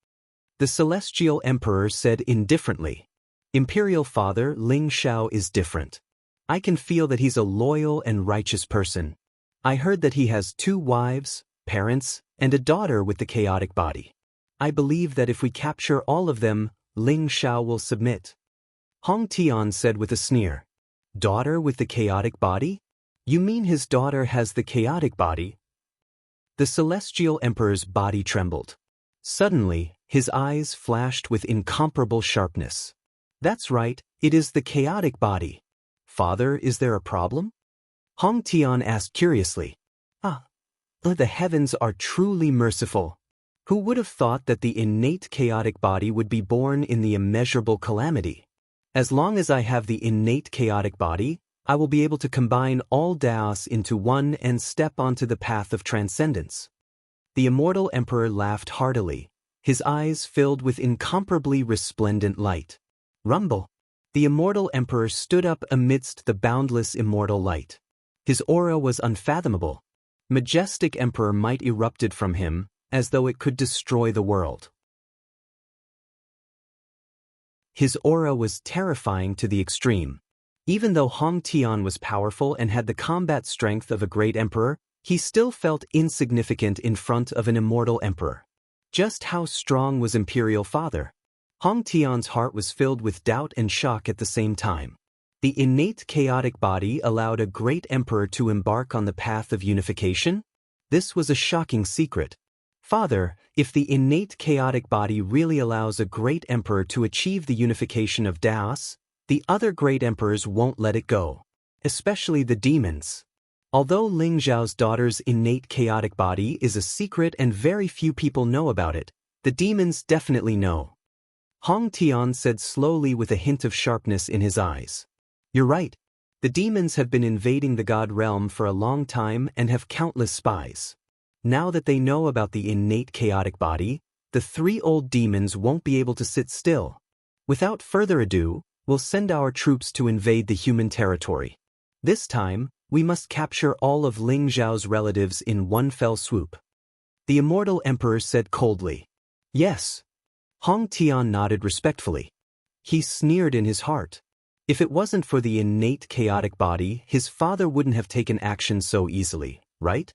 The Celestial Emperor said indifferently. Imperial Father, Ling Xiao is different. I can feel that he's a loyal and righteous person. I heard that he has 2 wives, parents, and a daughter with the chaotic body. I believe that if we capture all of them, Ling Xiao will submit. Hong Tian said with a sneer. Daughter with the chaotic body? You mean his daughter has the chaotic body? The Celestial Emperor's body trembled. Suddenly, his eyes flashed with incomparable sharpness. That's right, it is the chaotic body. Father, is there a problem? Hong Tian asked curiously. The heavens are truly merciful. Who would have thought that the innate chaotic body would be born in the immeasurable calamity? As long as I have the innate chaotic body, I will be able to combine all Daos into one and step onto the path of transcendence. The Immortal Emperor laughed heartily, his eyes filled with incomparably resplendent light. Rumble! The Immortal Emperor stood up amidst the boundless immortal light. His aura was unfathomable. Majestic Emperor might erupted from him, as though it could destroy the world. His aura was terrifying to the extreme. Even though Hong Tian was powerful and had the combat strength of a great emperor, he still felt insignificant in front of an immortal emperor. Just how strong was Imperial Father? Hong Tian's heart was filled with doubt and shock at the same time. The innate chaotic body allowed a great emperor to embark on the path of unification? This was a shocking secret. Father, if the innate chaotic body really allows a great emperor to achieve the unification of Daos, the other great emperors won't let it go. Especially the demons. Although Ling Xiao's daughter's innate chaotic body is a secret and very few people know about it, the demons definitely know. Hong Tian said slowly with a hint of sharpness in his eyes. You're right. The demons have been invading the God realm for a long time and have countless spies. Now that they know about the innate chaotic body, the 3 old demons won't be able to sit still. Without further ado, we'll send our troops to invade the human territory. This time, we must capture all of Ling Xiao's relatives in one fell swoop. The Immortal Emperor said coldly. Yes. Hong Tian nodded respectfully. He sneered in his heart. If it wasn't for the innate chaotic body, his father wouldn't have taken action so easily, right?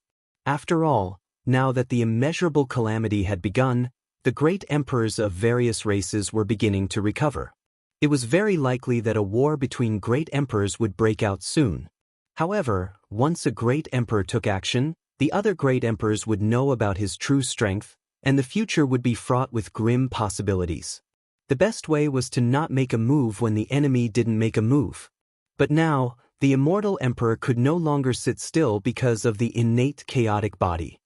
After all, now that the immeasurable calamity had begun, the great emperors of various races were beginning to recover. It was very likely that a war between great emperors would break out soon. However, once a great emperor took action, the other great emperors would know about his true strength, and the future would be fraught with grim possibilities. The best way was to not make a move when the enemy didn't make a move. But now, the Immortal Emperor could no longer sit still because of the innate chaotic body.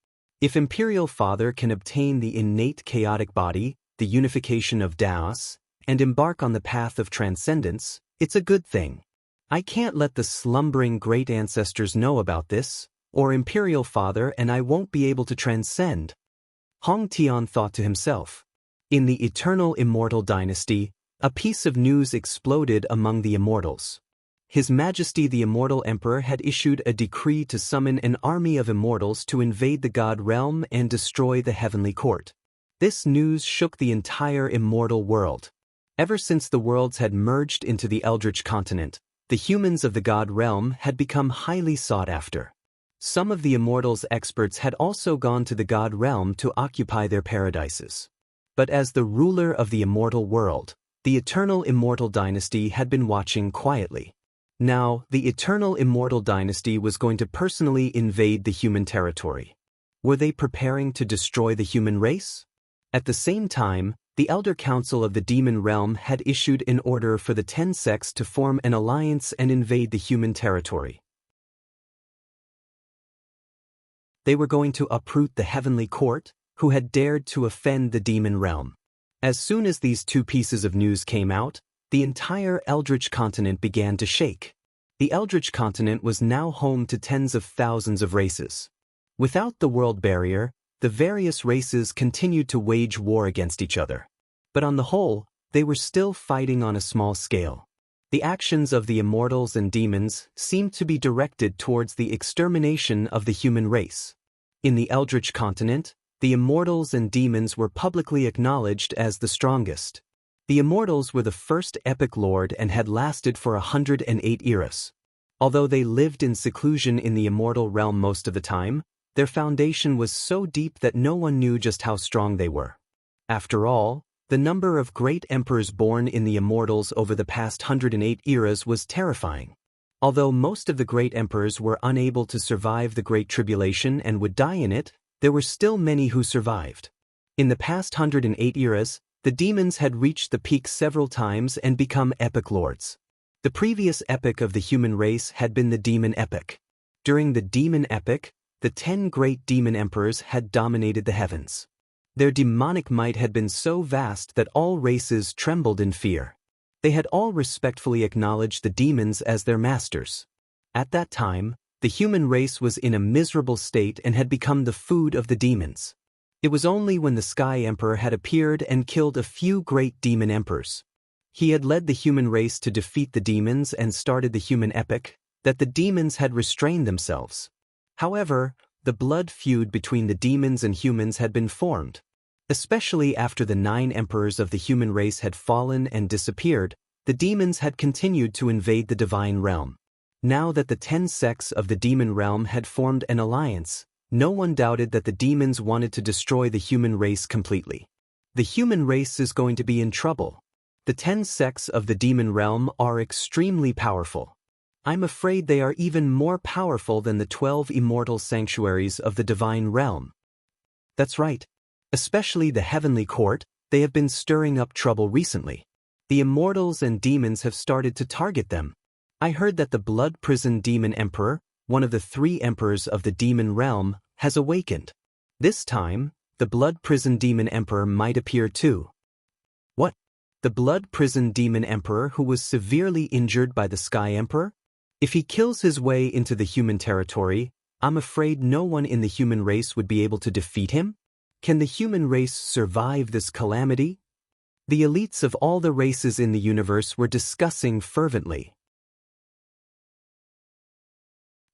If Imperial Father can obtain the innate chaotic body, the unification of Daos, and embark on the path of transcendence, it's a good thing. I can't let the slumbering great ancestors know about this, or Imperial Father and I won't be able to transcend. Hong Tian thought to himself. In the eternal immortal dynasty, a piece of news exploded among the immortals. His Majesty the Immortal Emperor had issued a decree to summon an army of immortals to invade the God realm and destroy the heavenly court. This news shook the entire immortal world. Ever since the worlds had merged into the Eldritch continent, the humans of the God realm had become highly sought after. Some of the immortals' experts had also gone to the God realm to occupy their paradises. But as the ruler of the immortal world, the eternal immortal dynasty had been watching quietly. Now, the eternal immortal dynasty was going to personally invade the human territory. Were they preparing to destroy the human race? At the same time, the Elder Council of the Demon Realm had issued an order for the 10 sects to form an alliance and invade the human territory. They were going to uproot the heavenly court, who had dared to offend the demon realm. As soon as these two pieces of news came out, the entire Eldritch continent began to shake. The Eldritch continent was now home to tens of thousands of races. Without the world barrier, the various races continued to wage war against each other. But on the whole, they were still fighting on a small scale. The actions of the immortals and demons seemed to be directed towards the extermination of the human race. In the Eldritch continent, the immortals and demons were publicly acknowledged as the strongest. The immortals were the first epic lord and had lasted for 108 eras. Although they lived in seclusion in the immortal realm most of the time, their foundation was so deep that no one knew just how strong they were. After all, the number of great emperors born in the immortals over the past 108 eras was terrifying. Although most of the great emperors were unable to survive the Great Tribulation and would die in it, there were still many who survived. In the past 108 eras, the demons had reached the peak several times and become epic lords. The previous epic of the human race had been the Demon Epic. During the Demon Epic, the 10 great demon emperors had dominated the heavens. Their demonic might had been so vast that all races trembled in fear. They had all respectfully acknowledged the demons as their masters. At that time, the human race was in a miserable state and had become the food of the demons. It was only when the Sky Emperor had appeared and killed a few great demon emperors. He had led the human race to defeat the demons and started the human epic, that the demons had restrained themselves. However, the blood feud between the demons and humans had been formed. Especially after the 9 emperors of the human race had fallen and disappeared, the demons had continued to invade the divine realm. Now that the 10 sects of the demon realm had formed an alliance, no one doubted that the demons wanted to destroy the human race completely. The human race is going to be in trouble. The 10 sects of the demon realm are extremely powerful. I'm afraid they are even more powerful than the 12 immortal sanctuaries of the divine realm. That's right. Especially the heavenly court, they have been stirring up trouble recently. The immortals and demons have started to target them. I heard that the blood prison demon emperor, one of the 3 emperors of the demon realm, has awakened. This time, the blood prison demon emperor might appear too. What? The blood prison demon emperor who was severely injured by the Sky Emperor? If he kills his way into the human territory, I'm afraid no one in the human race would be able to defeat him. Can the human race survive this calamity? The elites of all the races in the universe were discussing fervently.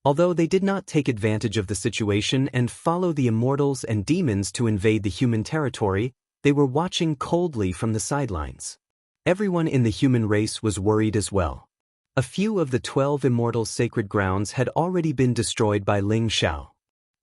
Although they did not take advantage of the situation and follow the immortals and demons to invade the human territory, they were watching coldly from the sidelines. Everyone in the human race was worried as well. A few of the 12 immortal sacred grounds had already been destroyed by Ling Xiao.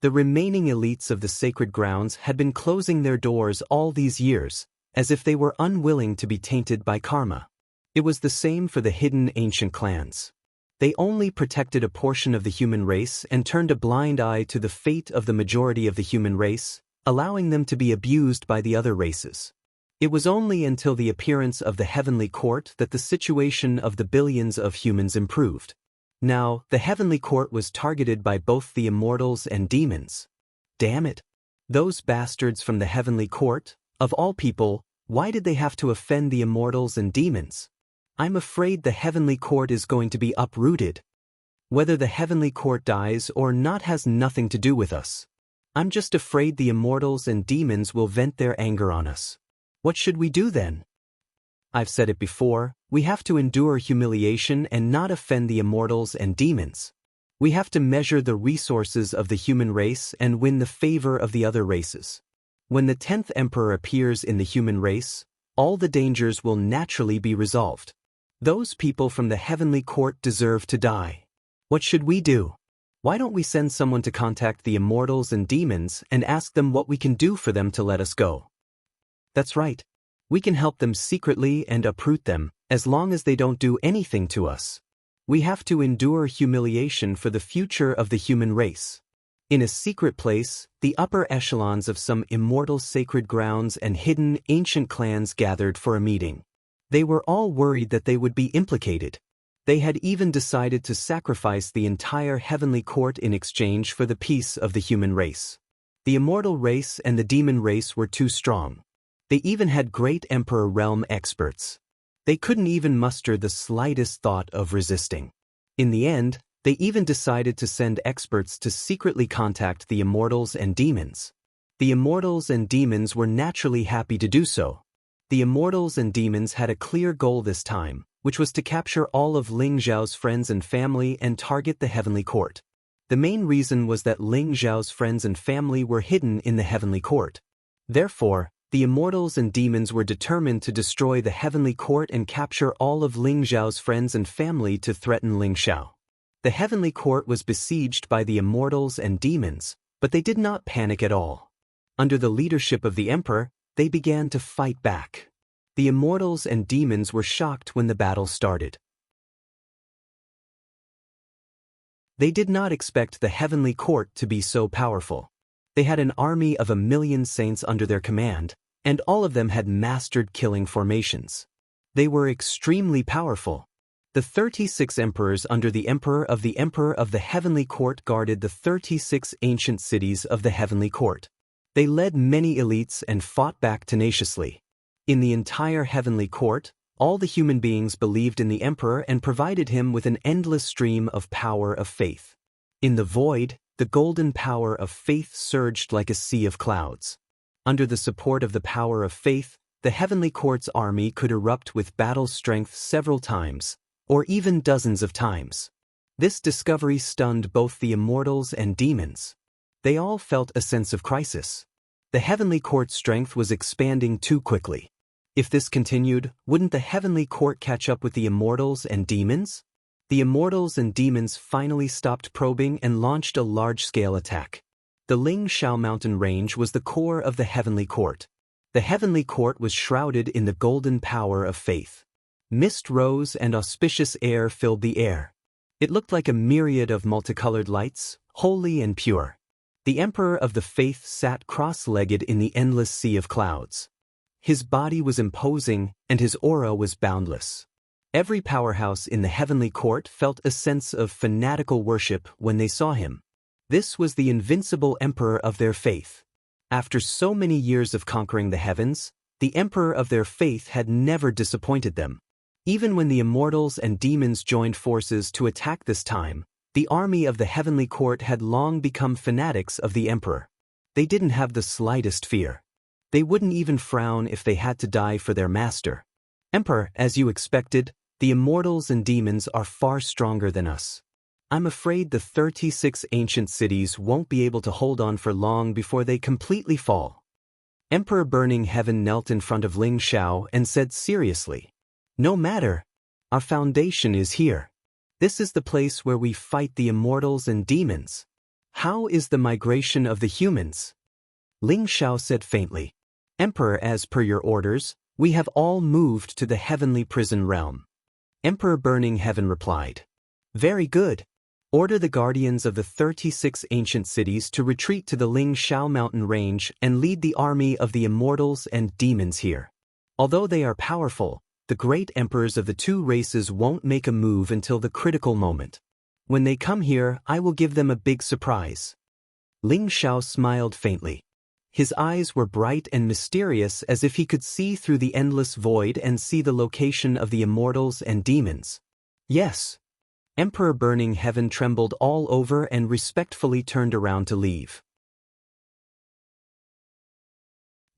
The remaining elites of the sacred grounds had been closing their doors all these years, as if they were unwilling to be tainted by karma. It was the same for the hidden ancient clans. They only protected a portion of the human race and turned a blind eye to the fate of the majority of the human race, allowing them to be abused by the other races. It was only until the appearance of the heavenly court that the situation of the billions of humans improved. Now, the heavenly court was targeted by both the immortals and demons. Damn it! Those bastards from the heavenly court, of all people, why did they have to offend the immortals and demons? I'm afraid the heavenly court is going to be uprooted. Whether the heavenly court dies or not has nothing to do with us. I'm just afraid the immortals and demons will vent their anger on us. What should we do then? I've said it before, we have to endure humiliation and not offend the immortals and demons. We have to measure the resources of the human race and win the favor of the other races. When the 10th emperor appears in the human race, all the dangers will naturally be resolved. Those people from the heavenly court deserve to die. What should we do? Why don't we send someone to contact the immortals and demons and ask them what we can do for them to let us go? That's right. We can help them secretly and uproot them, as long as they don't do anything to us. We have to endure humiliation for the future of the human race. In a secret place, the upper echelons of some immortal sacred grounds and hidden ancient clans gathered for a meeting. They were all worried that they would be implicated. They had even decided to sacrifice the entire heavenly court in exchange for the peace of the human race. The immortal race and the demon race were too strong. They even had great emperor realm experts. They couldn't even muster the slightest thought of resisting. In the end, they even decided to send experts to secretly contact the immortals and demons. The immortals and demons were naturally happy to do so. The immortals and demons had a clear goal this time, which was to capture all of Ling Zhao's friends and family and target the heavenly court. The main reason was that Ling Zhao's friends and family were hidden in the heavenly court. Therefore, the immortals and demons were determined to destroy the heavenly court and capture all of Ling Zhao's friends and family to threaten Ling Zhao. The heavenly court was besieged by the immortals and demons, but they did not panic at all. Under the leadership of the emperor, they began to fight back. The immortals and demons were shocked when the battle started. They did not expect the heavenly court to be so powerful. They had an army of 1,000,000 saints under their command, and all of them had mastered killing formations. They were extremely powerful. The 36 emperors under the emperor of the heavenly court guarded the 36 ancient cities of the heavenly court. They led many elites and fought back tenaciously. In the entire heavenly court, all the human beings believed in the emperor and provided him with an endless stream of power of faith. In the void, the golden power of faith surged like a sea of clouds. Under the support of the power of faith, the heavenly court's army could erupt with battle strength several times, or even dozens of times. This discovery stunned both the immortals and demons. They all felt a sense of crisis. The heavenly court's strength was expanding too quickly. If this continued, wouldn't the heavenly court catch up with the immortals and demons? The immortals and demons finally stopped probing and launched a large-scale attack. The Ling Zhao mountain range was the core of the heavenly court. The heavenly court was shrouded in the golden power of faith. Mist rose and auspicious air filled the air. It looked like a myriad of multicolored lights, holy and pure. The emperor of the faith sat cross-legged in the endless sea of clouds. His body was imposing, and his aura was boundless. Every powerhouse in the heavenly court felt a sense of fanatical worship when they saw him. This was the invincible emperor of their faith. After so many years of conquering the heavens, the emperor of their faith had never disappointed them. Even when the immortals and demons joined forces to attack this time, the army of the heavenly court had long become fanatics of the emperor. They didn't have the slightest fear. They wouldn't even frown if they had to die for their master. Emperor, as you expected, the immortals and demons are far stronger than us. I'm afraid the 36 ancient cities won't be able to hold on for long before they completely fall. Emperor Burning Heaven knelt in front of Ling Zhao and said seriously, "No matter. Our foundation is here. This is the place where we fight the immortals and demons. How is the migration of the humans?" Ling Zhao said faintly, "Emperor, as per your orders, we have all moved to the heavenly prison realm." Emperor Burning Heaven replied, "Very good. Order the guardians of the 36 ancient cities to retreat to the Ling Zhao mountain range and lead the army of the immortals and demons here. Although they are powerful, the great emperors of the two races won't make a move until the critical moment. When they come here, I will give them a big surprise." Ling Zhao smiled faintly. His eyes were bright and mysterious, as if he could see through the endless void and see the location of the immortals and demons. Yes. Emperor Burning Heaven trembled all over and respectfully turned around to leave.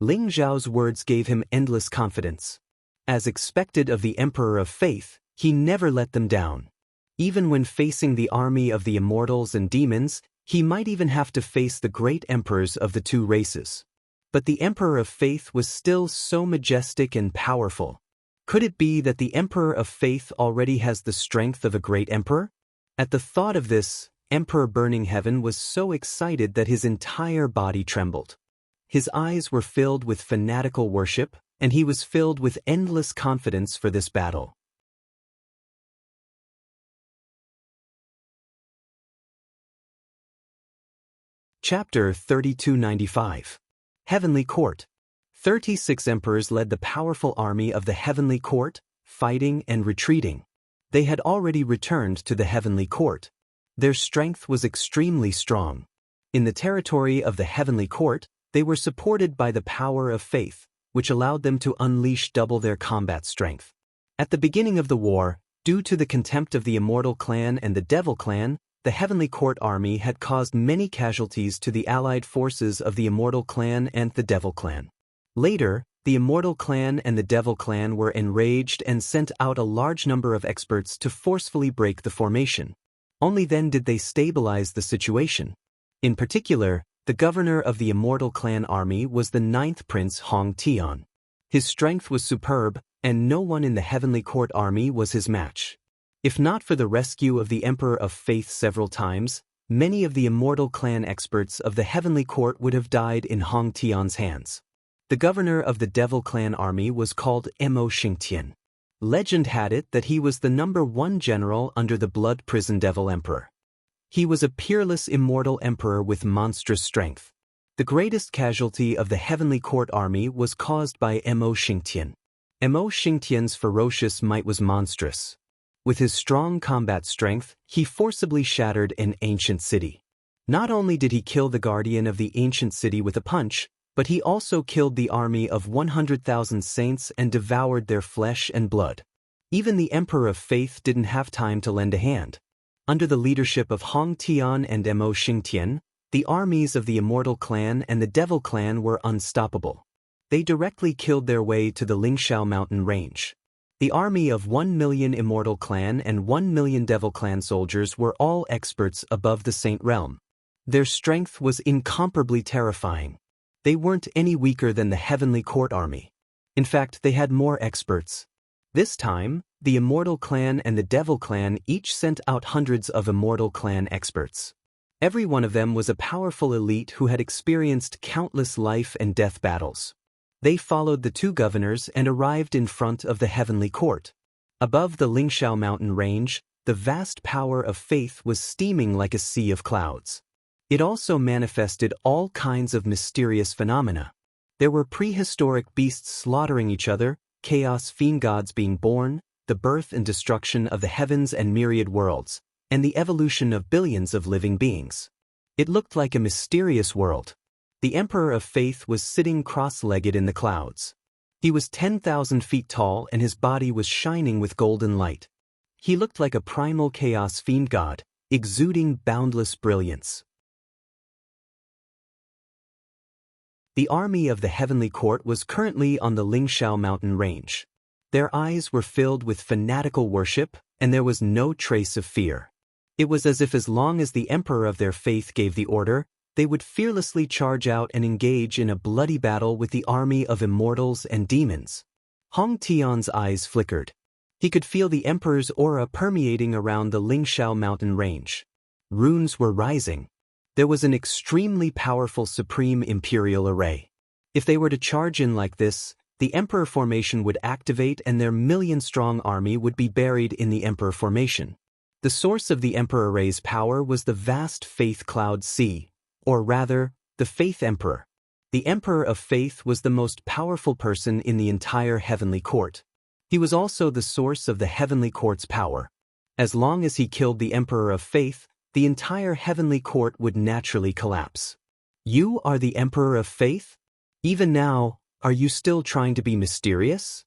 Ling Zhao's words gave him endless confidence. As expected of the Emperor of Faith, he never let them down. Even when facing the army of the immortals and demons, he might even have to face the great emperors of the two races. But the Emperor of Faith was still so majestic and powerful. Could it be that the Emperor of Faith already has the strength of a great emperor? At the thought of this, Emperor Burning Heaven was so excited that his entire body trembled. His eyes were filled with fanatical worship, and he was filled with endless confidence for this battle. Chapter 3295. Heavenly Court. 36 emperors led the powerful army of the Heavenly Court, fighting and retreating. They had already returned to the Heavenly Court. Their strength was extremely strong. In the territory of the Heavenly Court, they were supported by the power of faith, which allowed them to unleash double their combat strength. At the beginning of the war, due to the contempt of the Immortal Clan and the Devil Clan, the Heavenly Court army had caused many casualties to the allied forces of the Immortal Clan and the Devil Clan. Later, the Immortal Clan and the Devil Clan were enraged and sent out a large number of experts to forcefully break the formation. Only then did they stabilize the situation. In particular, the governor of the Immortal Clan army was the 9th Prince Hong Tian. His strength was superb, and no one in the Heavenly Court army was his match. If not for the rescue of the Emperor of Faith several times, many of the Immortal Clan experts of the Heavenly Court would have died in Hong Tian's hands. The governor of the Devil Clan army was called Mo Xingtian. Legend had it that he was the #1 general under the Blood Prison Devil Emperor. He was a peerless immortal emperor with monstrous strength. The greatest casualty of the Heavenly Court army was caused by Mo Xingtian. Mo Xingtian's ferocious might was monstrous. With his strong combat strength, he forcibly shattered an ancient city. Not only did he kill the guardian of the ancient city with a punch, but he also killed the army of 100,000 saints and devoured their flesh and blood. Even the Emperor of Faith didn't have time to lend a hand. Under the leadership of Hong Tian and Mo Xingtian, the armies of the Immortal Clan and the Devil Clan were unstoppable. They directly killed their way to the Lingshao mountain range. The army of 1 million Immortal Clan and 1 million Devil Clan soldiers were all experts above the Saint Realm. Their strength was incomparably terrifying. They weren't any weaker than the Heavenly Court army. In fact, they had more experts. This time, the Immortal Clan and the Devil Clan each sent out hundreds of Immortal Clan experts. Every one of them was a powerful elite who had experienced countless life and death battles. They followed the two governors and arrived in front of the Heavenly Court. Above the Lingshao mountain range, the vast power of faith was steaming like a sea of clouds. It also manifested all kinds of mysterious phenomena. There were prehistoric beasts slaughtering each other, chaos fiend gods being born, the birth and destruction of the heavens and myriad worlds, and the evolution of billions of living beings. It looked like a mysterious world. The Emperor of Faith was sitting cross-legged in the clouds. He was 10,000 feet tall and his body was shining with golden light. He looked like a primal chaos fiend god, exuding boundless brilliance. The army of the Heavenly Court was currently on the Lingshao mountain range. Their eyes were filled with fanatical worship, and there was no trace of fear. It was as if as long as the Emperor of their faith gave the order, they would fearlessly charge out and engage in a bloody battle with the army of immortals and demons. Hong Tian's eyes flickered. He could feel the Emperor's aura permeating around the Lingshao mountain range. Runes were rising. There was an extremely powerful supreme imperial array. If they were to charge in like this, the Emperor formation would activate and their million-strong army would be buried in the Emperor formation. The source of the Emperor array's power was the vast faith cloud sea, or rather, the Faith Emperor. The Emperor of Faith was the most powerful person in the entire Heavenly Court. He was also the source of the Heavenly Court's power. As long as he killed the Emperor of Faith, the entire Heavenly Court would naturally collapse. You are the Emperor of Faith? Even now, are you still trying to be mysterious?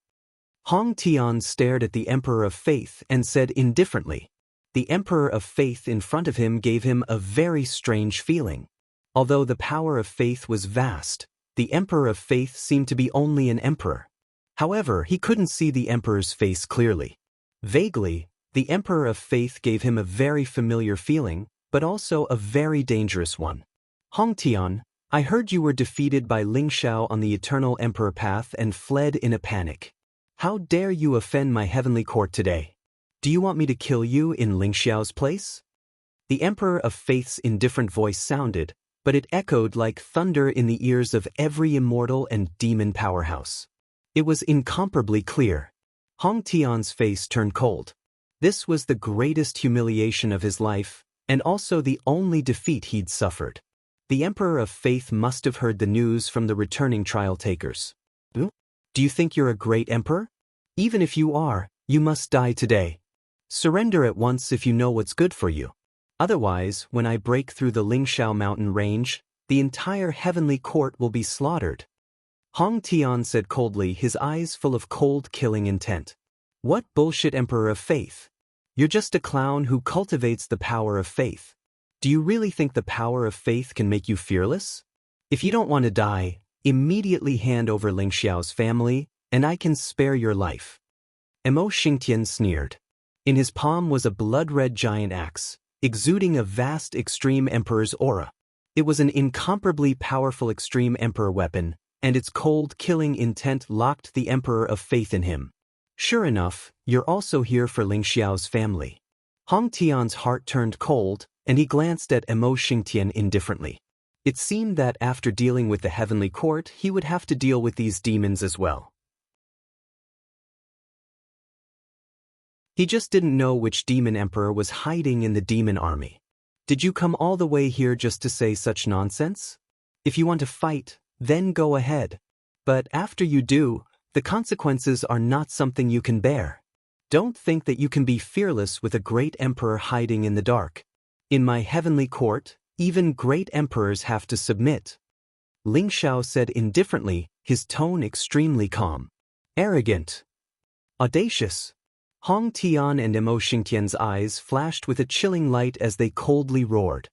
Hong Tian stared at the Emperor of Faith and said indifferently. The Emperor of Faith in front of him gave him a very strange feeling. Although the power of faith was vast, the Emperor of Faith seemed to be only an emperor. However, he couldn't see the Emperor's face clearly. Vaguely, the Emperor of Faith gave him a very familiar feeling, but also a very dangerous one. Hong Tian, I heard you were defeated by Ling Xiao on the Eternal Emperor path and fled in a panic. How dare you offend my heavenly court today? Do you want me to kill you in Ling Xiao's place? The Emperor of Faith's indifferent voice sounded, but it echoed like thunder in the ears of every immortal and demon powerhouse. It was incomparably clear. Hong Tian's face turned cold. This was the greatest humiliation of his life, and also the only defeat he'd suffered. The Emperor of Faith must have heard the news from the returning trial takers. Do you think you're a great emperor? Even if you are, you must die today. Surrender at once if you know what's good for you. Otherwise, when I break through the Lingxiao mountain range, the entire heavenly court will be slaughtered. Hong Tian said coldly, his eyes full of cold, killing intent. What bullshit, Emperor of Faith? You're just a clown who cultivates the power of faith. Do you really think the power of faith can make you fearless? If you don't want to die, immediately hand over Lingxiao's family, and I can spare your life. Emo Xingtian sneered. In his palm was a blood-red giant axe, exuding a vast extreme emperor's aura. It was an incomparably powerful extreme emperor weapon, and its cold, killing intent locked the Emperor of Faith in him. Sure enough, you're also here for Ling Xiao's family. Hong Tian's heart turned cold, and he glanced at Emo Xingtian indifferently. It seemed that after dealing with the heavenly court, he would have to deal with these demons as well. He just didn't know which demon emperor was hiding in the demon army. Did you come all the way here just to say such nonsense? If you want to fight, then go ahead. But after you do, the consequences are not something you can bear. Don't think that you can be fearless with a great emperor hiding in the dark. In my heavenly court, even great emperors have to submit. Ling Xiao said indifferently, his tone extremely calm. Arrogant. Audacious. Hong Tian and Emo Xingtian's eyes flashed with a chilling light as they coldly roared.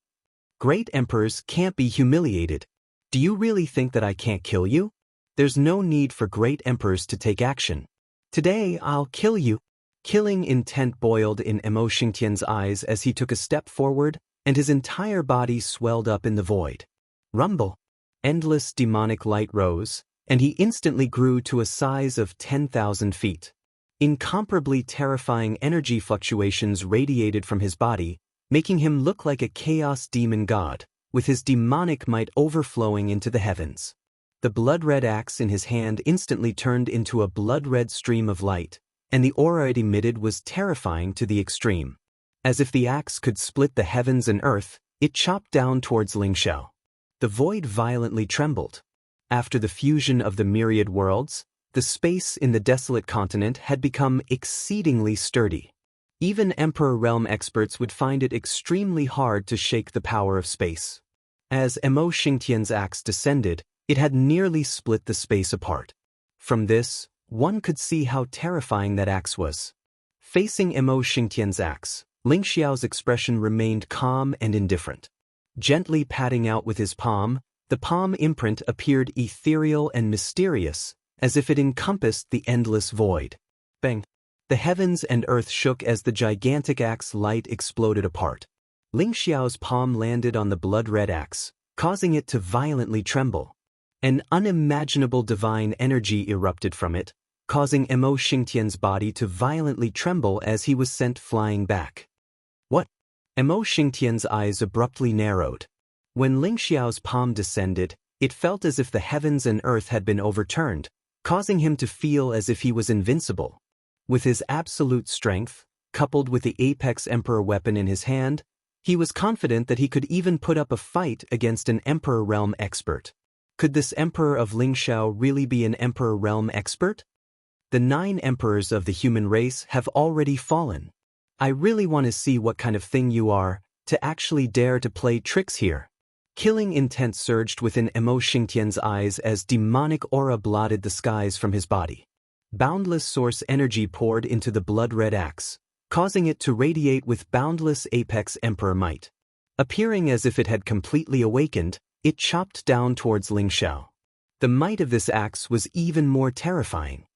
Great emperors can't be humiliated. Do you really think that I can't kill you? There's no need for great emperors to take action. Today I'll kill you. Killing intent boiled in Emo Xingtian's eyes as he took a step forward, and his entire body swelled up in the void. Rumble. Endless demonic light rose, and he instantly grew to a size of 10,000 feet. Incomparably terrifying energy fluctuations radiated from his body, making him look like a chaos demon god, with his demonic might overflowing into the heavens. The blood-red axe in his hand instantly turned into a blood-red stream of light, and the aura it emitted was terrifying to the extreme. As if the axe could split the heavens and earth, it chopped down towards Ling Xiao. The void violently trembled. After the fusion of the myriad worlds, the space in the desolate continent had become exceedingly sturdy. Even Emperor Realm experts would find it extremely hard to shake the power of space. As Emo Xingtian's axe descended, it had nearly split the space apart. From this, one could see how terrifying that axe was. Facing Emo Xingtian's axe, Ling Xiao's expression remained calm and indifferent. Gently patting out with his palm, the palm imprint appeared ethereal and mysterious, as if it encompassed the endless void. Bang! The heavens and earth shook as the gigantic axe light exploded apart. Ling Xiao's palm landed on the blood-red axe, causing it to violently tremble. An unimaginable divine energy erupted from it, causing Emo Xingtian's body to violently tremble as he was sent flying back. What? Emo Xingtian's eyes abruptly narrowed. When Ling Xiao's palm descended, it felt as if the heavens and earth had been overturned, causing him to feel as if he was invincible. With his absolute strength, coupled with the Apex Emperor weapon in his hand, he was confident that he could even put up a fight against an Emperor Realm expert. Could this Emperor of Ling Xiao really be an Emperor Realm expert? The 9 emperors of the human race have already fallen. I really want to see what kind of thing you are, to actually dare to play tricks here. Killing intent surged within Emo Xingtian's eyes as demonic aura blotted the skies from his body. Boundless source energy poured into the blood-red axe, causing it to radiate with boundless apex emperor might. Appearing as if it had completely awakened, it chopped down towards Ling Xiao. The might of this axe was even more terrifying.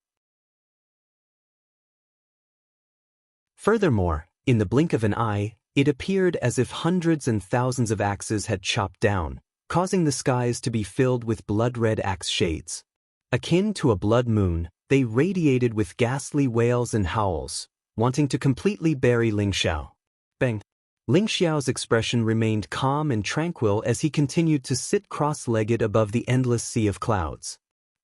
Furthermore, in the blink of an eye, it appeared as if hundreds and thousands of axes had chopped down, causing the skies to be filled with blood-red axe shades. Akin to a blood moon, they radiated with ghastly wails and howls, wanting to completely bury Ling Xiao. Bang! Ling Xiao's expression remained calm and tranquil as he continued to sit cross-legged above the endless sea of clouds.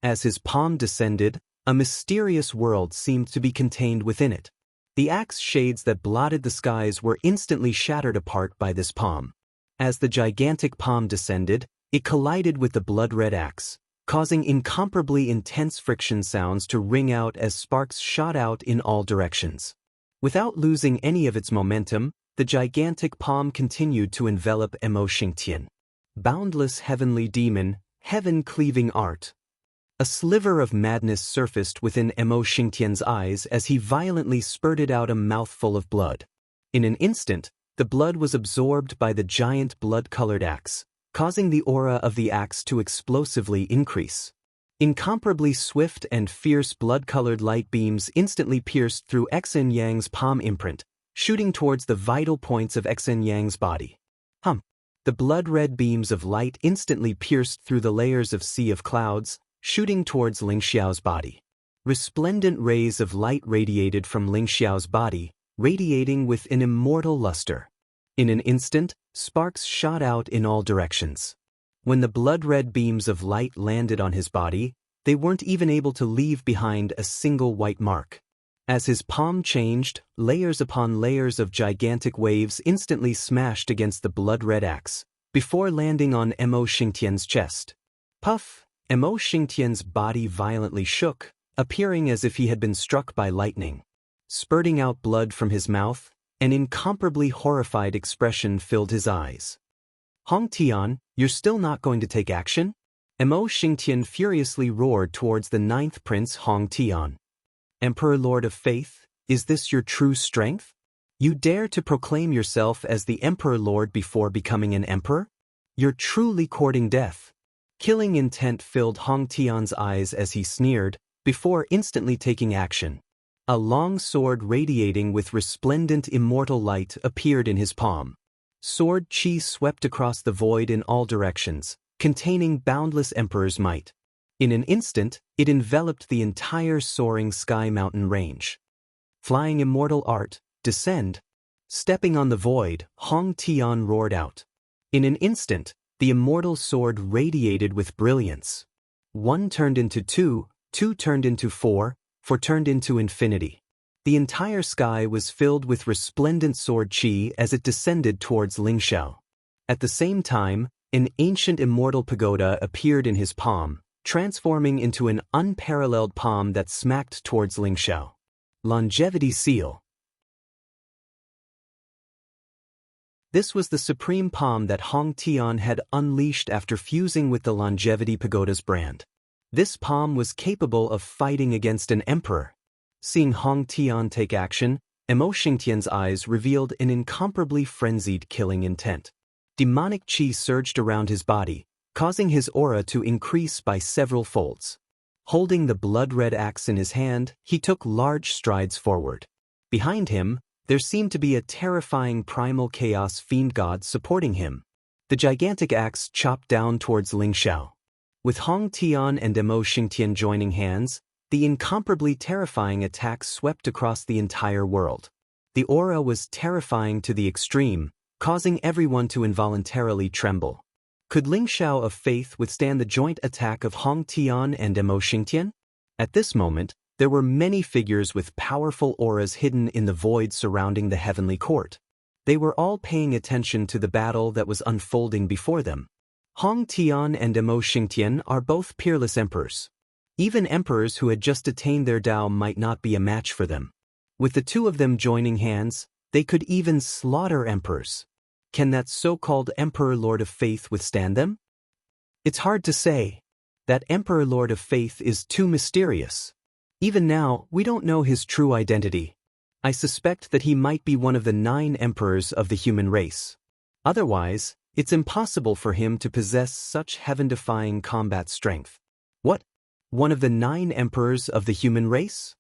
As his palm descended, a mysterious world seemed to be contained within it. The axe shades that blotted the skies were instantly shattered apart by this palm. As the gigantic palm descended, it collided with the blood-red axe, causing incomparably intense friction sounds to ring out as sparks shot out in all directions. Without losing any of its momentum, the gigantic palm continued to envelop Emo Xingtian. Boundless heavenly demon, heaven-cleaving art. A sliver of madness surfaced within Emo Xingtian's eyes as he violently spurted out a mouthful of blood. In an instant, the blood was absorbed by the giant blood-colored axe, causing the aura of the axe to explosively increase. Incomparably swift and fierce blood-colored light beams instantly pierced through Xen Yang's palm imprint, shooting towards the vital points of Xen Yang's body. The blood-red beams of light instantly pierced through the layers of sea of clouds, shooting towards Ling Xiao's body. Resplendent rays of light radiated from Ling Xiao's body, radiating with an immortal luster. In an instant, sparks shot out in all directions. When the blood-red beams of light landed on his body, they weren't even able to leave behind a single white mark. As his palm changed, layers upon layers of gigantic waves instantly smashed against the blood-red axe, before landing on Emo Xingtian's chest. Puff! Emo Xingtian's body violently shook, appearing as if he had been struck by lightning. Spurting out blood from his mouth, an incomparably horrified expression filled his eyes. Hong Tian, you're still not going to take action? Emo Xingtian furiously roared towards the ninth prince Hong Tian. Emperor Lord of Faith, is this your true strength? You dare to proclaim yourself as the Emperor Lord before becoming an emperor? You're truly courting death. Killing intent filled Hong Tian's eyes as he sneered, before instantly taking action. A long sword radiating with resplendent immortal light appeared in his palm. Sword chi swept across the void in all directions, containing boundless emperor's might. In an instant, it enveloped the entire soaring sky mountain range. Flying immortal art, descend. Stepping on the void, Hong Tian roared out. In an instant, the immortal sword radiated with brilliance. 1 turned into 2, 2 turned into 4, 4 turned into infinity. The entire sky was filled with resplendent sword chi as it descended towards Ling Xiao. At the same time, an ancient immortal pagoda appeared in his palm, transforming into an unparalleled palm that smacked towards Ling Xiao. Longevity Seal. This was the supreme palm that Hong Tian had unleashed after fusing with the Longevity Pagoda's brand. This palm was capable of fighting against an emperor. Seeing Hong Tian take action, Emo Xingtian's eyes revealed an incomparably frenzied killing intent. Demonic chi surged around his body, causing his aura to increase by several folds. Holding the blood-red axe in his hand, he took large strides forward. Behind him, there seemed to be a terrifying primal chaos fiend god supporting him. The gigantic axe chopped down towards Ling Xiao. With Hong Tian and Emo Xingtian joining hands, the incomparably terrifying attack swept across the entire world. The aura was terrifying to the extreme, causing everyone to involuntarily tremble. Could Ling Xiao of Faith withstand the joint attack of Hong Tian and Emo Xingtian? At this moment, there were many figures with powerful auras hidden in the void surrounding the heavenly court. They were all paying attention to the battle that was unfolding before them. Hong Tian and Emo Xingtian are both peerless emperors. Even emperors who had just attained their Tao might not be a match for them. With the two of them joining hands, they could even slaughter emperors. Can that so-called Emperor Lord of Faith withstand them? It's hard to say. That Emperor Lord of Faith is too mysterious. Even now, we don't know his true identity. I suspect that he might be one of the 9 emperors of the human race. Otherwise, it's impossible for him to possess such heaven-defying combat strength. What? One of the 9 emperors of the human race?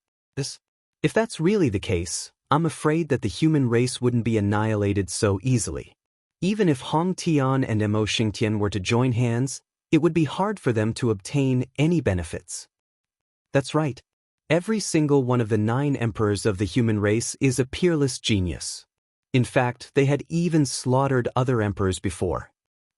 If that's really the case, I'm afraid that the human race wouldn't be annihilated so easily. Even if Hong Tian and Mo Xingtian were to join hands, it would be hard for them to obtain any benefits. That's right. Every single one of the 9 emperors of the human race is a peerless genius. In fact, they had even slaughtered other emperors before.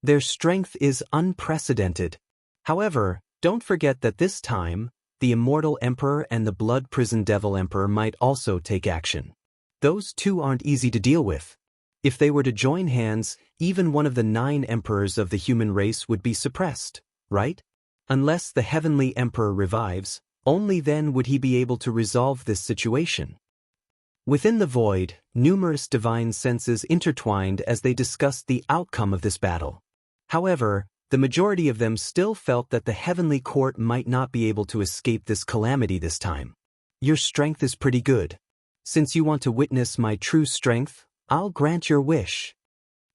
Their strength is unprecedented. However, don't forget that this time, the Immortal Emperor and the Blood Prison Devil Emperor might also take action. Those two aren't easy to deal with. If they were to join hands, even one of the 9 emperors of the human race would be suppressed, right? Unless the Heavenly Emperor revives, only then would he be able to resolve this situation. Within the void, numerous divine senses intertwined as they discussed the outcome of this battle. However, the majority of them still felt that the heavenly court might not be able to escape this calamity this time. Your strength is pretty good. Since you want to witness my true strength, I'll grant your wish.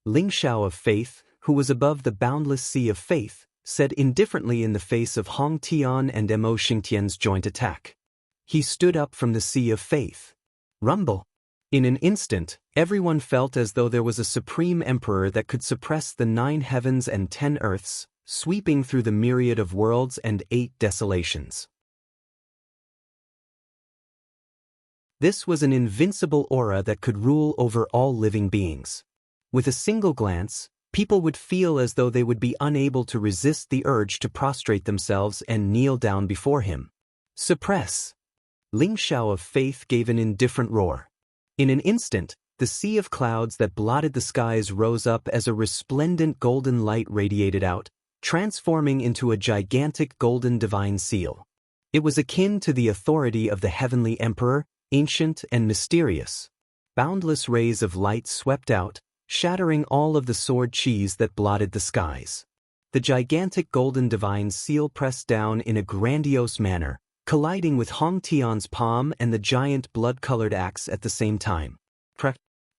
Ling Shao of Faith, who was above the boundless sea of faith, said indifferently in the face of Hong Tian and Mo Xingtian's joint attack. He stood up from the sea of faith. Rumble. In an instant, everyone felt as though there was a supreme emperor that could suppress the 9 heavens and 10 earths, sweeping through the myriad of worlds and 8 desolations. This was an invincible aura that could rule over all living beings. With a single glance, people would feel as though they would be unable to resist the urge to prostrate themselves and kneel down before him. Suppress. Ling Shao of Faith gave an indifferent roar. In an instant, the sea of clouds that blotted the skies rose up as a resplendent golden light radiated out, transforming into a gigantic golden divine seal. It was akin to the authority of the Heavenly Emperor, ancient and mysterious. Boundless rays of light swept out, shattering all of the sword cheese that blotted the skies. The gigantic golden divine seal pressed down in a grandiose manner, colliding with Hong Tian's palm and the giant blood-colored axe at the same time.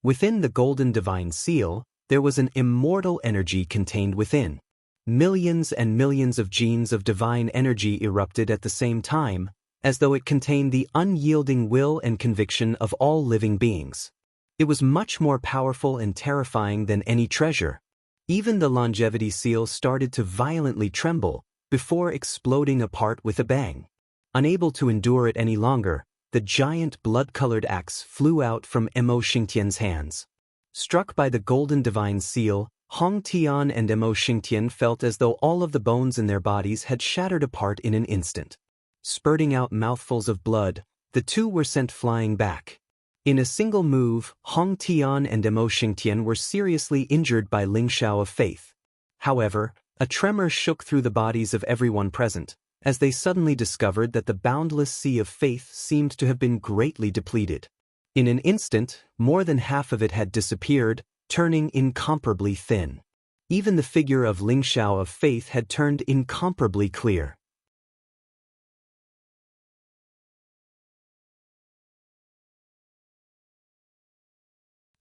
Within the golden divine seal, there was an immortal energy contained within. Millions and millions of genes of divine energy erupted at the same time, as though it contained the unyielding will and conviction of all living beings. It was much more powerful and terrifying than any treasure. Even the longevity seal started to violently tremble, before exploding apart with a bang. Unable to endure it any longer, the giant blood-colored axe flew out from Mo Xingtian's hands. Struck by the golden divine seal, Hong Tian and Mo Xingtian felt as though all of the bones in their bodies had shattered apart in an instant. Spurting out mouthfuls of blood, the two were sent flying back. In a single move, Hong Tian and Mo Xingtian were seriously injured by Ling Shao of Faith. However, a tremor shook through the bodies of everyone present, as they suddenly discovered that the boundless sea of faith seemed to have been greatly depleted. In an instant, more than half of it had disappeared, turning incomparably thin. Even the figure of Ling Shao of Faith had turned incomparably clear.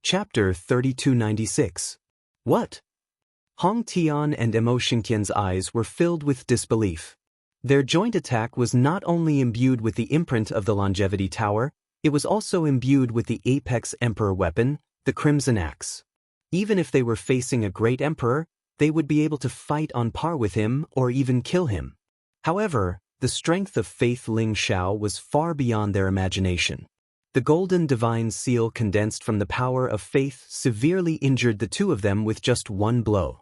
Chapter 3296. What? Hong Tian and Mo Xingtian's eyes were filled with disbelief. Their joint attack was not only imbued with the imprint of the Longevity Tower, it was also imbued with the apex emperor weapon, the Crimson Axe. Even if they were facing a great emperor, they would be able to fight on par with him or even kill him. However, the strength of Faith Ling Shao was far beyond their imagination. The golden divine seal condensed from the power of faith severely injured the two of them with just one blow.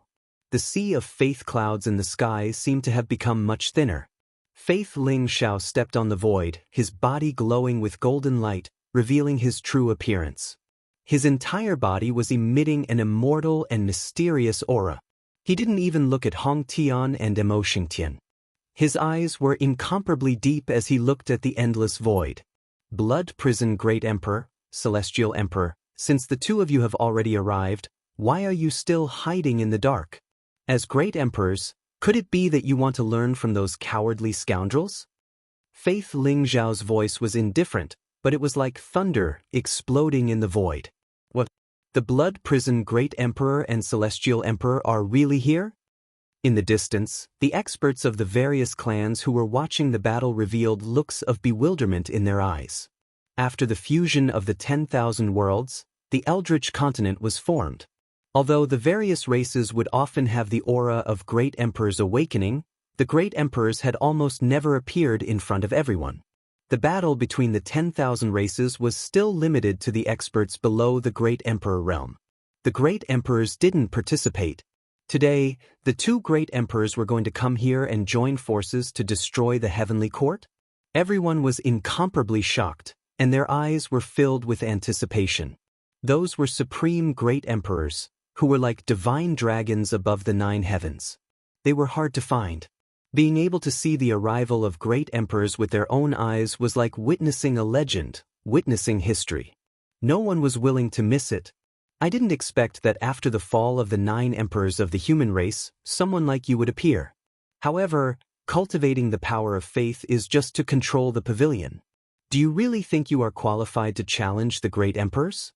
The sea of faith clouds in the sky seemed to have become much thinner. Faith Ling Shao stepped on the void, his body glowing with golden light, revealing his true appearance. His entire body was emitting an immortal and mysterious aura. He didn't even look at Hong Tian and Mo Xingtian. His eyes were incomparably deep as he looked at the endless void. Blood Prison Great Emperor, Celestial Emperor, since the two of you have already arrived, Why are you still hiding in the dark? As great emperors, could it be that you want to learn from those cowardly scoundrels? Faith Ling Zhao's voice was indifferent, but it was like thunder exploding in the void. What? The blood prison Great Emperor and Celestial Emperor are really here? In the distance, the experts of the various clans who were watching the battle revealed looks of bewilderment in their eyes. After the fusion of the 10,000 worlds, the Eldritch continent was formed. Although the various races would often have the aura of great emperors awakening, the great emperors had almost never appeared in front of everyone. The battle between the 10,000 races was still limited to the experts below the great emperor realm. The great emperors didn't participate. Today, the two great emperors were going to come here and join forces to destroy the heavenly court? Everyone was incomparably shocked, and their eyes were filled with anticipation. Those were supreme great emperors, who were like divine dragons above the 9 heavens. They were hard to find. Being able to see the arrival of great emperors with their own eyes was like witnessing a legend, witnessing history. No one was willing to miss it. I didn't expect that after the fall of the 9 emperors of the human race, someone like you would appear. However, cultivating the power of faith is just to control the pavilion. Do you really think you are qualified to challenge the great emperors?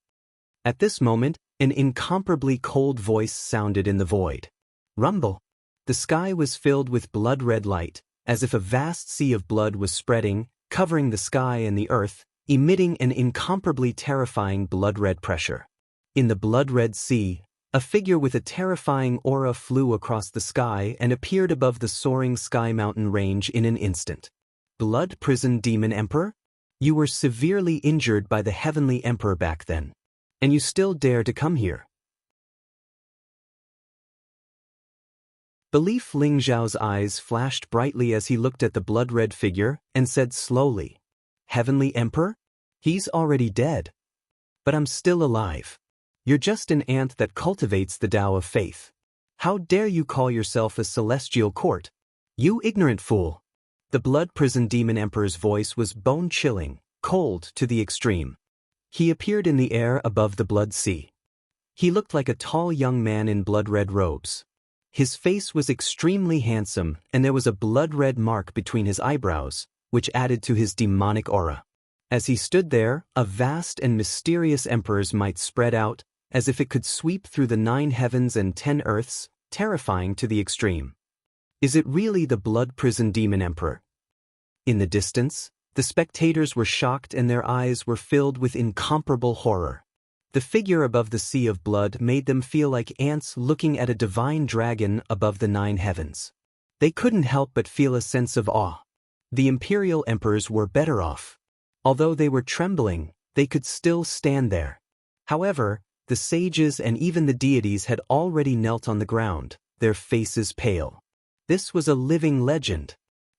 At this moment, an incomparably cold voice sounded in the void. Rumble. The sky was filled with blood-red light, as if a vast sea of blood was spreading, covering the sky and the earth, emitting an incomparably terrifying blood-red pressure. In the blood-red sea, a figure with a terrifying aura flew across the sky and appeared above the soaring sky mountain range in an instant. Blood Prison Demon Emperor? You were severely injured by the Heavenly Emperor back then. And you still dare to come here. Belief Ling Zhao's eyes flashed brightly as he looked at the blood-red figure and said slowly, Heavenly Emperor? He's already dead. But I'm still alive. You're just an ant that cultivates the Tao of faith. How dare you call yourself a celestial court? You ignorant fool! The blood prison demon emperor's voice was bone-chilling, cold to the extreme. He appeared in the air above the blood sea. He looked like a tall young man in blood-red robes. His face was extremely handsome, and there was a blood-red mark between his eyebrows, which added to his demonic aura. As he stood there, a vast and mysterious emperor's might spread out, as if it could sweep through the 9 heavens and 10 earths, terrifying to the extreme. Is it really the blood prison demon emperor? In the distance, the spectators were shocked and their eyes were filled with incomparable horror. The figure above the sea of blood made them feel like ants looking at a divine dragon above the 9 heavens. They couldn't help but feel a sense of awe. The imperial emperors were better off. Although they were trembling, they could still stand there. However, the sages and even the deities had already knelt on the ground, their faces pale. This was a living legend.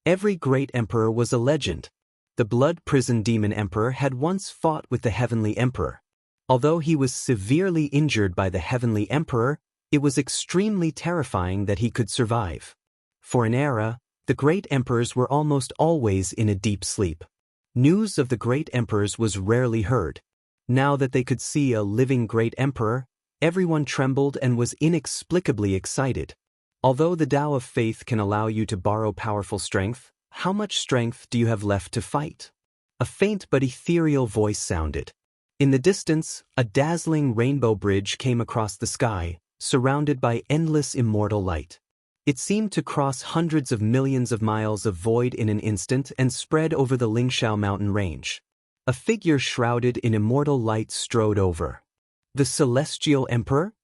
Every great emperor was a legend. The blood prison demon emperor had once fought with the heavenly emperor. Although he was severely injured by the heavenly emperor, it was extremely terrifying that he could survive. For an era, the great emperors were almost always in a deep sleep. News of the great emperors was rarely heard. Now that they could see a living great emperor, everyone trembled and was inexplicably excited. Although the Tao of Faith can allow you to borrow powerful strength, how much strength do you have left to fight? A faint but ethereal voice sounded. In the distance, a dazzling rainbow bridge came across the sky, surrounded by endless immortal light. It seemed to cross hundreds of millions of miles of void in an instant and spread over the Lingshao mountain range. A figure shrouded in immortal light strode over. The Celestial Emperor?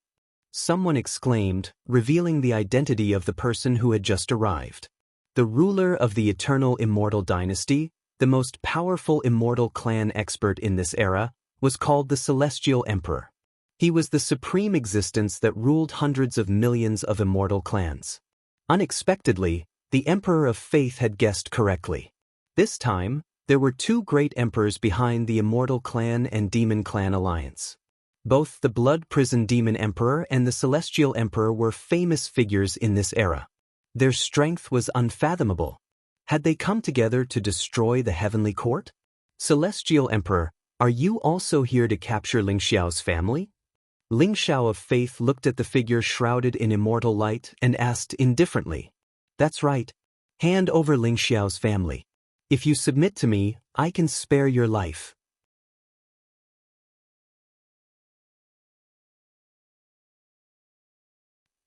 Someone exclaimed, revealing the identity of the person who had just arrived. The ruler of the eternal immortal dynasty, the most powerful immortal clan expert in this era, was called the Celestial Emperor. He was the supreme existence that ruled hundreds of millions of immortal clans. Unexpectedly, the Emperor of Faith had guessed correctly. This time, there were 2 great emperors behind the Immortal Clan and Demon Clan alliance. Both the Blood Prison Demon Emperor and the Celestial Emperor were famous figures in this era. Their strength was unfathomable. Had they come together to destroy the heavenly court? Celestial Emperor, are you also here to capture Lingxiao's family? Ling Xiao of Faith looked at the figure shrouded in immortal light and asked indifferently, "That's right. Hand over Ling Xiao's family. If you submit to me, I can spare your life."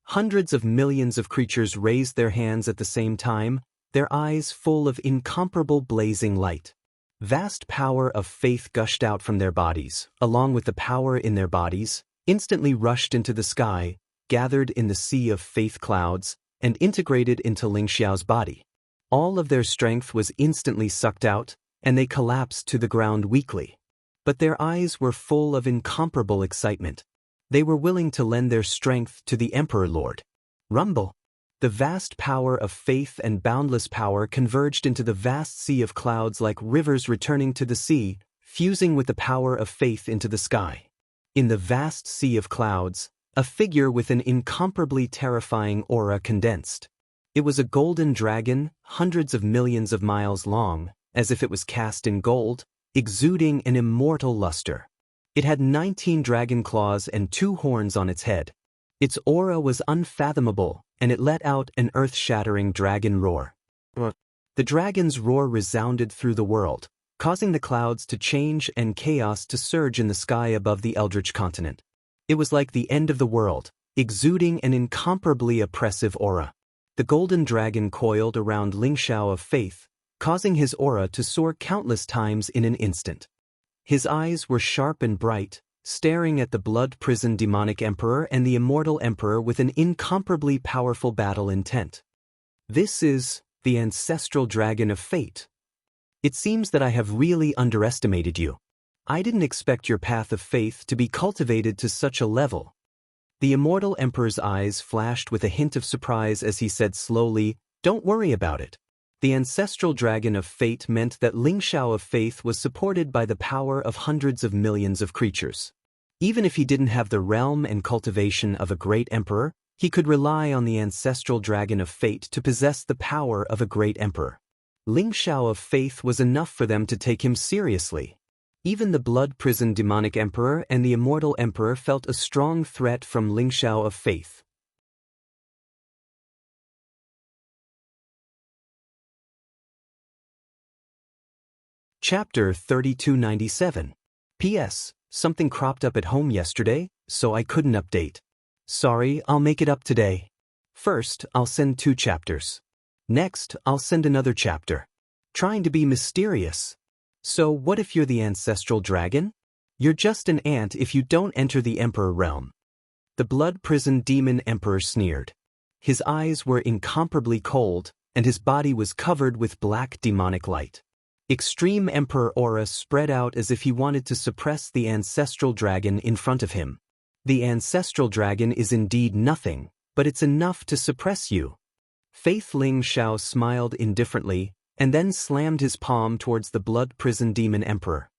Hundreds of millions of creatures raised their hands at the same time, their eyes full of incomparable blazing light. Vast power of faith gushed out from their bodies, along with the power in their bodies, instantly rushed into the sky, gathered in the sea of faith clouds, and integrated into Ling Xiao's body. All of their strength was instantly sucked out, and they collapsed to the ground weakly. But their eyes were full of incomparable excitement. They were willing to lend their strength to the Emperor Lord. Rumble! The vast power of faith and boundless power converged into the vast sea of clouds like rivers returning to the sea, fusing with the power of faith into the sky. In the vast sea of clouds, a figure with an incomparably terrifying aura condensed. It was a golden dragon, hundreds of millions of miles long, as if it was cast in gold, exuding an immortal luster. It had 19 dragon claws and 2 horns on its head. Its aura was unfathomable, and it let out an earth-shattering dragon roar. The dragon's roar resounded through the world, causing the clouds to change and chaos to surge in the sky above the Eldritch continent. It was like the end of the world, exuding an incomparably oppressive aura. The golden dragon coiled around Ling Xiao of Faith, causing his aura to soar countless times in an instant. His eyes were sharp and bright, staring at the blood-prisoned demonic emperor and the immortal emperor with an incomparably powerful battle intent. "This is the ancestral dragon of fate. It seems that I have really underestimated you. I didn't expect your path of faith to be cultivated to such a level." The immortal emperor's eyes flashed with a hint of surprise as he said slowly, "Don't worry about it." The ancestral dragon of fate meant that Ling Xiao of Faith was supported by the power of hundreds of millions of creatures. Even if he didn't have the realm and cultivation of a great emperor, he could rely on the ancestral dragon of fate to possess the power of a great emperor. Ling Xiao of Faith was enough for them to take him seriously. Even the blood-prisoned demonic emperor and the immortal emperor felt a strong threat from Ling Xiao of Faith. Chapter 3297. P.S. Something cropped up at home yesterday, so I couldn't update. Sorry, I'll make it up today. First, I'll send 2 chapters. Next, I'll send another chapter. Trying to be mysterious. So what if you're the ancestral dragon? You're just an ant if you don't enter the Emperor realm. The blood-prisoned demon emperor sneered. His eyes were incomparably cold, and his body was covered with black demonic light. Extreme emperor aura spread out as if he wanted to suppress the ancestral dragon in front of him. The ancestral dragon is indeed nothing, but it's enough to suppress you. Faith Ling Xiao smiled indifferently, and then slammed his palm towards the blood-prisoned demon emperor.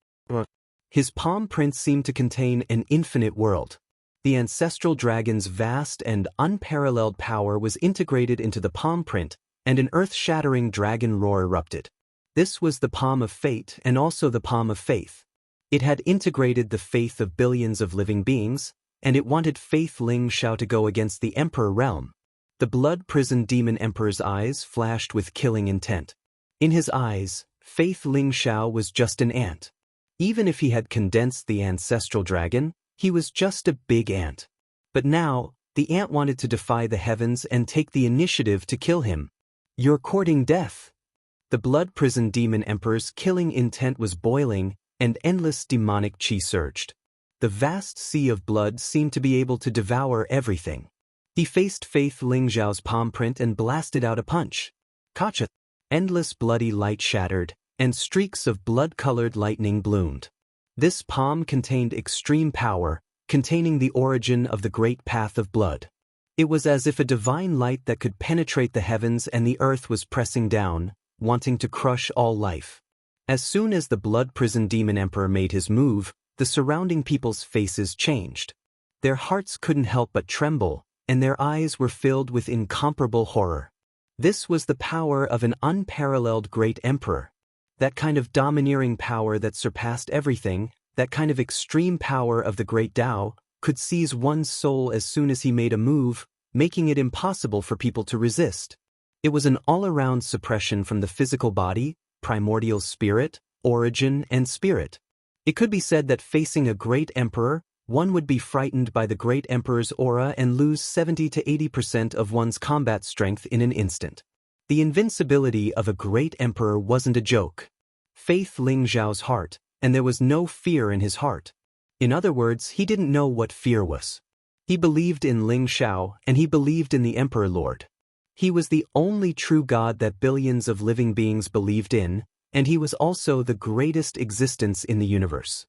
His palm print seemed to contain an infinite world. The ancestral dragon's vast and unparalleled power was integrated into the palm print, and an earth-shattering dragon roar erupted. This was the palm of fate and also the palm of faith. It had integrated the faith of billions of living beings, and it wanted Faith Ling Xiao to go against the Emperor realm. The blood-prisoned demon emperor's eyes flashed with killing intent. In his eyes, Faith Ling Xiao was just an ant. Even if he had condensed the ancestral dragon, he was just a big ant. But now, the ant wanted to defy the heavens and take the initiative to kill him. "You're courting death." The blood-prisoned demon emperor's killing intent was boiling, and endless demonic chi surged. The vast sea of blood seemed to be able to devour everything. He faced Faith Ling Xiao's palm print and blasted out a punch. Kacha! Endless bloody light shattered, and streaks of blood-colored lightning bloomed. This palm contained extreme power, containing the origin of the great path of blood. It was as if a divine light that could penetrate the heavens and the earth was pressing down, wanting to crush all life. As soon as the blood-prisoned demon emperor made his move, the surrounding people's faces changed. Their hearts couldn't help but tremble, and their eyes were filled with incomparable horror. This was the power of an unparalleled great emperor. That kind of domineering power that surpassed everything, that kind of extreme power of the great Tao, could seize one's soul as soon as he made a move, making it impossible for people to resist. It was an all-around suppression from the physical body, primordial spirit, origin, and spirit. It could be said that facing a great emperor, one would be frightened by the great emperor's aura and lose 70 to 80% of one's combat strength in an instant. The invincibility of a great emperor wasn't a joke. Faith Ling Zhao's heart, and there was no fear in his heart. In other words, he didn't know what fear was. He believed in Ling Xiao, and he believed in the Emperor Lord. He was the only true God that billions of living beings believed in, and he was also the greatest existence in the universe.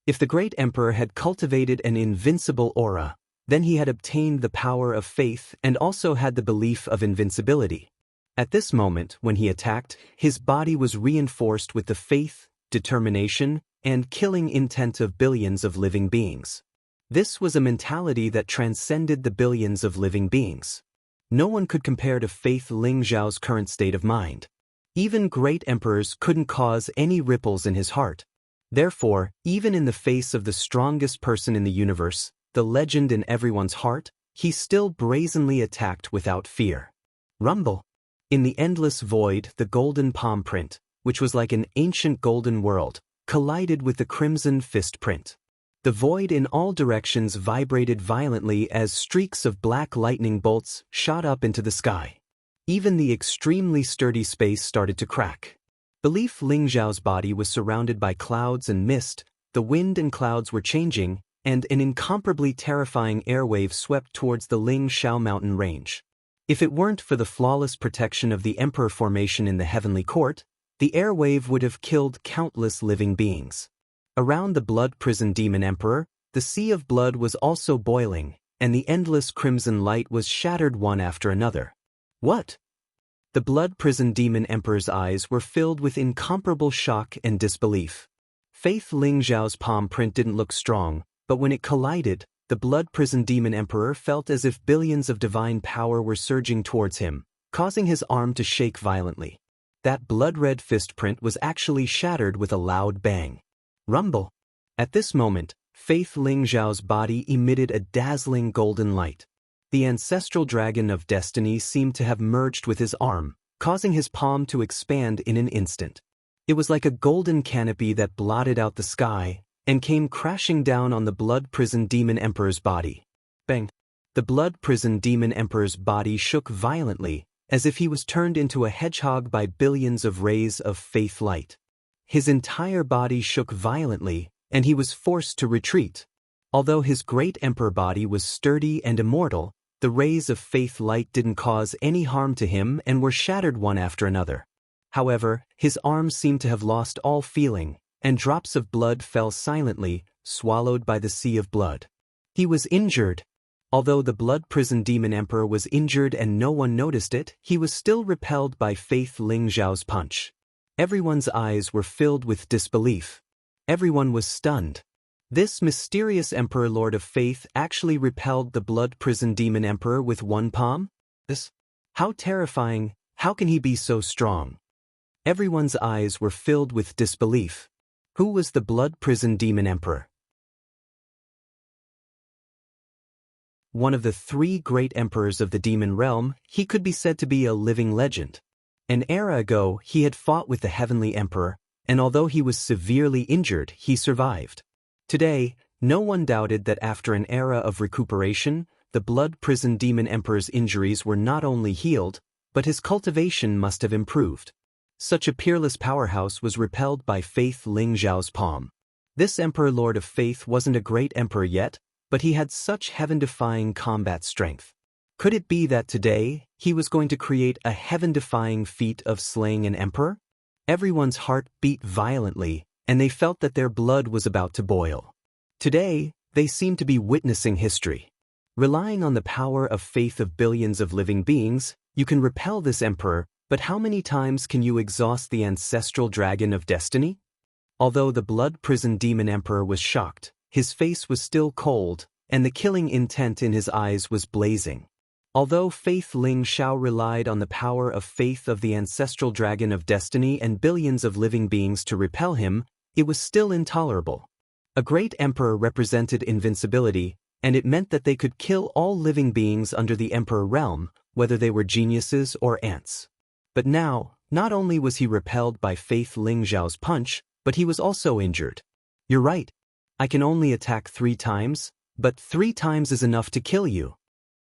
If the great emperor had cultivated an invincible aura, then he had obtained the power of faith and also had the belief of invincibility. At this moment, when he attacked, his body was reinforced with the faith, determination, and killing intent of billions of living beings. This was a mentality that transcended the billions of living beings. No one could compare to Faith Ling Zhao's current state of mind. Even great emperors couldn't cause any ripples in his heart. Therefore, even in the face of the strongest person in the universe, the legend in everyone's heart, he still brazenly attacked without fear. Rumble. In the endless void, the golden palm print, which was like an ancient golden world, collided with the crimson fist print. The void in all directions vibrated violently as streaks of black lightning bolts shot up into the sky. Even the extremely sturdy space started to crack. Belief Ling Zhao's body was surrounded by clouds and mist, the wind and clouds were changing, and an incomparably terrifying airwave swept towards the Ling Xiao mountain range. If it weren't for the flawless protection of the Emperor formation in the heavenly court, the airwave would have killed countless living beings. Around the blood prison demon emperor, the sea of blood was also boiling, and the endless crimson light was shattered one after another. What? The blood prison demon emperor's eyes were filled with incomparable shock and disbelief. Faith Ling Zhao's palm print didn't look strong, but when it collided, the blood prison demon emperor felt as if billions of divine power were surging towards him, causing his arm to shake violently. That blood-red fist print was actually shattered with a loud bang. Rumble. At this moment, Faith Ling Zhao's body emitted a dazzling golden light. The ancestral dragon of destiny seemed to have merged with his arm, causing his palm to expand in an instant. It was like a golden canopy that blotted out the sky and came crashing down on the blood prison demon emperor's body. Bang! The blood prison demon emperor's body shook violently, as if he was turned into a hedgehog by billions of rays of faith light. His entire body shook violently, and he was forced to retreat. Although his great emperor body was sturdy and immortal, the rays of faith light didn't cause any harm to him and were shattered one after another. However, his arms seemed to have lost all feeling, and drops of blood fell silently, swallowed by the sea of blood. He was injured. Although the blood prison demon emperor was injured and no one noticed it, he was still repelled by Faith Ling Zhao's punch. Everyone's eyes were filled with disbelief. Everyone was stunned. This mysterious Emperor Lord of Faith actually repelled the blood prison demon emperor with one palm? How terrifying! How can he be so strong? Everyone's eyes were filled with disbelief. Who was the blood prison demon emperor? One of the three great emperors of the demon realm, he could be said to be a living legend. An era ago, he had fought with the heavenly emperor, and although he was severely injured, he survived. Today, no one doubted that after an era of recuperation, the blood prison demon emperor's injuries were not only healed, but his cultivation must have improved. Such a peerless powerhouse was repelled by Faith Ling Zhao's palm. This Emperor Lord of Faith wasn't a great emperor yet, but he had such heaven-defying combat strength. Could it be that today, he was going to create a heaven-defying feat of slaying an emperor? Everyone's heart beat violently, and they felt that their blood was about to boil. Today, they seemed to be witnessing history. Relying on the power of faith of billions of living beings, you can repel this emperor, but how many times can you exhaust the ancestral dragon of destiny? Although the blood prison demon emperor was shocked, his face was still cold, and the killing intent in his eyes was blazing. Although Faith Ling Xiao relied on the power of faith of the ancestral dragon of destiny and billions of living beings to repel him, it was still intolerable. A great emperor represented invincibility, and it meant that they could kill all living beings under the emperor realm, whether they were geniuses or ants. But now, not only was he repelled by Faith Ling Zhao's punch, but he was also injured. You're right. I can only attack 3 times, but 3 times is enough to kill you.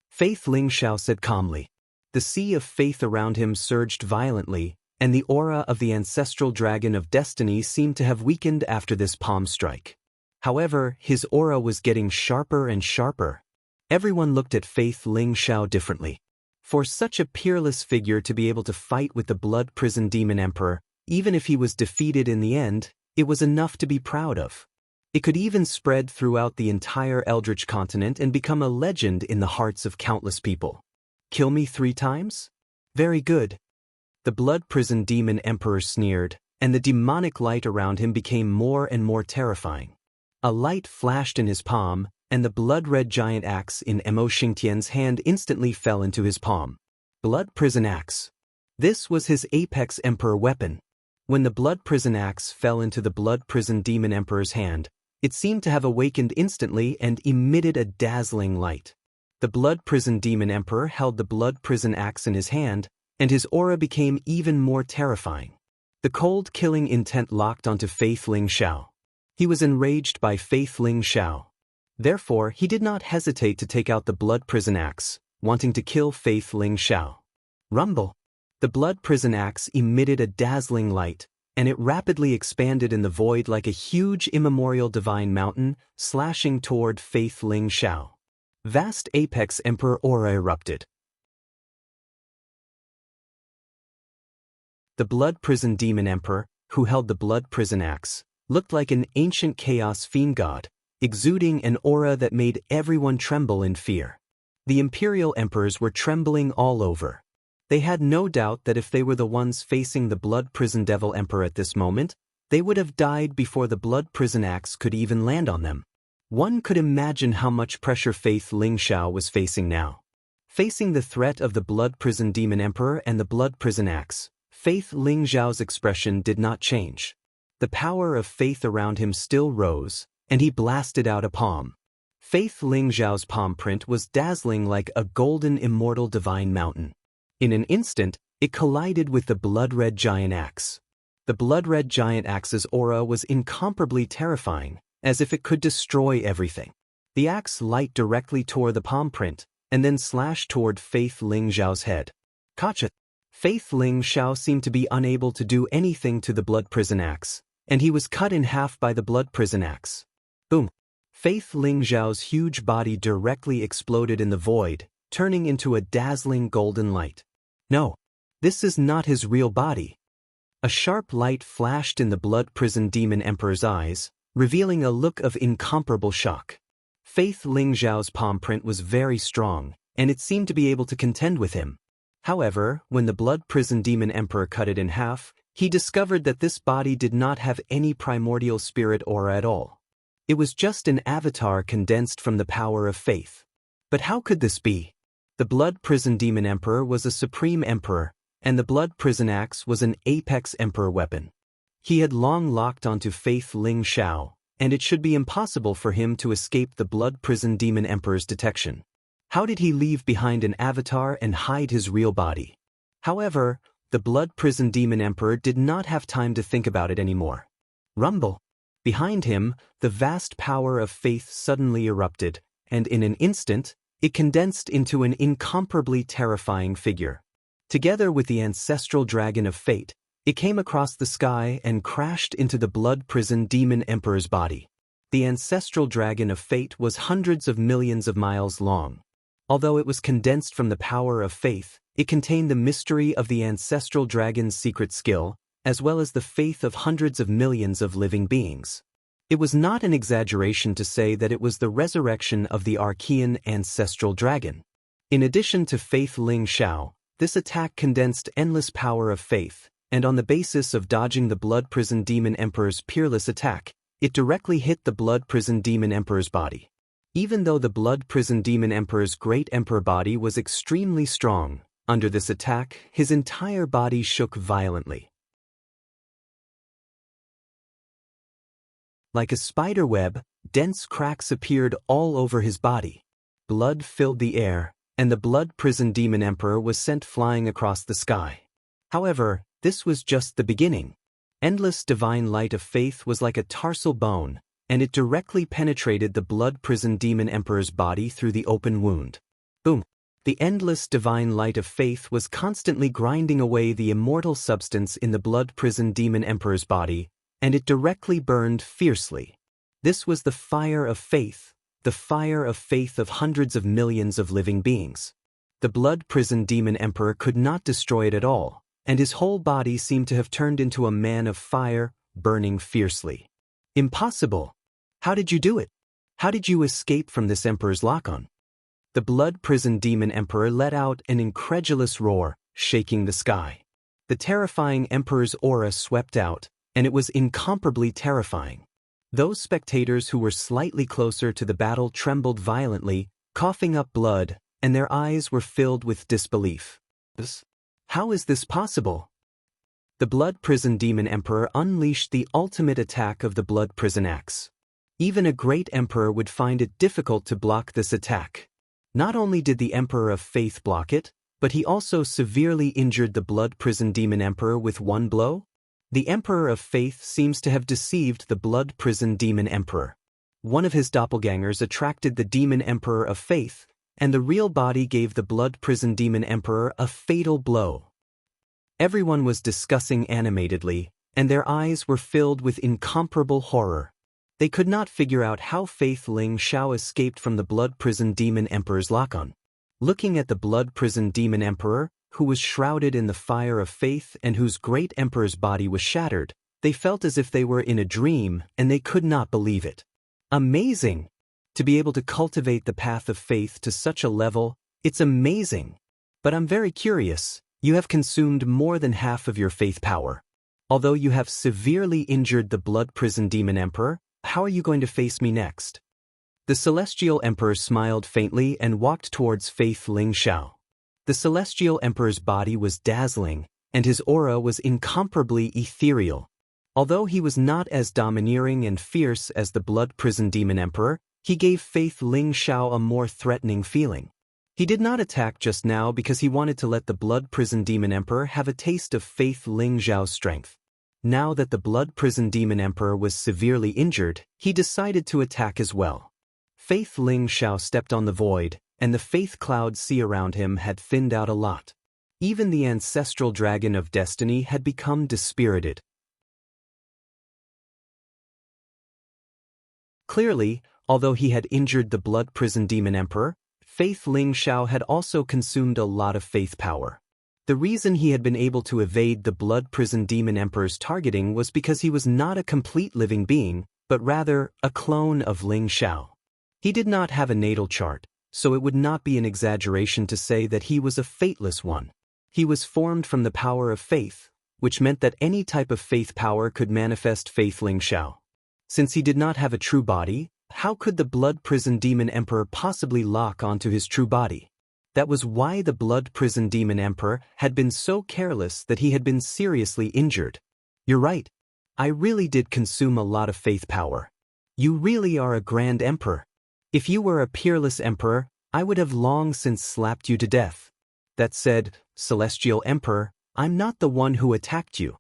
Faith Ling Zhao said calmly. The sea of faith around him surged violently, and the aura of the ancestral dragon of destiny seemed to have weakened after this palm strike. However, his aura was getting sharper and sharper. Everyone looked at Faith Ling Zhao differently. For such a peerless figure to be able to fight with the Blood Prison Demon Emperor, even if he was defeated in the end, it was enough to be proud of. It could even spread throughout the entire Eldritch continent and become a legend in the hearts of countless people. Kill me 3 times? Very good. The Blood Prison Demon Emperor sneered, and the demonic light around him became more and more terrifying. A light flashed in his palm, and the blood-red giant axe in Mo Xingtian's hand instantly fell into his palm. Blood Prison Axe. This was his apex emperor weapon. When the Blood Prison Axe fell into the Blood Prison Demon Emperor's hand, it seemed to have awakened instantly and emitted a dazzling light. The Blood Prison Demon Emperor held the Blood Prison Axe in his hand, and his aura became even more terrifying. The cold killing intent locked onto Faith Ling Zhao. He was enraged by Faith Ling Zhao. Therefore, he did not hesitate to take out the Blood Prison Axe, wanting to kill Faith Ling Zhao. Rumble! The Blood Prison Axe emitted a dazzling light, and it rapidly expanded in the void like a huge immemorial divine mountain, slashing toward Faith Ling Zhao. Vast Apex Emperor aura erupted. The Blood Prison Demon Emperor, who held the Blood Prison Axe, looked like an ancient chaos fiend god, exuding an aura that made everyone tremble in fear. The Imperial Emperors were trembling all over. They had no doubt that if they were the ones facing the Blood Prison Devil Emperor at this moment, they would have died before the Blood Prison Axe could even land on them. One could imagine how much pressure Faith Ling Zhao was facing now. Facing the threat of the Blood Prison Demon Emperor and the Blood Prison Axe, Faith Ling Zhao's expression did not change. The power of faith around him still rose, and he blasted out a palm. Faith Ling Zhao's palm print was dazzling like a golden immortal divine mountain. In an instant, it collided with the blood-red giant axe. The blood-red giant axe's aura was incomparably terrifying, as if it could destroy everything. The axe light directly tore the palm print, and then slashed toward Faith Ling Zhao's head. Gotcha! Faith Ling Zhao seemed to be unable to do anything to the Blood Prison Axe, and he was cut in half by the Blood Prison Axe. Boom! Faith Ling Zhao's huge body directly exploded in the void, turning into a dazzling golden light. No, this is not his real body. A sharp light flashed in the Blood Prison Demon Emperor's eyes, revealing a look of incomparable shock. Faith Ling Zhao's palm print was very strong, and it seemed to be able to contend with him. However, when the Blood Prison Demon Emperor cut it in half, he discovered that this body did not have any primordial spirit aura at all. It was just an avatar condensed from the power of faith. But how could this be? The Blood Prison Demon Emperor was a supreme emperor, and the Blood Prison Axe was an apex emperor weapon. He had long locked onto Faith Ling Zhao, and it should be impossible for him to escape the Blood Prison Demon Emperor's detection. How did he leave behind an avatar and hide his real body? However, the Blood Prison Demon Emperor did not have time to think about it anymore. Rumble! Behind him, the vast power of faith suddenly erupted, and in an instant, it condensed into an incomparably terrifying figure. Together with the ancestral dragon of fate, it came across the sky and crashed into the Blood Prison Demon Emperor's body. The ancestral dragon of fate was hundreds of millions of miles long. Although it was condensed from the power of faith, it contained the mystery of the ancestral dragon's secret skill, as well as the faith of hundreds of millions of living beings. It was not an exaggeration to say that it was the resurrection of the Archean ancestral dragon. In addition to Faith Ling Zhao, this attack condensed endless power of faith, and on the basis of dodging the Blood Prison Demon Emperor's peerless attack, it directly hit the Blood Prison Demon Emperor's body. Even though the Blood Prison Demon Emperor's great emperor body was extremely strong, under this attack, his entire body shook violently. Like a spider web, dense cracks appeared all over his body. Blood filled the air, and the blood-prisoned demon emperor was sent flying across the sky. However, this was just the beginning. Endless divine light of faith was like a tarsal bone, and it directly penetrated the blood-prisoned demon emperor's body through the open wound. Boom! The endless divine light of faith was constantly grinding away the immortal substance in the blood-prisoned demon emperor's body, and it directly burned fiercely. This was the fire of faith of hundreds of millions of living beings. The blood-prisoned demon emperor could not destroy it at all, and his whole body seemed to have turned into a man of fire, burning fiercely. Impossible! How did you do it? How did you escape from this emperor's lock-on? The blood-prisoned demon emperor let out an incredulous roar, shaking the sky. The terrifying emperor's aura swept out, and it was incomparably terrifying. Those spectators who were slightly closer to the battle trembled violently, coughing up blood, and their eyes were filled with disbelief. How is this possible? The blood-prisoned demon emperor unleashed the ultimate attack of the blood-prison axe. Even a great emperor would find it difficult to block this attack. Not only did the Emperor of Faith block it, but he also severely injured the blood-prisoned demon emperor with one blow. The Emperor of Faith seems to have deceived the blood-prisoned demon emperor. One of his doppelgangers attracted the demon emperor of Faith, and the real body gave the blood-prisoned demon emperor a fatal blow. Everyone was discussing animatedly, and their eyes were filled with incomparable horror. They could not figure out how Faith Ling Xiao escaped from the blood-prisoned demon emperor's lock-on. Looking at the blood-prisoned demon emperor, who was shrouded in the fire of faith and whose great emperor's body was shattered, they felt as if they were in a dream, and they could not believe it. Amazing! To be able to cultivate the path of faith to such a level, it's amazing. But I'm very curious, you have consumed more than half of your faith power. Although you have severely injured the blood-prisoned demon emperor, how are you going to face me next? The Celestial Emperor smiled faintly and walked towards Faith Ling Xiao. The Celestial Emperor's body was dazzling, and his aura was incomparably ethereal. Although he was not as domineering and fierce as the blood-prisoned demon emperor, he gave Faith Ling Xiao a more threatening feeling. He did not attack just now because he wanted to let the blood-prisoned demon emperor have a taste of Faith Ling Xiao's strength. Now that the blood-prisoned demon emperor was severely injured, he decided to attack as well. Faith Ling Xiao stepped on the void, and the faith cloud sea around him had thinned out a lot. Even the ancestral dragon of destiny had become dispirited. Clearly, although he had injured the blood-prisoned demon emperor, Faith Ling Xiao had also consumed a lot of faith power. The reason he had been able to evade the blood-prisoned demon emperor's targeting was because he was not a complete living being, but rather a clone of Ling Xiao. He did not have a natal chart, so it would not be an exaggeration to say that he was a fateless one. He was formed from the power of faith, which meant that any type of faith power could manifest Faith Ling Xiao. Since he did not have a true body, how could the blood-prisoned demon emperor possibly lock onto his true body? That was why the blood-prisoned demon emperor had been so careless that he had been seriously injured. You're right. I really did consume a lot of faith power. You really are a grand emperor. If you were a peerless emperor, I would have long since slapped you to death. That said, Celestial Emperor, I'm not the one who attacked you.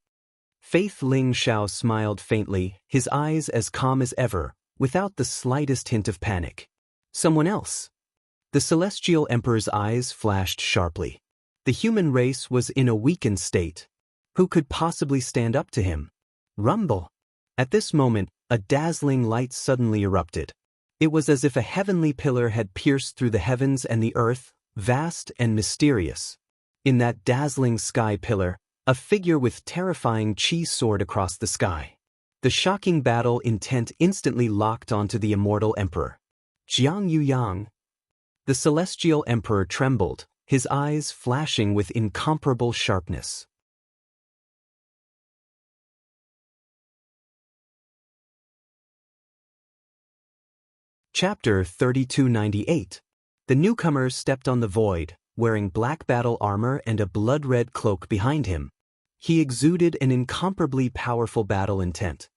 Faith Ling Xiao smiled faintly, his eyes as calm as ever, without the slightest hint of panic. Someone else. The Celestial Emperor's eyes flashed sharply. The human race was in a weakened state. Who could possibly stand up to him? Rumble. At this moment, a dazzling light suddenly erupted. It was as if a heavenly pillar had pierced through the heavens and the earth, vast and mysterious. In that dazzling sky pillar, a figure with terrifying chi soared across the sky. The shocking battle intent instantly locked onto the immortal emperor. Jiang Yuyang. The Celestial Emperor trembled, his eyes flashing with incomparable sharpness. Chapter 3298. The newcomer stepped on the void, wearing black battle armor and a blood-red cloak behind him. He exuded an incomparably powerful battle intent.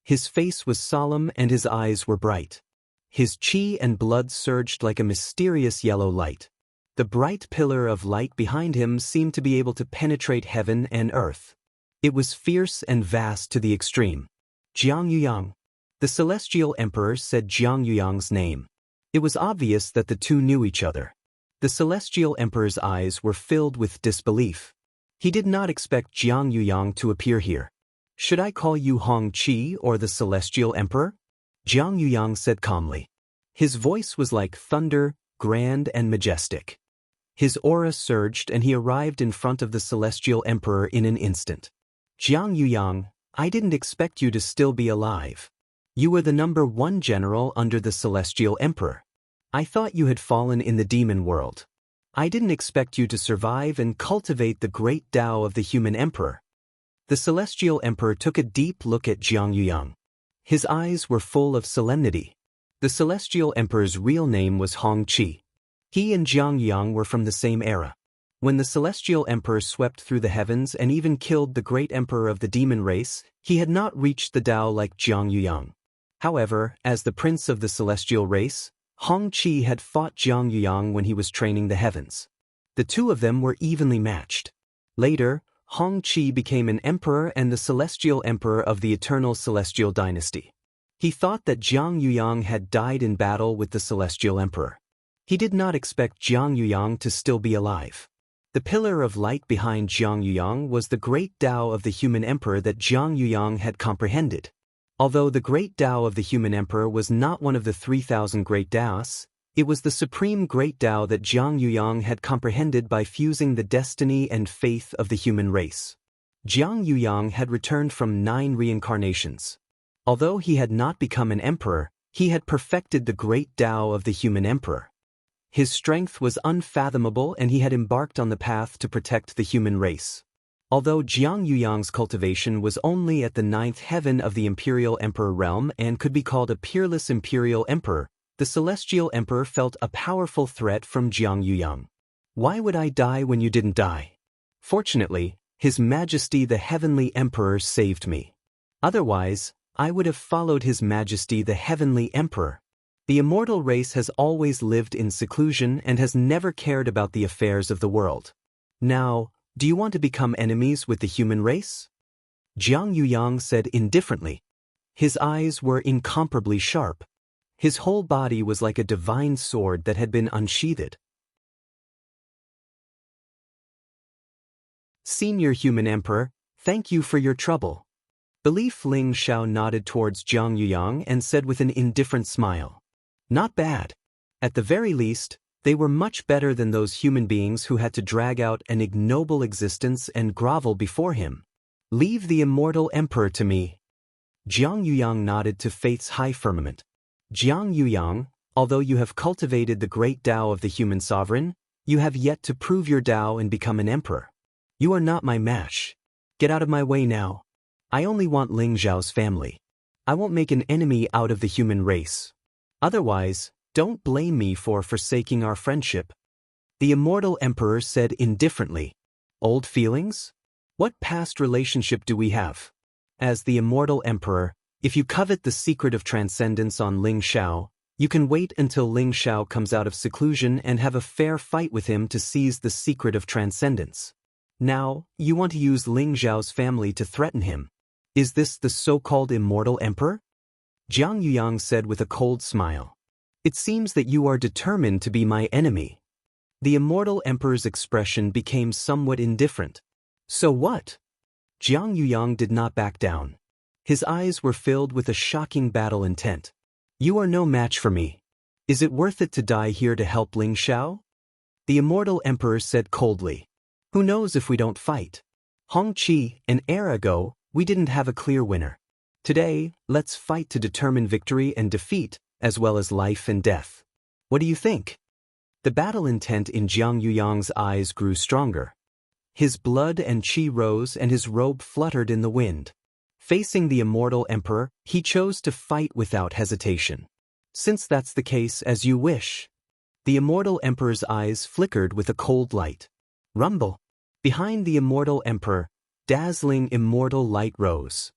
His face was solemn and his eyes were bright. His chi and blood surged like a mysterious yellow light. The bright pillar of light behind him seemed to be able to penetrate heaven and earth. It was fierce and vast to the extreme. Jiang Yuyang. The celestial emperor said Jiang Yuyang's name. It was obvious that the two knew each other. The celestial emperor's eyes were filled with disbelief. He did not expect Jiang Yuyang to appear here. Should I call you Hong Qi or the celestial emperor? Jiang Yuyang said calmly. His voice was like thunder, grand and majestic. His aura surged and he arrived in front of the celestial emperor in an instant. Jiang Yuyang, I didn't expect you to still be alive. You were the #1 general under the celestial emperor. I thought you had fallen in the demon world. I didn't expect you to survive and cultivate the great Tao of the human emperor. The celestial emperor took a deep look at Jiang Yuyang. His eyes were full of solemnity. The celestial emperor's real name was Hong Qi. He and Jiang Yuyang were from the same era. When the celestial emperor swept through the heavens and even killed the great emperor of the demon race, he had not reached the Tao like Jiang Yuyang. However, as the prince of the celestial race, Hong Qi had fought Jiang Yuyang when he was training the heavens. The two of them were evenly matched. Later, Hong Qi became an emperor and the celestial emperor of the eternal celestial dynasty. He thought that Jiang Yuyang had died in battle with the celestial emperor. He did not expect Jiang Yuyang to still be alive. The pillar of light behind Jiang Yuyang was the great Tao of the human emperor that Jiang Yuyang had comprehended. Although the great Tao of the human emperor was not one of the 3,000 great Taos, it was the supreme great Tao that Jiang Yuyang had comprehended by fusing the destiny and faith of the human race. Jiang Yuyang had returned from 9 reincarnations. Although he had not become an emperor, he had perfected the great Tao of the human emperor. His strength was unfathomable and he had embarked on the path to protect the human race. Although Jiang Yuyang's cultivation was only at the 9th heaven of the imperial emperor realm and could be called a peerless imperial emperor, the celestial emperor felt a powerful threat from Jiang Yuyang. Why would I die when you didn't die? Fortunately, His Majesty the Heavenly Emperor saved me. Otherwise, I would have followed His Majesty the Heavenly Emperor. The immortal race has always lived in seclusion and has never cared about the affairs of the world. Now, do you want to become enemies with the human race? Jiang Yuyang said indifferently. His eyes were incomparably sharp. His whole body was like a divine sword that had been unsheathed. Senior Human Emperor, thank you for your trouble. Belief Ling Xiao nodded towards Jiang Yuyang and said with an indifferent smile. Not bad. At the very least, they were much better than those human beings who had to drag out an ignoble existence and grovel before him. Leave the immortal emperor to me. Jiang Yuyang nodded to fate's high firmament. Jiang Yuyang, although you have cultivated the great Tao of the human sovereign, you have yet to prove your Tao and become an emperor. You are not my match. Get out of my way now. I only want Ling Zhao's family. I won't make an enemy out of the human race. Otherwise, don't blame me for forsaking our friendship. The immortal emperor said indifferently. Old feelings? What past relationship do we have? As the immortal emperor, if you covet the secret of transcendence on Ling Xiao, you can wait until Ling Xiao comes out of seclusion and have a fair fight with him to seize the secret of transcendence. Now, you want to use Ling Zhao's family to threaten him. Is this the so-called immortal emperor? Jiang Yuyang said with a cold smile. It seems that you are determined to be my enemy. The immortal emperor's expression became somewhat indifferent. So what? Jiang Yuyang did not back down. His eyes were filled with a shocking battle intent. You are no match for me. Is it worth it to die here to help Ling Xiao? The immortal emperor said coldly. Who knows if we don't fight? Hong Qi, an era ago, we didn't have a clear winner. Today, let's fight to determine victory and defeat, as well as life and death. What do you think? The battle intent in Jiang Yuyang's eyes grew stronger. His blood and qi rose and his robe fluttered in the wind. Facing the immortal emperor, he chose to fight without hesitation. Since that's the case, as you wish. The immortal emperor's eyes flickered with a cold light. Rumble. Behind the immortal emperor, dazzling immortal light rose.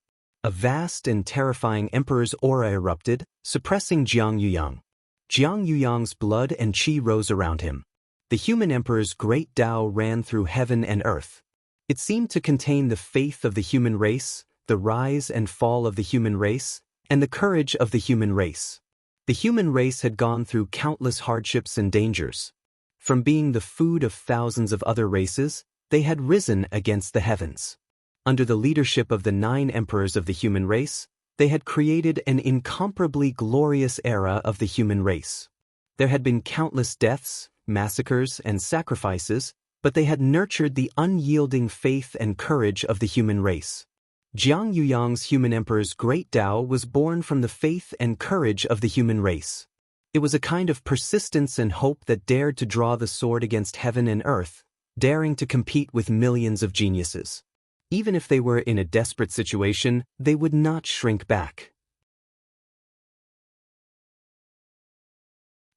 a vast and terrifying emperor's aura erupted, suppressing Jiang Yuyang. Jiang Yuyang's blood and qi rose around him. The human emperor's great Tao ran through heaven and earth. It seemed to contain the faith of the human race, the rise and fall of the human race, and the courage of the human race. The human race had gone through countless hardships and dangers. From being the food of thousands of other races, they had risen against the heavens. Under the leadership of the 9 emperors of the human race, they had created an incomparably glorious era of the human race. There had been countless deaths, massacres, and sacrifices, but they had nurtured the unyielding faith and courage of the human race. Jiang Yuyang's human emperor's great Tao was born from the faith and courage of the human race. It was a kind of persistence and hope that dared to draw the sword against heaven and earth, daring to compete with millions of geniuses. Even if they were in a desperate situation, they would not shrink back.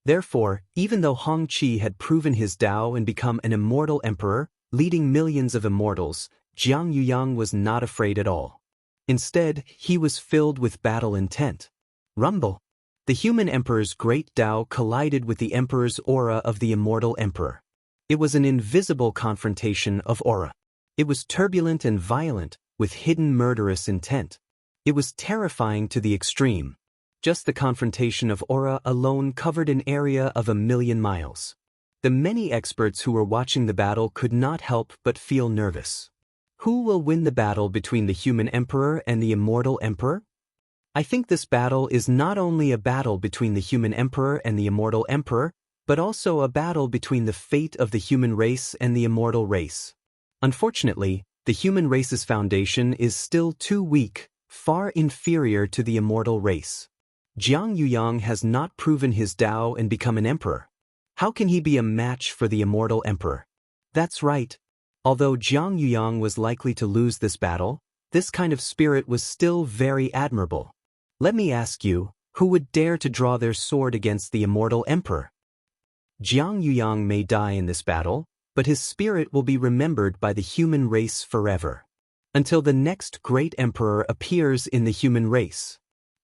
Therefore, even though Hong Qi had proven his Tao and become an immortal emperor, leading millions of immortals, Jiang Yuyang was not afraid at all. Instead, he was filled with battle intent. Rumble! The human emperor's great Tao collided with the emperor's aura of the immortal emperor. It was an invisible confrontation of aura. It was turbulent and violent, with hidden murderous intent. It was terrifying to the extreme. Just the confrontation of aura alone covered an area of 1,000,000 miles. The many experts who were watching the battle could not help but feel nervous. Who will win the battle between the human emperor and the immortal emperor? I think this battle is not only a battle between the human emperor and the immortal emperor, but also a battle between the fate of the human race and the immortal race. Unfortunately, the human race's foundation is still too weak, far inferior to the immortal race. Jiang Yuyang has not proven his Tao and become an emperor. How can he be a match for the immortal emperor? That's right. Although Jiang Yuyang was likely to lose this battle, this kind of spirit was still very admirable. Let me ask you, who would dare to draw their sword against the immortal emperor? Jiang Yuyang may die in this battle, but his spirit will be remembered by the human race forever. Until the next great emperor appears in the human race.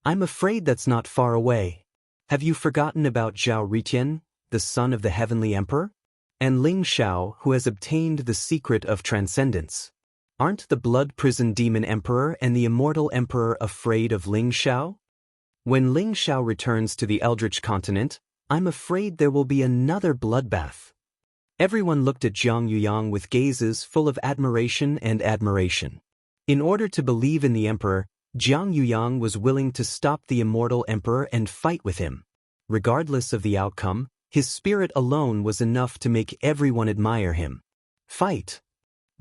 I'm afraid that's not far away. Have you forgotten about Zhao Ritian, the son of the heavenly emperor? And Ling Xiao, who has obtained the secret of transcendence? Aren't the blood prison demon emperor and the immortal emperor afraid of Ling Xiao? When Ling Xiao returns to the Eldritch continent, I'm afraid there will be another bloodbath. Everyone looked at Jiang Yuyang with gazes full of admiration and admiration. In order to believe in the emperor, Jiang Yuyang was willing to stop the immortal emperor and fight with him. Regardless of the outcome, his spirit alone was enough to make everyone admire him. Fight!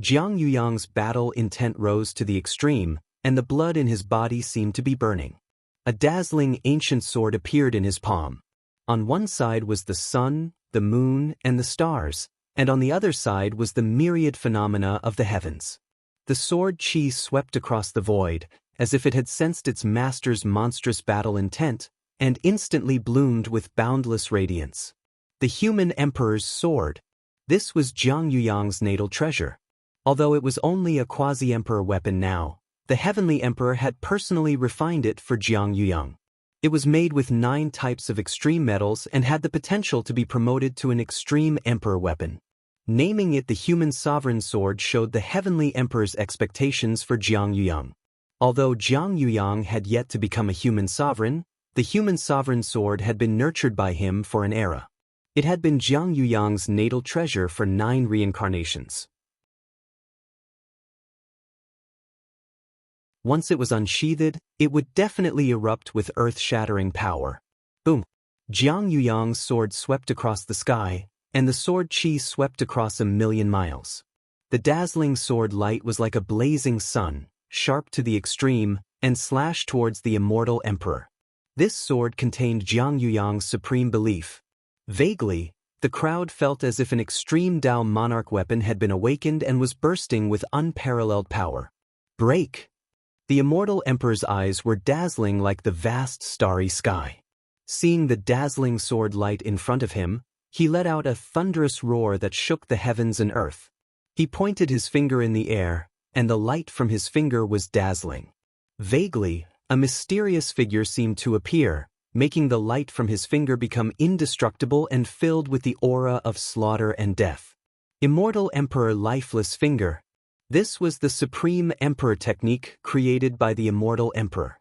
Jiang Yuyang's battle intent rose to the extreme, and the blood in his body seemed to be burning. A dazzling ancient sword appeared in his palm. On one side was the sun, the moon, and the stars, and on the other side was the myriad phenomena of the heavens. The sword qi swept across the void, as if it had sensed its master's monstrous battle intent, and instantly bloomed with boundless radiance. The human emperor's sword. This was Jiang Yuyang's natal treasure. Although it was only a quasi-emperor weapon now, the heavenly emperor had personally refined it for Jiang Yuyang. It was made with 9 types of extreme metals and had the potential to be promoted to an extreme emperor weapon. Naming it the human sovereign sword showed the heavenly emperor's expectations for Jiang Yuyang. Although Jiang Yuyang had yet to become a human sovereign, the human sovereign sword had been nurtured by him for an era. It had been Jiang Yuyang's natal treasure for 9 reincarnations. Once it was unsheathed, it would definitely erupt with earth-shattering power. Boom! Jiang Yuyang's sword swept across the sky, and the sword qi swept across 1,000,000 miles. The dazzling sword light was like a blazing sun, sharp to the extreme, and slashed towards the immortal emperor. This sword contained Jiang Yuyang's supreme belief. Vaguely, the crowd felt as if an extreme Tao monarch weapon had been awakened and was bursting with unparalleled power. Break! The immortal emperor's eyes were dazzling like the vast starry sky. Seeing the dazzling sword light in front of him, he let out a thunderous roar that shook the heavens and earth. He pointed his finger in the air, and the light from his finger was dazzling. Vaguely, a mysterious figure seemed to appear, making the light from his finger become indestructible and filled with the aura of slaughter and death. Immortal Emperor Lifeless Finger. This was the Supreme Emperor technique created by the Immortal Emperor.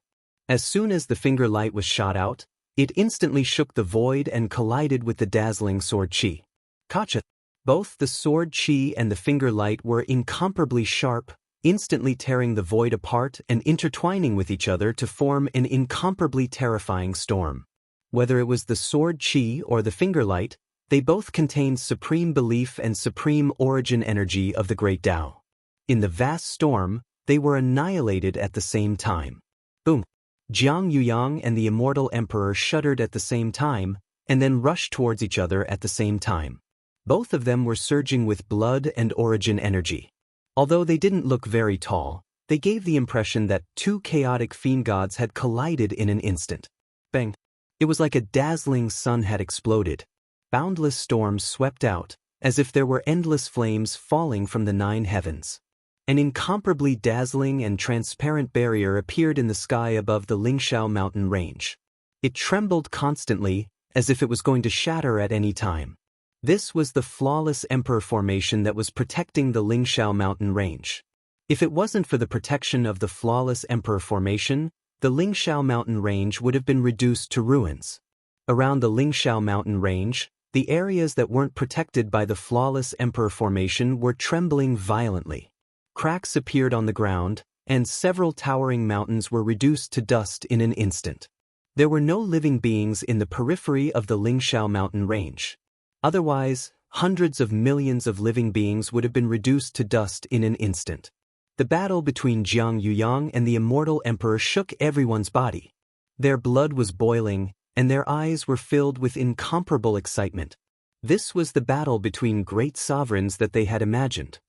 As soon as the finger light was shot out, it instantly shook the void and collided with the dazzling sword chi. Gotcha. Both the sword chi and the finger light were incomparably sharp, instantly tearing the void apart and intertwining with each other to form an incomparably terrifying storm. Whether it was the sword chi or the finger light, they both contained supreme belief and supreme origin energy of the great Tao. In the vast storm, they were annihilated at the same time. Boom! Jiang Yuyang and the Immortal Emperor shuddered at the same time, and then rushed towards each other at the same time. Both of them were surging with blood and origin energy. Although they didn't look very tall, they gave the impression that two chaotic fiend gods had collided in an instant. Bang! It was like a dazzling sun had exploded. Boundless storms swept out, as if there were endless flames falling from the 9 heavens. An incomparably dazzling and transparent barrier appeared in the sky above the Lingshao mountain range. It trembled constantly, as if it was going to shatter at any time. This was the flawless Emperor formation that was protecting the Lingshao mountain range. If it wasn't for the protection of the flawless Emperor formation, the Lingshao mountain range would have been reduced to ruins. Around the Lingshao mountain range, the areas that weren't protected by the flawless Emperor formation were trembling violently. Cracks appeared on the ground, and several towering mountains were reduced to dust in an instant. There were no living beings in the periphery of the Lingshao mountain range. Otherwise, hundreds of millions of living beings would have been reduced to dust in an instant. The battle between Jiang Yuyang and the Immortal Emperor shook everyone's body. Their blood was boiling, and their eyes were filled with incomparable excitement. This was the battle between great sovereigns that they had imagined.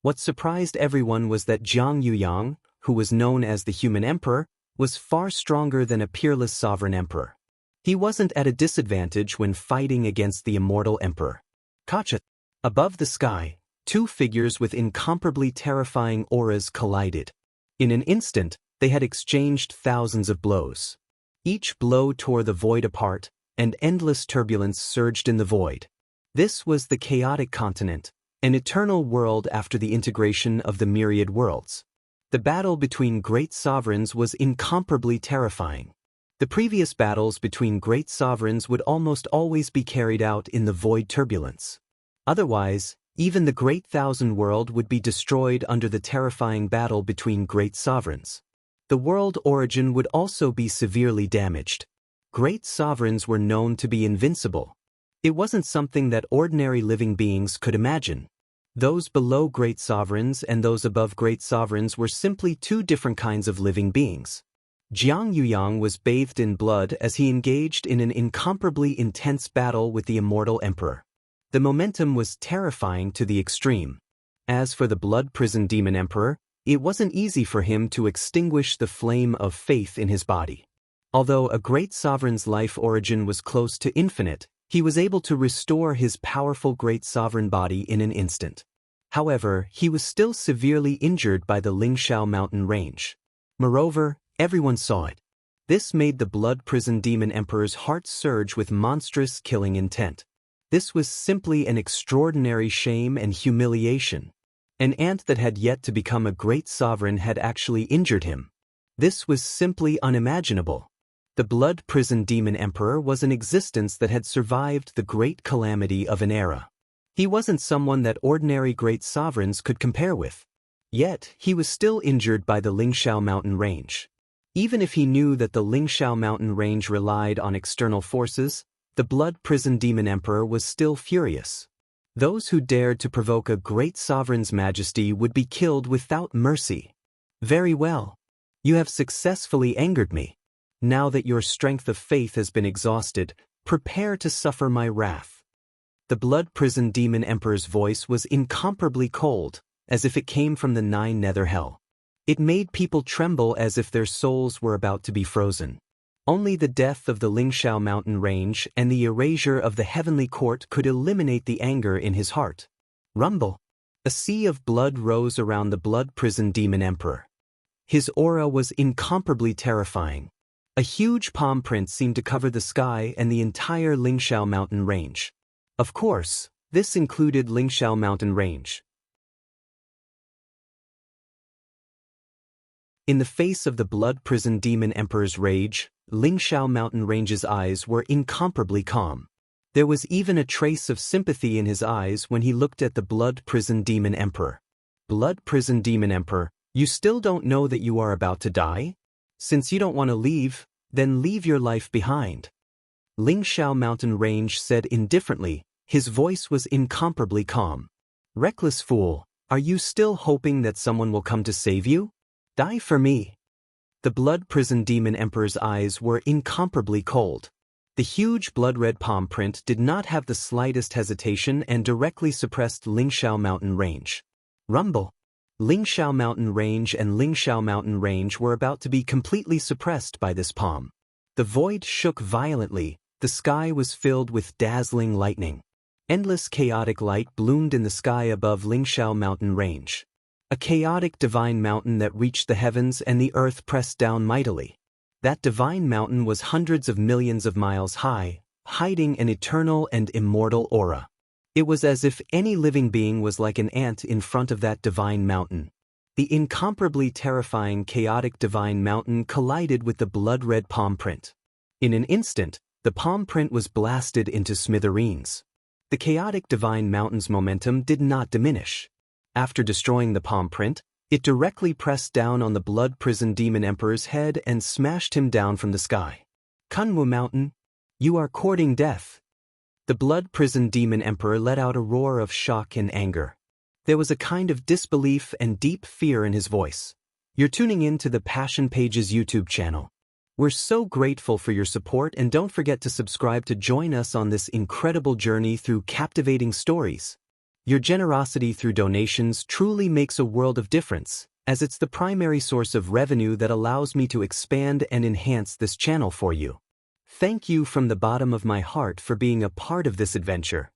What surprised everyone was that Jiang Yuyang, who was known as the Human Emperor, was far stronger than a peerless sovereign emperor. He wasn't at a disadvantage when fighting against the Immortal Emperor. Gotcha. Above the sky, two figures with incomparably terrifying auras collided. In an instant, they had exchanged thousands of blows. Each blow tore the void apart, and endless turbulence surged in the void. This was the chaotic continent, an eternal world after the integration of the myriad worlds. The battle between great sovereigns was incomparably terrifying. The previous battles between great sovereigns would almost always be carried out in the void turbulence. Otherwise, even the Great Thousand World would be destroyed under the terrifying battle between great sovereigns. The world origin would also be severely damaged. Great sovereigns were known to be invincible. It wasn't something that ordinary living beings could imagine. Those below great sovereigns and those above great sovereigns were simply two different kinds of living beings. Jiang Yuyang was bathed in blood as he engaged in an incomparably intense battle with the Immortal Emperor. The momentum was terrifying to the extreme. As for the blood prison demon emperor, it wasn't easy for him to extinguish the flame of faith in his body. Although a great sovereign's life origin was close to infinite, he was able to restore his powerful great sovereign body in an instant. However, he was still severely injured by the Lingshao mountain range. Moreover, everyone saw it. This made the blood prison demon emperor's heart surge with monstrous killing intent. This was simply an extraordinary shame and humiliation. An ant that had yet to become a great sovereign had actually injured him. This was simply unimaginable. The blood prison demon emperor was an existence that had survived the great calamity of an era. He wasn't someone that ordinary great sovereigns could compare with. Yet, he was still injured by the Lingshao mountain range. Even if he knew that the Lingshao mountain range relied on external forces, the blood prison demon emperor was still furious. Those who dared to provoke a great sovereign's majesty would be killed without mercy. Very well. You have successfully angered me. Now that your strength of faith has been exhausted, prepare to suffer my wrath. The blood prison demon emperor's voice was incomparably cold, as if it came from the 9 nether hell. It made people tremble as if their souls were about to be frozen. Only the death of the Lingshao mountain range and the erasure of the heavenly court could eliminate the anger in his heart. Rumble. A sea of blood rose around the blood prison demon emperor. His aura was incomparably terrifying. A huge palm print seemed to cover the sky and the entire Lingshao mountain range. Of course, this included Lingshao mountain range. In the face of the blood prison demon emperor's rage, Lingshao mountain range's eyes were incomparably calm. There was even a trace of sympathy in his eyes when he looked at the blood prison demon emperor. Blood prison demon emperor, you still don't know that you are about to die? Since you don't want to leave, then leave your life behind. Lingshao mountain range said indifferently, his voice was incomparably calm. Reckless fool, are you still hoping that someone will come to save you? Die for me. The blood prison demon emperor's eyes were incomparably cold. The huge blood-red palm print did not have the slightest hesitation and directly suppressed Lingshao mountain range. Rumble. Lingshao mountain range and Lingshao mountain range were about to be completely suppressed by this palm. The void shook violently, the sky was filled with dazzling lightning. Endless chaotic light bloomed in the sky above Lingshao mountain range. A chaotic divine mountain that reached the heavens and the earth pressed down mightily. That divine mountain was hundreds of millions of miles high, hiding an eternal and immortal aura. It was as if any living being was like an ant in front of that divine mountain. The incomparably terrifying chaotic divine mountain collided with the blood-red palm print. In an instant, the palm print was blasted into smithereens. The chaotic divine mountain's momentum did not diminish. After destroying the palm print, it directly pressed down on the blood prison demon emperor's head and smashed him down from the sky. Kunwu Mountain, you are courting death. The blood prison demon emperor let out a roar of shock and anger. There was a kind of disbelief and deep fear in his voice. You're tuning in to the Passion Pages YouTube channel. We're so grateful for your support, and don't forget to subscribe to join us on this incredible journey through captivating stories. Your generosity through donations truly makes a world of difference, as it's the primary source of revenue that allows me to expand and enhance this channel for you. Thank you from the bottom of my heart for being a part of this adventure.